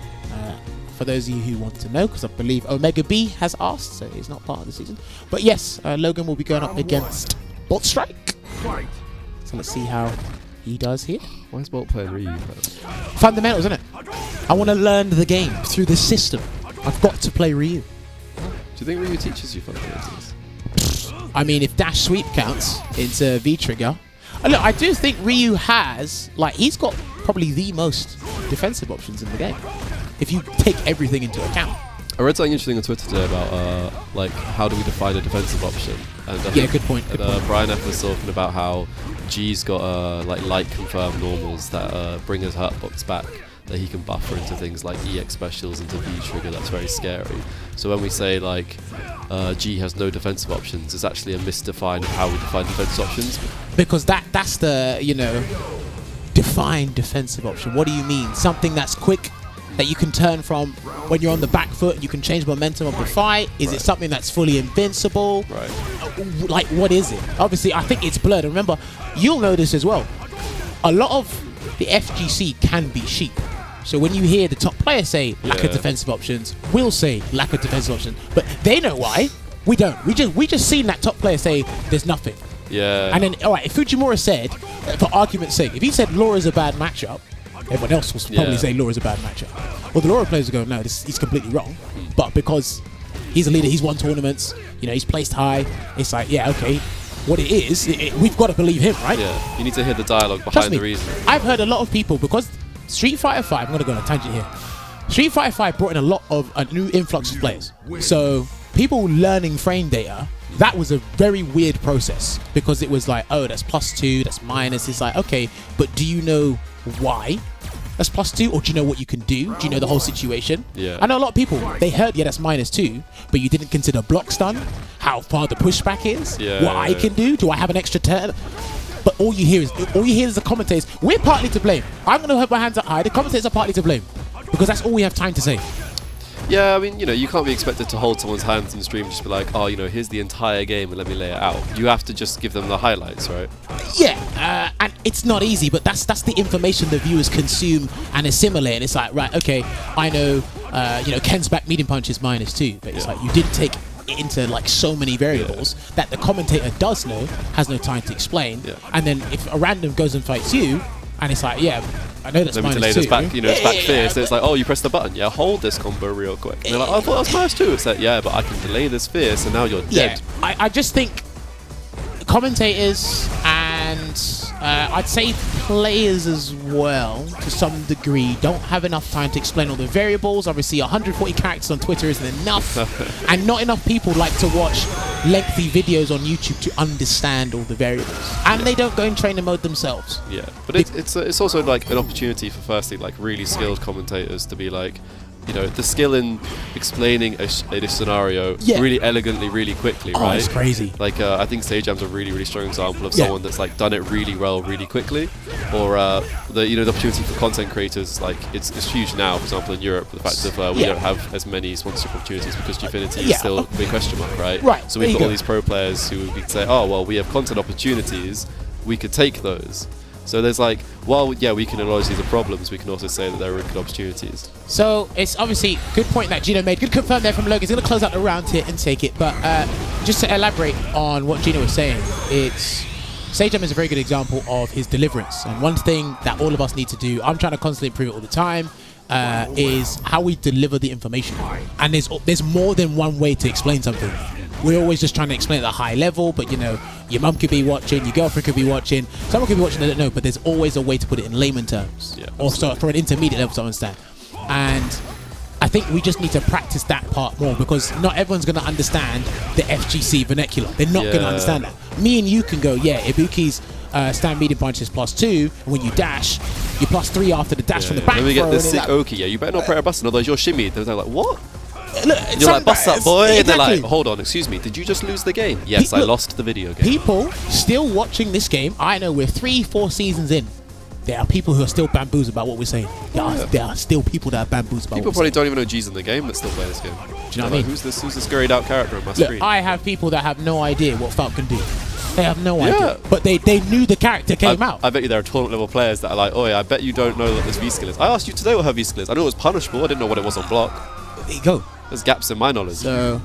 For those of you who want to know, because I believe Omega B has asked, so it's not part of the season. But yes, Logan will be going up against Boltstrike. So let's see how he does here.
Why is Bolt playing Ryu?
Fundamentals, isn't it? I want to learn the game through the system. I've got to play Ryu.
Do you think Ryu teaches you fundamentals?
I mean, if dash sweep counts into V-trigger. Look, I do think Ryu has, like, he's got probably the most defensive options in the game. If you take everything into account.
I read something interesting on Twitter today about like how do we define a defensive option? And
yeah, good point.
Brian F was talking about how G's got like light confirmed normals that bring his hurtbox back, that he can buffer into things like EX specials into V trigger. That's very scary. So when we say like G has no defensive options, it's actually a misdefine of how we define defensive options.
Because that's the, you know, define defensive option. What do you mean? Something that's quick, that you can turn from when you're on the back foot, you can change momentum of the fight? Is it something that's fully invincible?
Right.
Like, what is it? Obviously, I think it's blurred. And remember, you'll know this as well. A lot of the FGC can be sheep. So when you hear the top players say lack of defensive options, we'll say lack of defensive options. But they know why. We don't. We just seen that top player say there's nothing.
Yeah.
And then, all right, if Fujimura said, for argument's sake, if he said Laura's a bad matchup, everyone else will probably say Laura's a bad matchup. Well, the Laura players will go, no, he's completely wrong. But because he's a leader, he's won tournaments, you know, he's placed high, it's like, yeah, okay, what it is, we've got to believe him, right?
Yeah, you need to hear the dialogue behind
Trust me,
the reason.
I've heard a lot of people, because Street Fighter 5, I'm going to go on a tangent here. Street Fighter 5 brought in a lot of a new influx of players. So people learning frame data, that was a very weird process, because it was like, oh, that's +2, that's minus. It's like, okay, but do you know why that's +2, or do you know what you can do? Do you know the whole situation?
Yeah.
I know a lot of people, they heard, yeah, that's -2, but you didn't consider block stun, how far the pushback is, what I can do, do I have an extra turn? But all you hear is the commentators, we're partly to blame. I'm going to hold my hands up high, the commentators are partly to blame, because that's all we have time to say.
Yeah, I mean, you know, you can't be expected to hold someone's hands in the stream and just be like, oh, you know, here's the entire game and let me lay it out. You have to just give them the highlights, right?
Yeah, and it's not easy, but that's the information the viewers consume and assimilate. And it's like, right, okay, I know, you know, Ken's back medium punch is -2, but it's like you didn't take it into like so many variables that the commentator does know, has no time to explain. And then if a random goes and fights you, and it's like, yeah, I know that's
Let me delay this back, you know, it's back fierce. It's like, oh, you press the button, yeah, hold this combo real quick. And they're like, oh, I thought that was -2. It's like, yeah, but I can delay this fierce, and now you're dead.
I just think commentators and and I'd say players as well, to some degree, don't have enough time to explain all the variables. Obviously, 140 characters on Twitter isn't enough, and not enough people like to watch lengthy videos on YouTube to understand all the variables, and they don't go in trainer mode themselves.
Yeah, but it's also like an opportunity for firstly like really skilled commentators to be like, you know, the skill in explaining a scenario really elegantly, really quickly, right?
It's crazy.
Like, I think SageJam's a really, really strong example of someone that's like done it really well, really quickly. Or the opportunity for content creators, like it's huge now. For example, in Europe, the fact that we don't have as many sponsorship opportunities because Gfinity is still a big question mark, right?
Right.
So we've got all these pro players who we could say, oh well, we have content opportunities, we could take those. So there's like, while we can acknowledge these are problems, we can also say that there are good opportunities.
So it's obviously good point that Gino made. Good confirm there from Logan. He's going to close out the round here and take it. But just to elaborate on what Gino was saying, SageJam is a very good example of his deliverance. And one thing that all of us need to do, I'm trying to constantly improve it all the time, is how we deliver the information. And there's more than one way to explain something. We're always just trying to explain at a high level, but you know, your mum could be watching, your girlfriend could be watching, someone could be watching, I don't know, but there's always a way to put it in layman terms. Yeah, also for an intermediate level to understand. And I think we just need to practice that part more, because not everyone's going to understand the FGC vernacular. They're not going to understand that. Me and you can go, Ibuki's stand medium punch is +2, and when you dash, you're +3 after the dash from the back.
Then we get
throw,
this sick Oki, you better not press a button, otherwise you're shimmied. They're like, what?
Look,
and you're like, bust that boy,
exactly.
and they're like, hold on, excuse me, did you just lose the game? Yes, I lost the video game.
People still watching this game, I know we're 3-4 seasons in. There are people who are still bamboozled about what we're saying. There are still people that are bamboozled about
people
what we're
probably don't even know G's in the game that still play this game.
Do you know what I mean?
Who's this grayed out character on my screen?
I have people that have no idea what Falcon do. They have no idea. But they knew the character came out.
I bet you there are tournament level players that are like, oh yeah, I bet you don't know what this V-skill is. I asked you today what her V-skill is. I knew it was punishable, I didn't know what it was on block.
There you go.
There's gaps in my knowledge.
So,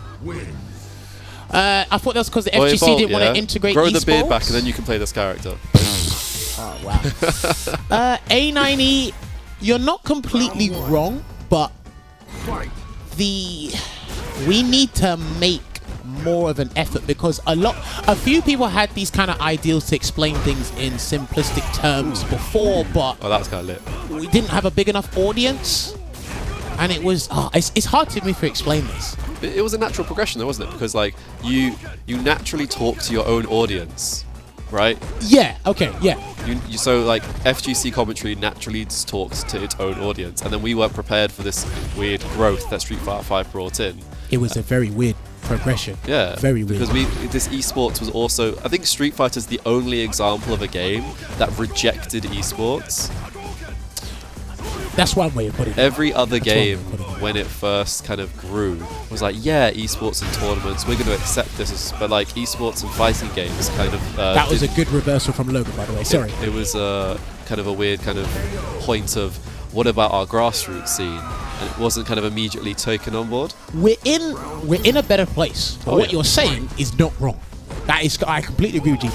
I thought that was because the FGC didn't want to integrate
Grow
esports.
the beard back and then you can play this character.
Oh, wow. A90, you're not completely wrong, but we need to make more of an effort, because a few people had these kind of ideals to explain things in simplistic terms before, but
that was kind of lit.
We didn't have a big enough audience. And it was, it's hard to me to explain this.
It was a natural progression though, wasn't it? Because like, you naturally talk to your own audience, right?
Yeah, okay, yeah.
So like, FGC commentary naturally just talks to its own audience, and then we weren't prepared for this weird growth that Street Fighter 5 brought in.
It was a very weird progression.
Yeah.
Very weird.
Because this esports was also, I think Street Fighter is the only example of a game that rejected esports.
That's one way of putting it.
Every other game, when it first kind of grew, was like, yeah, esports and tournaments, we're going to accept this, but like esports and fighting games kind of...
that was a good reversal from Logan, by the way, sorry.
It was kind of a weird kind of point of, what about our grassroots scene? And it wasn't kind of immediately taken on board.
We're in a better place. But what you're saying is not wrong. That is, I completely agree with you.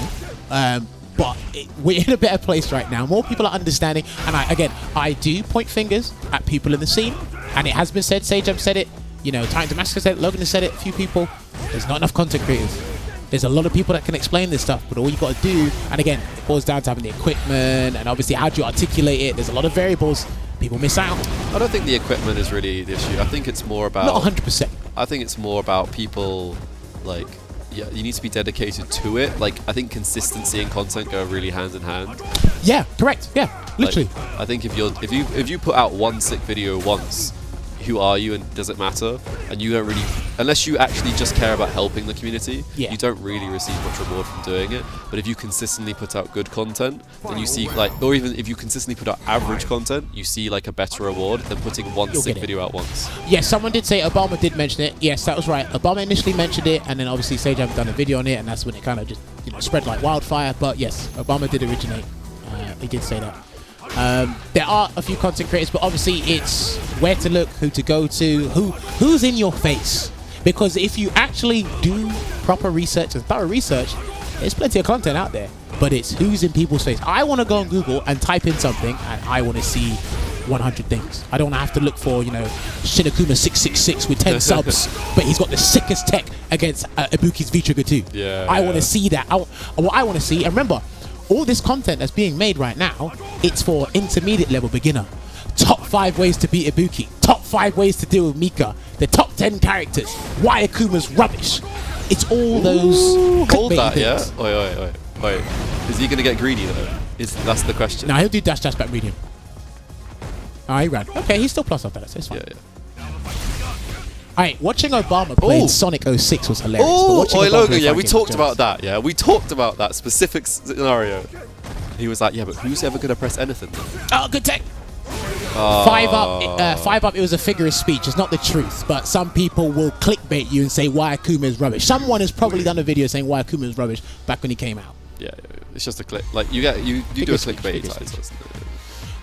But we're in a better place right now. More people are understanding. And I do point fingers at people in the scene. And it has been said, SageJam said it, you know, Time Damascus said it, Logan has said it, a few people. There's not enough content creators. There's a lot of people that can explain this stuff, but all you got to do, and again, it boils down to having the equipment, and obviously how do you articulate it. There's a lot of variables. People miss out.
I don't think the equipment is really the issue. I think it's more about...
Not 100%.
I think it's more about people, like... Yeah, you need to be dedicated to it. Like, I think consistency and content go really hand in hand.
Yeah, correct. Yeah, literally.
Like, I think if you put out one sick video once, who are you and does it matter? And you don't really, unless you actually just care about helping the community, you don't really receive much reward from doing it. But if you consistently put out good content, then you see like, or even if you consistently put out average content, you see like a better reward than putting one sick video out once.
Yes, someone did say Obama did mention it. Yes, that was right. Obama initially mentioned it, and then obviously SageJam done a video on it, and that's when it kind of just spread like wildfire. But yes, Obama did originate. He did say that. There are a few content creators, but obviously it's where to look, who to go to, who's in your face. Because if you actually do proper research and thorough research, there's plenty of content out there. But it's who's in people's face. I want to go on Google and type in something, and I want to see 100 things. I don't have to look for, Shinakuma 666 with 10 subs, but he's got the sickest tech against Ibuki's V-Trigger 2.
Yeah.
I want to see that. What I want to see, and remember, all this content that's being made right now, it's for intermediate level beginner. Top 5 ways to beat Ibuki. Top 5 ways to deal with Mika. The top 10 characters. Why Akuma's rubbish. It's all those
Hold
clickbait
that,
things.
yeah? Wait. Is he going to get greedy, though? That's the question.
No, he'll do dash back medium. Oh, he ran. Okay, he's still plus off that, so it's fine.
Yeah.
Alright, watching Obama play
Ooh.
Sonic 06 was hilarious. but
Oh,
watching
Oi,
Obama
Logan,
play
yeah, we
fighting
talked
games
about that, yeah. We talked about that specific scenario. He was like, yeah, but who's ever going to press anything?
Oh, good tech. 5 up, it was a figure of speech. It's not the truth, but some people will clickbait you and say why Akuma is rubbish. Someone has probably done a video saying why Akuma is rubbish back when he came out.
Yeah, it's just a click. Like, you do a clickbait title.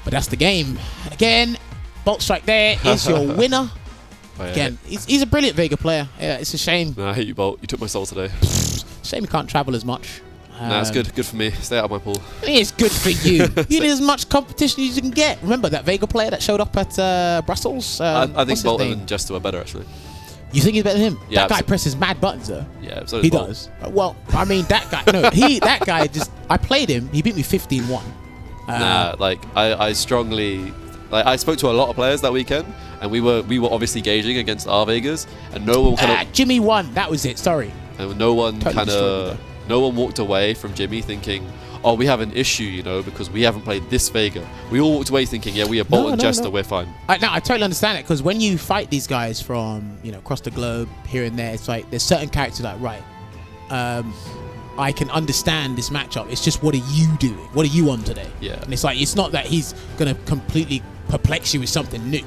But that's the game. Again, Boltstrike there is your winner.
Oh, yeah.
Again, he's a brilliant Vega player. Yeah, it's a shame.
Nah, I hate you, Bolt. You took my soul today.
Shame he can't travel as much.
Nah, it's good. Good for me. Stay out of my pool.
It's good for you. You need as much competition as you can get. Remember that Vega player that showed up at Brussels?
I think Bolton and Jester are better, actually.
You think he's better than him?
Yeah,
that guy
absolutely.
presses mad buttons, though.
Yeah, so
He
Bolt.
does. Well, I mean, that guy. No, that guy just. I played him. He beat me 15-1.
Nah, like I strongly, like I spoke to a lot of players that weekend, and we were obviously gauging against our Vegas, and no one kind of,
Jimmy won. That was it. Sorry.
and no one
Totally
kind
destroyed
of, no one walked away from Jimmy thinking, oh, we have an issue, you know, because we haven't played this Vega. We all walked away thinking, yeah, we are Bolt and Jester, we're fine.
I totally understand it, because when you fight these guys from across the globe, here and there, it's like there's certain characters like, right, I can understand this matchup. It's just, what are you doing? What are you on today?
Yeah.
And it's like, it's not that he's gonna completely perplex you with something new.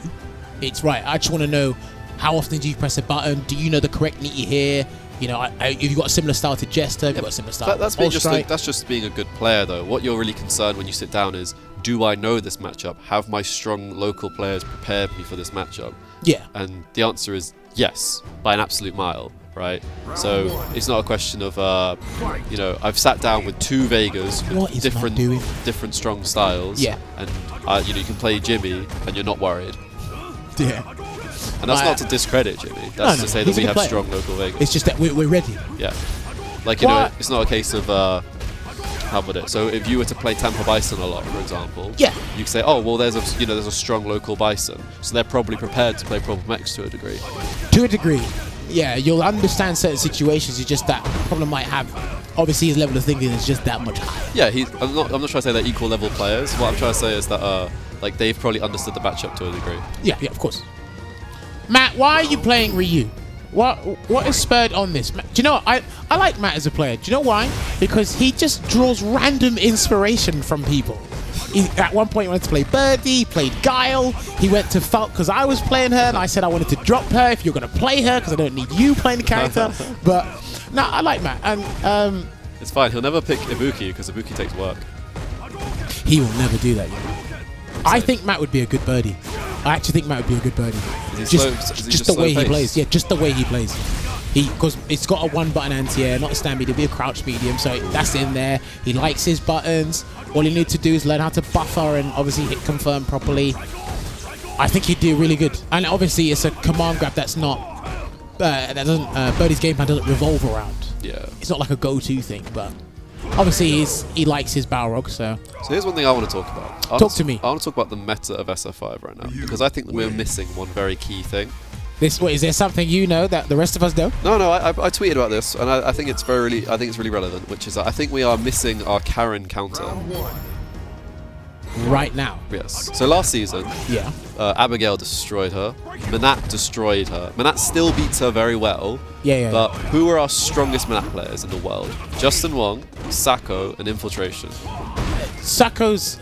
It's right. I just want to know, how often do you press a button? Do you know the correct knee here? If you've got a similar style to Jester, if you've got a similar style.
That's just being a good player, though. What you're really concerned when you sit down is, do I know this matchup? Have my strong local players prepared me for this matchup?
Yeah.
And the answer is yes, by an absolute mile, right? So it's not a question of, I've sat down with 2 Vegas with different strong styles.
Yeah.
And you can play Jimmy and you're not worried.
Yeah.
And that's not to discredit Jimmy. That's to say that we have strong local Vegas.
It's just that we're ready.
Yeah. Like, it's not a case of, how about it? So if you were to play Tampa Bison a lot, for example,
Yeah.
you could say, oh, well, there's a strong local Bison, so they're probably prepared to play Problem X to a degree.
To a degree. Yeah, you'll understand certain situations. It's just that problem might have. Obviously, his level of thinking is just that much higher.
Yeah, I'm not trying to say they're equal level players. What I'm trying to say is that they've probably understood the matchup to a degree.
Yeah, of course. Matt, why are you playing Ryu? What is spurred on this? Do you know what? I like Matt as a player. Do you know why? Because he just draws random inspiration from people. At one point he wanted to play Birdie, he played Guile, he went to Falk because I was playing her, and I said I wanted to drop her if you're going to play her because I don't need you playing the character. But no, I like Matt. And
It's fine, he'll never pick Ibuki because Ibuki takes work.
he will never do that. I think Matt would be a good birdie. I actually think Matt would be a good birdie. Just the way he plays. Yeah, just the way he plays. Because it's got a 1-button anti-air, not a stand medium, it'll be a crouch medium, so that's in there. He likes his buttons. All you need to do is learn how to buffer and obviously hit confirm properly. I think he'd do really good. And obviously it's a command grab that's not Birdie's game plan doesn't revolve around.
Yeah.
It's not like a go-to thing, but obviously he likes his Balrog, so.
So here's one thing I want to talk about.
Talk to me.
I want to talk about the meta of SF5 right now, because I think that we're missing one very key thing.
Is there something you know that the rest of us don't?
No, I tweeted about this, and I think it's really relevant, which is that I think we are missing our Karen counter.
Right now.
Yes. So last season,
Yeah.
Abigail destroyed her. Manat destroyed her. Manat still beats her very well.
Yeah.
But who are our strongest Manat players in the world? Justin Wong, Sacco, and Infiltration.
Sacco's.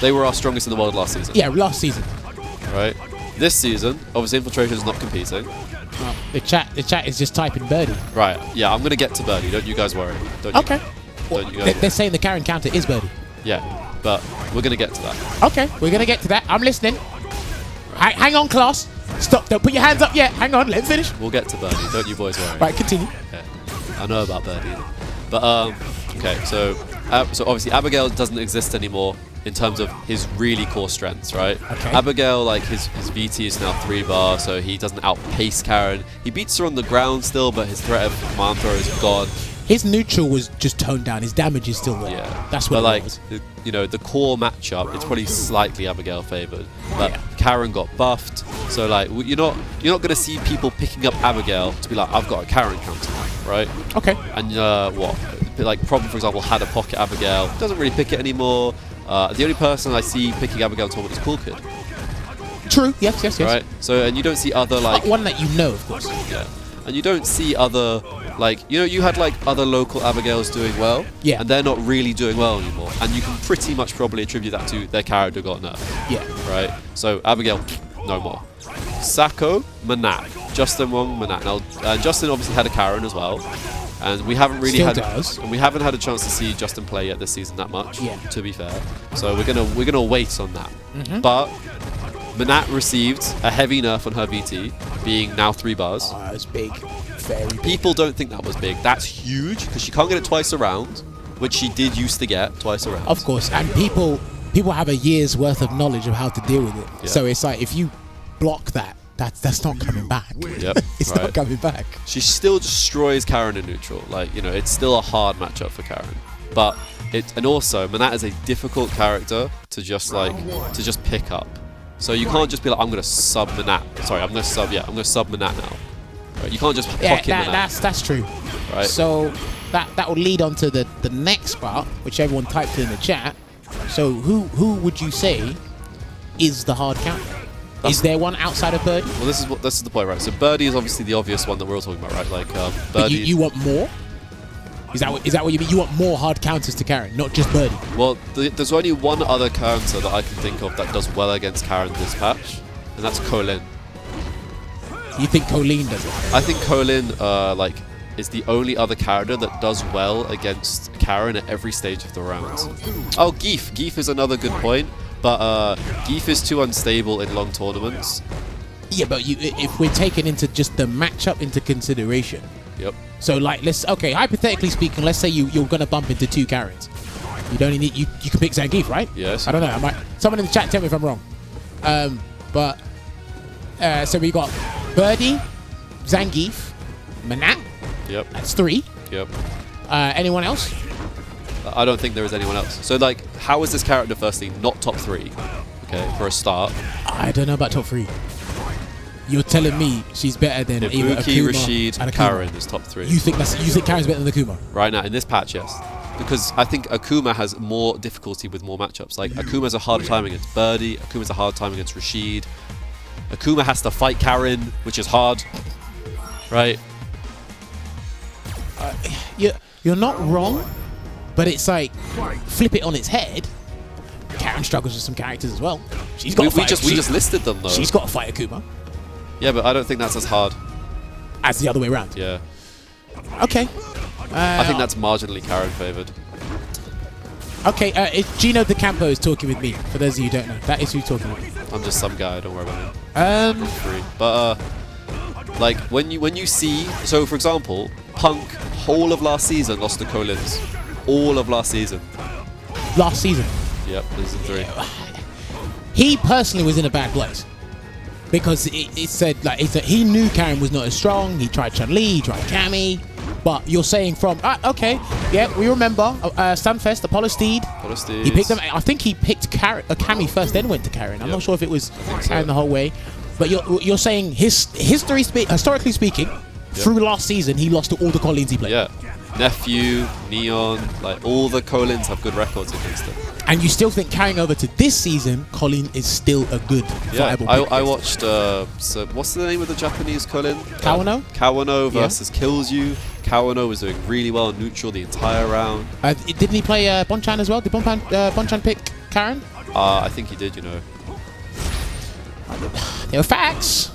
They were our strongest in the world last season.
Yeah, last season.
Right. This season, obviously Infiltration is not competing.
Well, the chat is just typing Birdie.
Right. Yeah, I'm gonna get to Birdie. Don't you guys worry.
Okay.
Don't you guys?
They're saying the Karen counter is Birdie.
Yeah, but we're gonna get to that.
Okay, we're gonna get to that. I'm listening. Hang on, class. Stop. Don't put your hands up yet. Hang on. Let's finish.
We'll get to Birdie. Don't you boys worry.
Right, continue.
Yeah. I know about Birdie. But okay. So obviously Abigail doesn't exist anymore in terms of his really core strengths, right?
Okay.
Abigail, like his VT is now 3-bar, so he doesn't outpace Karen. He beats her on the ground still, but his threat of command throw is gone.
His neutral was just toned down. His damage is still there.
Yeah,
That's what
but
it
like
was.
you know, the core matchup, it's probably slightly Abigail favored, but
Yeah.
Karen got buffed, so like you're not gonna see people picking up Abigail to be like, I've got a Karen counter, right?
Okay.
And what? Like Problem, for example, had a pocket Abigail, doesn't really pick it anymore. The only person I see picking Abigail in tournament is Cool Kid,
True. Yes. Yes. Yes.
right? So and you don't see other like
One that you know, of course.
yeah, and you don't see other. Like, you know, you had like other local Abigails doing well,
Yeah.
and they're not really doing well anymore. And you can pretty much probably attribute that to their character got nerfed,
Yeah.
right? So Abigail, no more. Sako, Manat, Justin Wong, Manat. Now, Justin obviously had a Karen as well, and we haven't really
Still does.
and we haven't had a chance to see Justin play yet this season that much.
Yeah.
To be fair, so we're gonna wait on that.
Mm-hmm.
But Manat received a heavy nerf on her VT, being now 3 bars.
Oh, it was big. Very big.
People don't think that was big. That's huge because she can't get it twice around, which she did used to get twice around.
Of course, and people have a year's worth of knowledge of how to deal with it.
Yeah.
So it's like if you block that's not coming back.
Yep,
It's
right.
not coming back.
She still destroys Karen in neutral. Like, you know, it's still a hard matchup for Karen. But and also Manat is a difficult character to just pick up. So you can't just be like, I'm gonna sub Manat. Sorry, I'm gonna sub Manat now. Right? You can't just pocket Manat.
That's true.
Right.
So that will lead on to the next part, which everyone typed in the chat. So who would you say is the hard counter? Is there one outside of Birdie?
Well, this is the point, right? So Birdie is obviously the obvious one that we're all talking about, right? Like Birdie.
But you want more? Is that what you mean? You want more hard counters to Karen, not just Birdie?
Well, there's only one other counter that I can think of that does well against Karen this patch, and that's Colin.
You think Colleen does it?
I think Colin is the only other character that does well against Karen at every stage of the round. Oh, Geef. Geef is another good point, but Geef is too unstable in long tournaments.
Yeah, but if we're taking into just the matchup into consideration.
Yep.
So like hypothetically speaking, let's say you're gonna bump into 2 Karens. You'd only need you can pick Zangief, right?
Yes.
I don't know. Someone in the chat tell me if I'm wrong. So we got Birdie, Zangief, Manat.
Yep.
That's 3.
Yep.
Anyone else?
I don't think there is anyone else. So like, how is this character firstly not top 3? Okay, for a start.
I don't know about top 3. You're telling me she's better than either
Ibuki,
Akuma
Rashid,
and Akuma.
Karen is top 3.
You think Karen's better than Akuma?
Right now, in this patch, yes. Because I think Akuma has more difficulty with more matchups. Like, Akuma's a harder time against Birdie, Akuma's a hard time against Rashid. Akuma has to fight Karen, which is hard. Right?
You're not wrong, but it's like, flip it on its head. Karen struggles with some characters as well. She's got
We just listed them, though.
She's got to fight Akuma.
Yeah, but I don't think that's as hard.
As the other way around.
Yeah.
Okay.
I think that's marginally Karen favored.
Okay, it's GinoDecampo is talking with me. For those of you who don't know, that is who talking with me.
I'm just some guy, don't worry about me. Free. But like when you see, so for example, Punk whole of last season lost to Collins. All of last season.
Last season.
Yep, season 3.
He personally was in a bad place. Because it said like he knew Karen was not as strong. He tried Chun-Li, he tried Cammy, but you're saying from okay, yeah, we remember Stunfest, Apollo Steed. He picked them. I think he picked Cammy first, then went to Karen. I'm not sure if it was Karen the whole way, but you're saying historically speaking, through last season he lost to all the Collins he played.
Yeah, Nephew, Neon, like all the Collins have good records against him.
And you still think carrying over to this season, Colin is still a good viable pick?
I watched, so what's the name of the Japanese Colin?
Kawano?
Kawano versus Kills You. Kawano was doing really well in neutral the entire round.
Didn't he play Bonchan as well? Did Bonchan pick Karen?
I think he did, you know.
There were facts.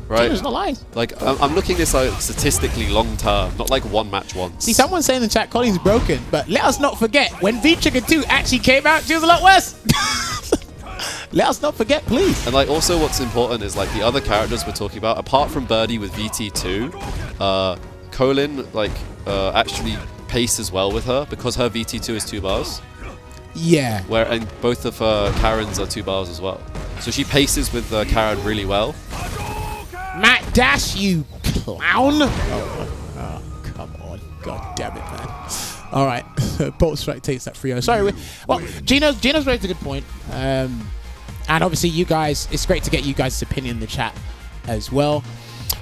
Right.
He's not lying.
Like, I'm looking this like statistically long term, not like one match once.
See, someone's saying in the chat Colin's broken, but let us not forget when V-Trigger 2 actually came out, she was a lot worse. Let us not forget, please.
And like, also what's important is like the other characters we're talking about, apart from Birdie with VT2, Colin like actually paces well with her because her VT2 is 2 bars.
Yeah.
And both of Karen's are 2 bars as well. So she paces with Karen really well.
Matt Dash, you clown! Oh, come on. God damn it, man. All right, Boltstrike takes that 3-0. Sorry, well, Gino's raised a good point. And obviously you guys, it's great to get you guys' opinion in the chat as well.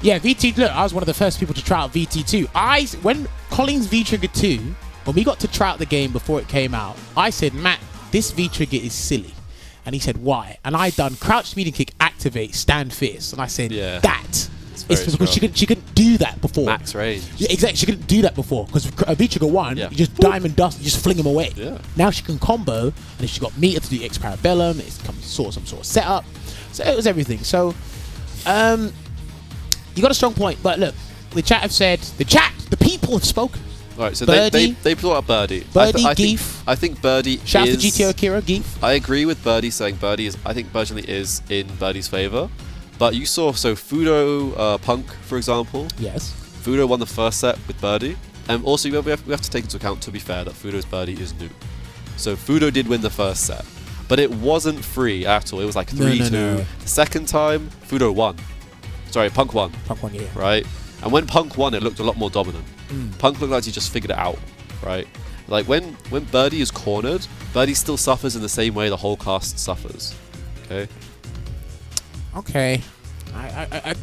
Yeah, VT, look, I was one of the first people to try out VT2. When Collins V-Trigger 2, when we got to try out the game before it came out, I said, Matt, this V-Trigger is silly. And he said, why? And I done crouch, medium kick, activate, stand fierce. And I said, that is because she couldn't do that before.
Max range.
Yeah, exactly, she couldn't do that before. Because V-Trigger 1, you just diamond dust, you just fling him away.
Yeah.
Now she can combo, and if she got meter to do X Parabellum, it's some sort of setup. So it was everything. So, you got a strong point, but look, the chat have said, the people have spoken.
Right, so
Birdie.
they brought up Birdie.
Geef.
I think Birdie
Shout out
is...
to GTO Akira, Geef.
I agree with Birdie saying Birdie is... I think Birdie is in Birdie's favour. But you saw, so Fudo Punk, for example.
Yes.
Fudo won the first set with Birdie. And also, we have to take into account, to be fair, that Fudo's Birdie is new. So Fudo did win the first set. But it wasn't free at all. It was like 3-2.
No.
The second time, Fudo won. Sorry, Punk won.
Punk won, yeah.
Right? And when Punk won, it looked a lot more dominant. Punk looked like he just figured it out, right? Like when Birdie is cornered, Birdie still suffers in the same way the whole cast suffers. Okay.
Okay.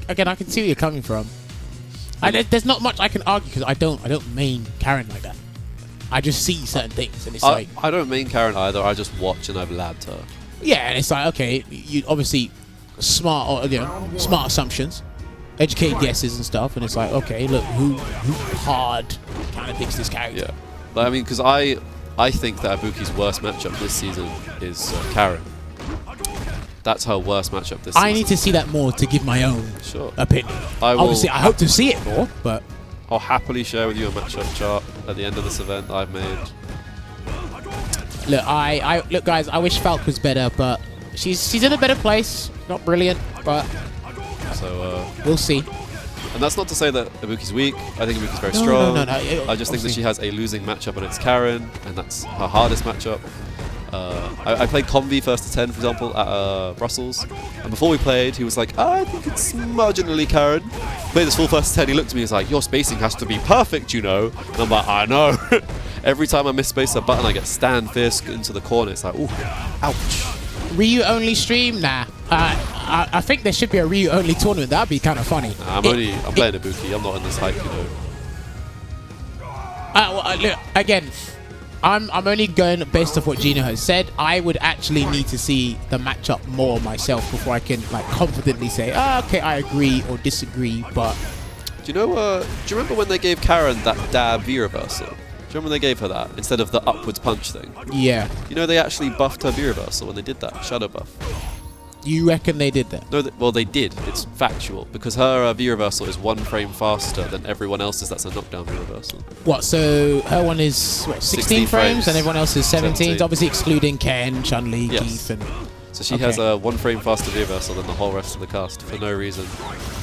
Again, I can see where you're coming from. There's not much I can argue because I don't main Karen like that. I just see certain things and it's like
I don't main Karen either. I just watch and I've labbed her.
Yeah, and it's like okay, you obviously smart assumptions. Educated guesses and stuff, and it's like, okay, look, who hard kind of picks this character?
Yeah, but I mean, because I think that Ibuki's worst matchup this season is Karen. That's her worst matchup this season.
I need to see that more to give my own opinion. Obviously, I hope to see it more, but
I'll happily share with you a matchup chart at the end of this event that I've made.
Look, look, guys, I wish Falk was better, but she's in a better place. Not brilliant, but.
So
we'll see.
And that's not to say that Ibuki's weak. I think Ibuki's very strong.
No.
I just think that she has a losing matchup, and it's Karen, and that's her hardest matchup. I played Convi first to 10, for example, at Brussels. And before we played, he was like, I think it's marginally Karen. Played this full first to 10, he looked at me and was like, your spacing has to be perfect, you know. And I'm like, I know. Every time I miss-space a button, I get stand fierce into the corner. It's like, ooh, ouch.
Ryu only stream? Nah. I think there should be a Ryu only tournament. That'd be kind of funny.
Nah, I'm playing Ibuki. I'm not in this hype, you know.
Look, again, I'm only going based off what Gino has said. I would actually need to see the matchup more myself before I can like confidently say, okay, I agree or disagree. But
do you remember when they gave Karen that dab V reversal? Do you remember when they gave her that instead of the upwards punch thing?
Yeah.
You know, they actually buffed her V reversal when they did that shadow buff.
You reckon they did that?
No, well, they did. It's factual because her V reversal is 1 frame faster than everyone else's. That's a knockdown V reversal.
What? So her one is what, 16 frames and everyone else is 17. Obviously excluding Ken, Chun-Li, Keith, and.
So she has a 1 frame faster V reversal than the whole rest of the cast for no reason.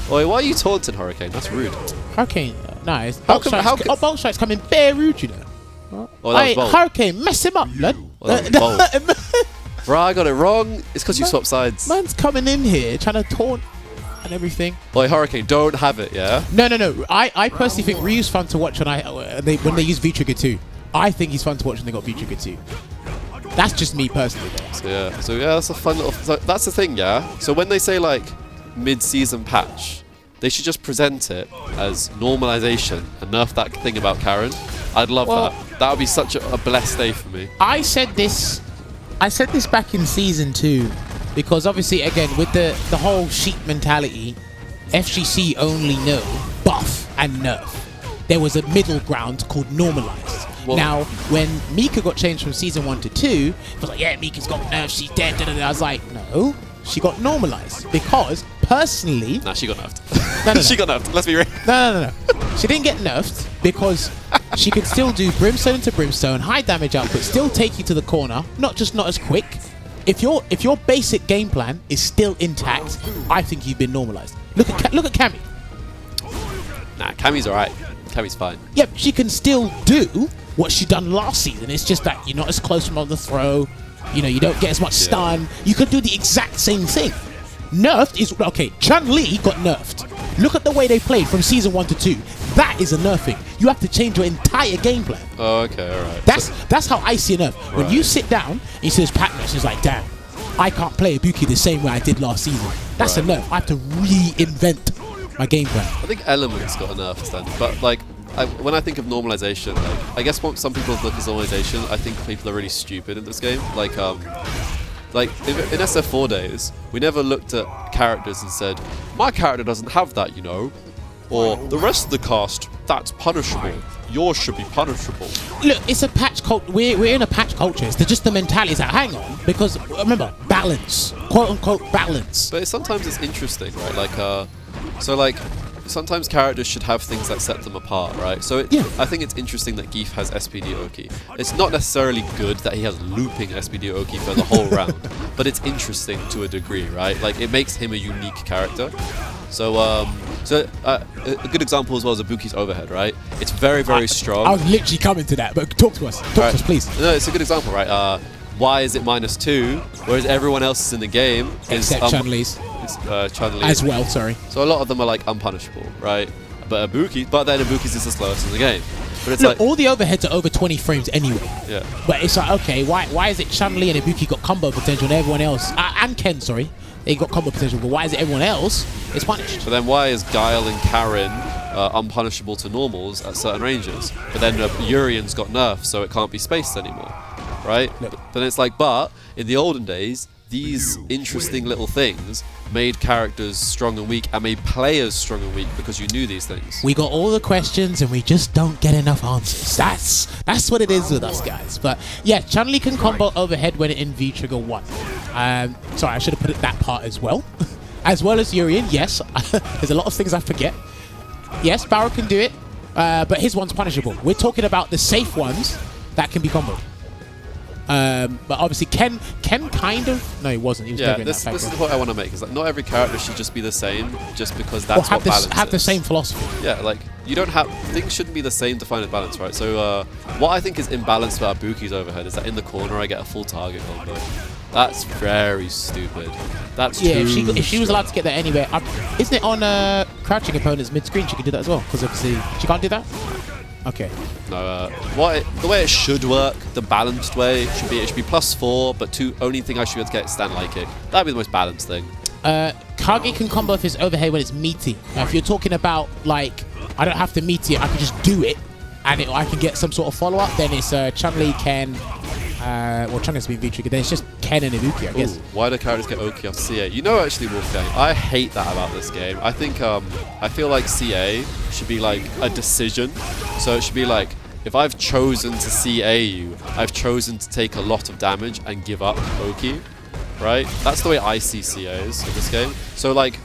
Oi, why are you taunting Hurricane? That's rude.
Hurricane, nice.
Boltstrike's
coming bare rude, you know.
Oh, that was Bolt.
Hurricane, mess him up, blood.
Well, that was Bolt. Bro, I got it wrong. It's because you swapped sides.
Man's coming in here trying to taunt and everything.
Oi, Hurricane, don't have it, yeah?
No. I personally think Ryu's fun to watch when they use V-Trigger 2. I think he's fun to watch when they got V-Trigger 2. That's just me personally, though.
So yeah, that's a fun little... So that's the thing, yeah? So when they say, like, mid-season patch, they should just present it as normalization and nerf that thing about Karen. I'd love that. That would be such a blessed day for me.
I said this back in Season 2 because obviously, again, with the whole sheep mentality, FGC only know buff and nerf. There was a middle ground called normalized. Well, now, when Mika got changed from Season 1 to 2, it was like, yeah, Mika's got nerfed, she's dead. I was like, no, she got normalized because, personally...
Nah, she got nerfed. No. She got nerfed, let's be real.
No. She didn't get nerfed because she could still do Brimstone into Brimstone, high damage output, still take you to the corner, not as quick. If your basic game plan is still intact, I think you've been normalized. Look at Cammy.
Nah, Cammy's alright. Cammy's fine.
Yeah, but she can still do what she done last season. It's just that you're not as close from on the throw. You know, you don't get as much stun. You could do the exact same thing. Nerfed is... Okay, Chun-Li got nerfed. Look at the way they played from Season 1 to 2. That is a nerfing. You have to change your entire game plan.
Oh, okay, all right.
That's how I see a nerf. When
Right.
you sit down and you see this pattern, it's like, damn, I can't play Ibuki the same way I did last season. That's a nerf. I have to reinvent my game plan.
I think Elements got a nerf then, but like when I think of normalization, like, I guess what some people look at normalization, I think people are really stupid in this game. Like in SF4 days, we never looked at characters and said, my character doesn't have that, you know, or the rest of the cast, that's punishable. Yours should be punishable.
Look, it's a patch culture. We're in a patch culture. It's just the mentality is that, hang on, because remember, balance, quote unquote balance.
But sometimes it's interesting, right? Like, sometimes characters should have things that set them apart, right? So I think it's interesting that Geef has SPD Oki. It's not necessarily good that he has looping SPD Oki for the whole round, but it's interesting to a degree, right? Like, it makes him a unique character. So, a good example as well is Ibuki's overhead, right? It's very, very strong.
I was literally coming to that, but talk to us. Talk to us, please.
No, it's a good example, right? Why is it -2, whereas everyone else in the game is...
Except Chun-Li's.
Chun-Li.
As well, sorry.
So a lot of them are like unpunishable, right? But then Ibuki's is the slowest in the game. But it's
Look,
like...
all the overheads are over 20 frames anyway.
Yeah.
But it's like, okay, why is it Chun-Li and Ibuki got combo potential and everyone else... and Ken, sorry. They got combo potential, but why is it everyone else is punished?
But then why is Guile and Karin unpunishable to normals at certain ranges? But then Urian's got nerfed, so it can't be spaced anymore, right? But it's like, but in the olden days, these interesting little things made characters strong and weak and made players strong and weak because you knew these things.
We got all the questions and we just don't get enough answers. That's what it is with us, guys. But yeah, Chun-Li can combo overhead when in V-Trigger 1. Sorry, I should have put it that part as well. As well as Urian, yes. There's a lot of things I forget. Yes, Barrow can do it, but his one's punishable. We're talking about the safe ones that can be comboed. But obviously Ken kind of... No, he wasn't. He was never in that
this is the point I want to make. Is like not every character should just be the same just because
or
that's
have
what balance is.
have the same philosophy.
Yeah, like, you don't have... Things shouldn't be the same to find a balance, right? So, what I think is imbalanced about Ibuki's overhead is that in the corner I get a full target combo. That's very stupid. That's
Yeah,
too
if she was allowed to get that anywhere... isn't it on crouching opponents mid-screen she can do that as well? Because obviously she can't do that? Okay.
No, the way it should work, the balanced way, it should be +4, but only thing I should be able to get is stand like kick. That'd be the most balanced thing.
Kage can combo off his overhead when it's meaty. Now, if you're talking about, like, I don't have to meaty it, I can just do it, and I can get some sort of follow-up, then it's Chun-Li, Ken, well, Chun-Li's been V-Trigger, then it's just Ken and Ibuki, I guess.
Ooh, why do characters get Oki off CA? You know, actually, Wolfgang, I hate that about this game. I think, I feel like CA should be like a decision. So it should be like, if I've chosen to CA you, I've chosen to take a lot of damage and give up Oki, right? That's the way I see CAs in this game. So like,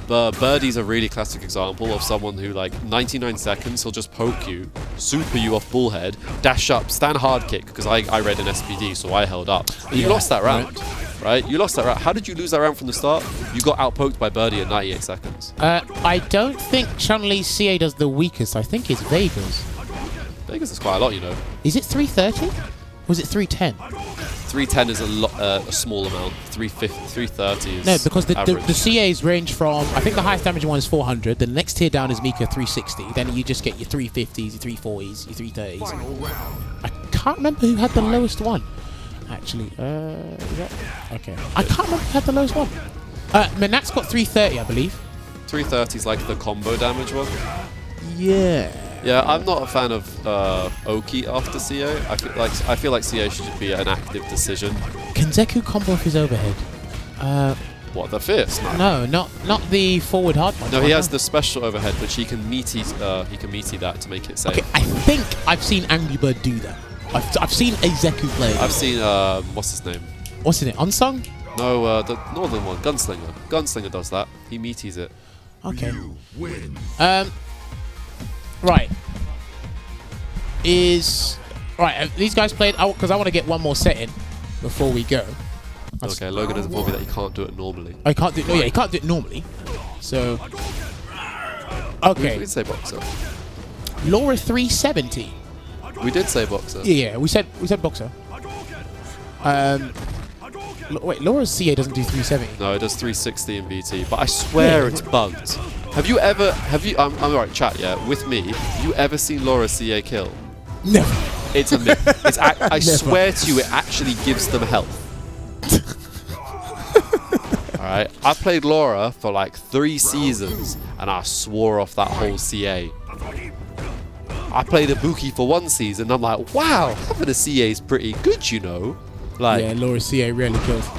Birdie's a really classic example of someone who, like, 99 seconds, he'll just poke you, super you off bullhead, dash up, stand hard kick, because I read an SPD, so I held up. And you lost that round, right? You lost that round. How did you lose that round from the start? You got outpoked by Birdie at 98 seconds.
I don't think Chun-Li's CA does the weakest. I think it's Vega's.
Vegas is quite a lot, you know.
Is it 330? Was it 310?
310 is a small amount. 330 is
No, because the
average.
CAs range from, I think the highest damage one is 400, the next tier down is Mika 360, then you just get your 350s, your 340s, your 330s.
Final round.
I can't remember who had the lowest one. Actually, is that? Okay. I can't remember who had the lowest one. Manat's got 330, I believe.
330 is like the combo damage one.
Yeah.
Yeah, I'm not a fan of Oki after CA. I feel like CA should be an active decision.
Can Zeku combo off his overhead?
What, the fierce?
No, not the forward hard one.
No, he has the special overhead, which he can meaty that to make it safe.
Okay, I think I've seen Angry Bird do that. I've seen a Zeku play.
I've seen what's his name?
What's in it? Unsung?
No, the northern one, Gunslinger. Gunslinger does that. He meaties it.
Okay.
You win.
Right. These guys played because I want to get one more set in before we go.
Okay, Logan has informed me that he can't do it normally.
I can't do it. No, yeah, he can't do it normally. So,
We
okay.
did say boxer.
Laura 370.
We did say boxer.
Yeah, we said boxer. Wait, Laura's CA doesn't do 370.
No, it does 360 in VT, but I swear it's bugged. Have you ever, I'm alright, chat, yeah, with me, have you ever seen Laura CA kill?
Never.
It's a myth. I swear to you, it actually gives them health. Alright, I played Laura for like 3 seasons, and I swore off that whole CA. I played Ibuki for 1 season, and I'm like, wow, having a CA is pretty good, you know? Like,
Yeah, Laura CA really kills.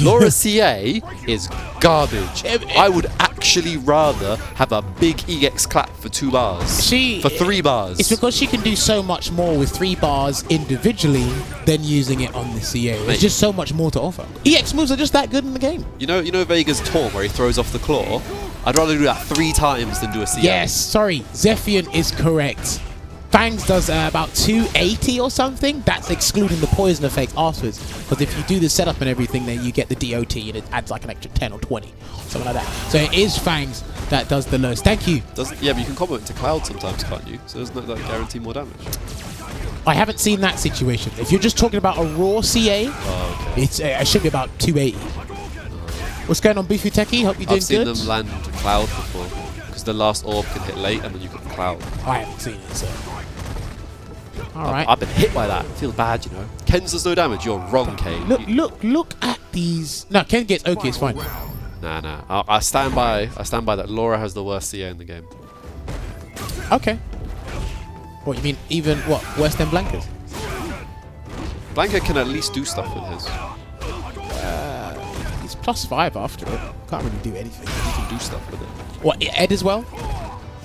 Laura CA is garbage. I would actually rather have a big EX clap for 2 bars. For 3 bars.
It's because she can do so much more with 3 bars individually than using it on the CA. There's just so much more to offer. EX moves are just that good in the game.
You know Vega's taunt where he throws off the claw? I'd rather do that 3 times than do a CA.
Yes, sorry, Zephian is correct. Fangs does about 280 or something. That's excluding the poison effect afterwards. Because if you do the setup and everything, then you get the DOT and it adds like an extra 10 or 20. Something like that. So it is Fangs that does the lowest. Thank you.
Yeah, but you can combo it into Cloud sometimes, can't you? So doesn't that guarantee more damage?
I haven't seen that situation. If you're just talking about a raw CA, it should be about 280. What's going on, Beefy Techie? Hope you're doing good.
I've seen them land Cloud before. Because the last orb can hit late and then you can Cloud.
I haven't seen it, so... Alright.
I've been hit by that. I feel bad, you know. Ken's does no damage. You're wrong, Kane.
Look at these. No, Ken gets okay. It's fine.
Nah. I stand by that. Laura has the worst CA in the game.
Okay. What you mean? Even what? Worse than Blanca's?
Blanca can at least do stuff with his.
He's +5 after it. Can't really do anything.
He can do stuff with it.
What? Ed as well?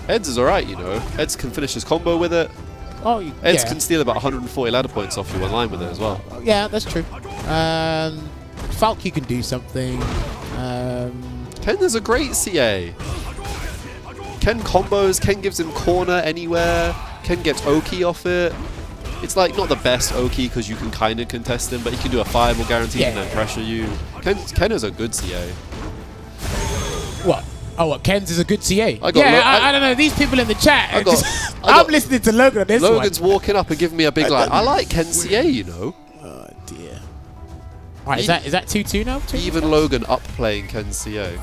Ed's is alright, you know. Ed's can finish his combo with it.
Oh,
Ed's can steal about 140 ladder points off you online with it as well.
Yeah, that's true. Falk, you can do something.
Ken is a great CA. Ken combos, Ken gives him corner anywhere, Ken gets Oki off it. It's like not the best Oki because you can kind of contest him, but he can do a fireball guarantee and then pressure you. Ken is a good CA.
What? Oh, what? Ken's is a good CA.
I
don't know. These people in the chat. I'm listening to Logan on this one.
Logan's walking up and giving me a big like. I like Ken's CA, you know.
Oh dear. All right, is that 2-2 now?
Even Logan up playing Ken's CA.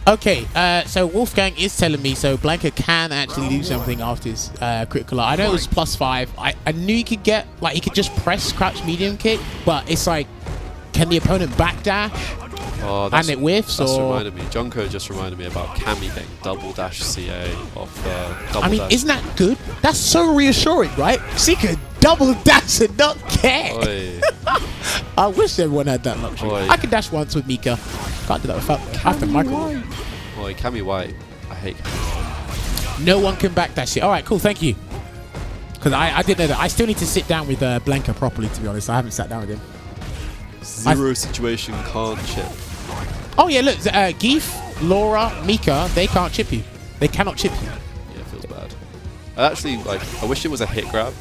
Okay, so Wolfgang is telling me so Blanca can actually do something after his critical art. I know it was +5. I knew he could get he could just press crouch medium kick, but it's like, can the opponent backdash?
Oh,
and it whiffs,
that's reminded me. Junko just reminded me about Cammy getting double dash CA off double dash.
Isn't that good? That's so reassuring, right? She could double dash and not care. I wish everyone had that luxury. I can dash once with Mika. Can't do that without after microwave.
Oi, Cammy White. I hate Cammy.
No one can backdash it. All right, cool. Thank you. Because I didn't know that. I still need to sit down with Blanca properly, to be honest. I haven't sat down with him.
Zero situation can't chip.
Oh yeah, look, Geef, Laura, Mika, they can't chip you. They cannot chip you.
Yeah, it feels bad. I wish it was a hit grab.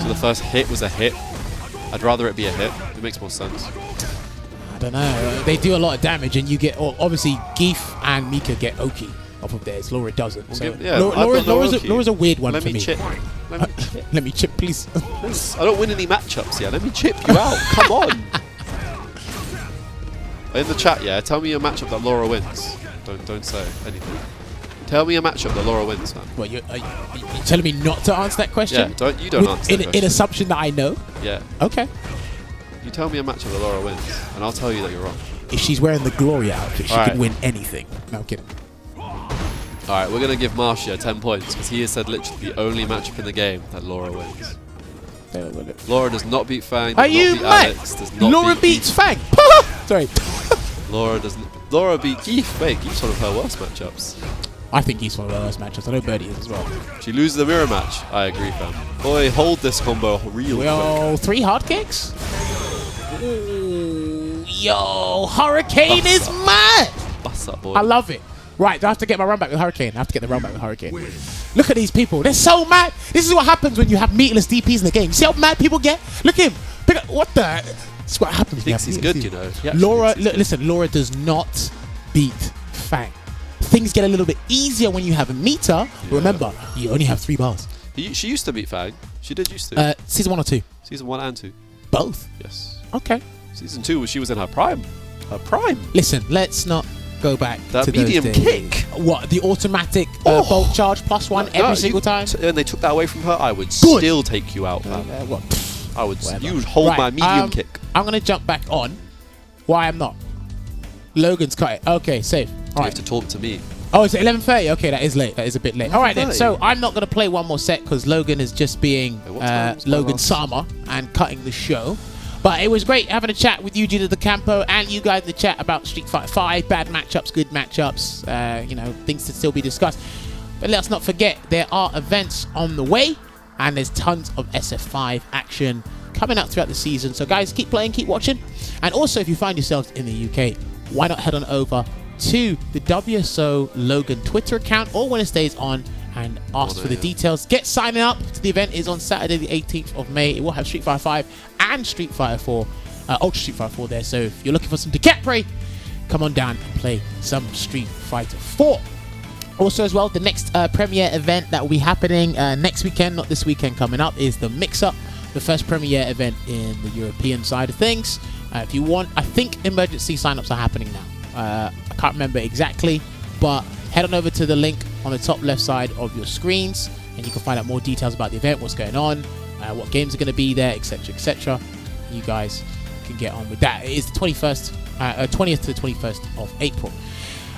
So the first hit was a hit. I'd rather it be a hit. It makes more sense.
I don't know. They do a lot of damage, and you get obviously Geef and Mika get Oki off of theirs. Laura doesn't. So Laura's a weird one for me. Let me chip, please.
I don't win any matchups. Yeah, let me chip you out. Come on. In the chat, yeah, tell me a matchup that Laura wins. Don't say anything. Tell me a matchup that Laura wins, man.
What, you're telling me not to answer that question?
Yeah, don't answer that question.
In assumption that I know?
Yeah.
Okay.
You tell me a matchup that Laura wins, and I'll tell you that you're wrong.
If she's wearing the Gloria outfit, she can win anything. No, I'm kidding.
Alright, we're going to give Marcia 10 points, because he has said literally the only matchup in the game that Laura wins. Laura does not beat Fang.
Are you mad? Laura beats Fang. Sorry.
Laura beat Geef. Wait, Geef's one of her worst matchups.
I think Geef's one of her worst matchups. I know Birdie is as well.
She loses the mirror match. I agree, fam. Boy, hold this combo real quick.
3 hard kicks? Ooh, yo, Hurricane is mad.
Bust up, boy.
I love it. Right, I have to get my run back with Hurricane. I have to get the run back with Hurricane. Look at these people. They're so mad. This is what happens when you have meatless DPs in the game. See how mad people get? Look at him. What the? This is what happens.
He thinks he's good, you know.
Laura, listen, Laura does not beat Fang. Things get a little bit easier when you have a meter. But remember, you only have 3 bars.
She used to beat Fang. She did used to.
Season 1 or 2?
Season 1 and 2.
Both?
Yes.
Okay.
Season 2, she was in her prime. Her prime.
Listen, let's not go back
That
to
medium
those days.
kick.
What, the automatic
Oh.
bolt charge +1 every single time?
When they took that away from her, I would still take you out, man.
What?
I would.
Whatever.
You would hold
Right,
my medium kick.
I'm gonna jump back on. Why I'm not? Logan's cut it. Okay, safe.
You
All
have
right.
to talk to me.
Oh, it's 11:30. Okay, that is late. That is a bit late. All right then.
11:30.
So I'm not gonna play one more set because Logan is just being
Wait, what time was my
Logan
last?
Sama and cutting the show. But it was great having a chat with you, GinoDecampo, and you guys in the chat about Street Fighter 5, bad matchups, good matchups, you know, things to still be discussed. But let's not forget, there are events on the way, and there's tons of SF5 action coming out throughout the season. So guys, keep playing, keep watching. And also, if you find yourselves in the UK, why not head on over to the WSO Logan Twitter account or WinnerStaysOn and ask for the details. Get signing up to the event. Is on Saturday the 18th of May. It will have Street Fighter 5 and Street Fighter 4, Ultra Street Fighter 4 there. So if you're looking for some Decapre, come on down and play some Street Fighter 4. Also as well, the next premiere event that will be happening next weekend, not this weekend coming up, is the Mix-Up, the first premiere event in the European side of things. If you want, I think emergency signups are happening now. I can't remember exactly, but head on over to the link on the top left side of your screens and you can find out more details about the event, what's going on, what games are going to be there, etc, etc. You guys can get on with that. It is the 20th to the 21st of April.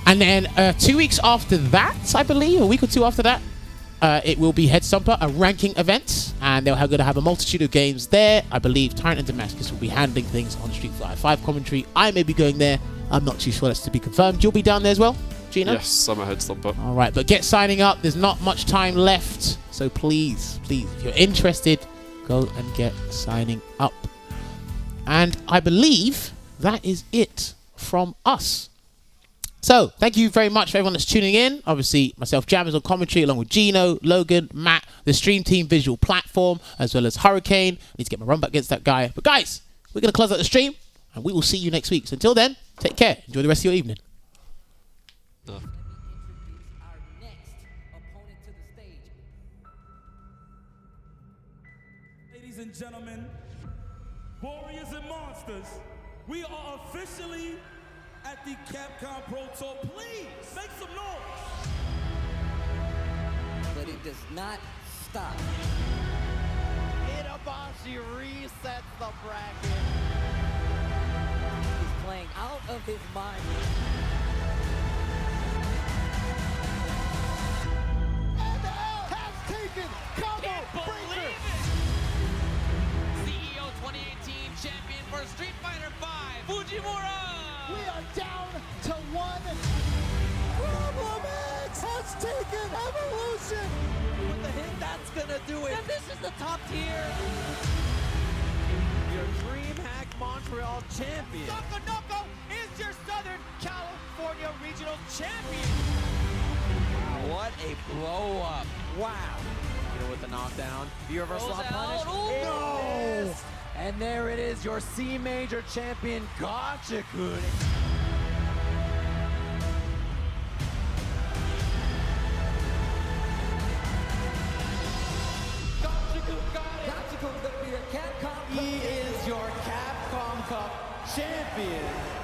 And then 2 weeks after that, I believe, a week or two after that, it will be Head Stomper, a ranking event, and they're going to have a multitude of games there. I believe Tyrant and Damascus will be handling things on Street Fighter 5 commentary. I may be going there. I'm not too sure. That's to be confirmed. You'll be down there as well, Gino?
Yes, I'm a head stomper.
All right, but get signing up. There's not much time left. So please, if you're interested, go and get signing up. And I believe that is it from us. So thank you very much for everyone that's tuning in. Obviously, myself, Jammerz on commentary, along with Gino, Logan, Matt, the Stream Team visual platform, as well as Hurricane. I need to get my run back against that guy. But guys, we're going to close out the stream, and we will see you next week. So until then, take care. Enjoy the rest of your evening.
Ladies and gentlemen, warriors and monsters, we are officially at the Capcom Pro Tour. Please make some noise.
But it does not stop.
Itabashi resets the bracket.
He's playing out of his mind.
And the L has taken combo breaker.
CEO 2018 champion for Street Fighter 5, Fujimura!
We are down to one. Problem X has taken Evolution.
With the hit, that's gonna do it. And this is the top tier.
Your DreamHack Montreal champion.
Sokonoko is your Southern California Regional Champion!
Wow, what a blow up. Wow. Here with the knockdown. The reversal on punish. No! And there it is, your C Major champion, Gotcha-kun.
Gotcha-kun gonna be a Capcom.
He is your Capcom Cup champion.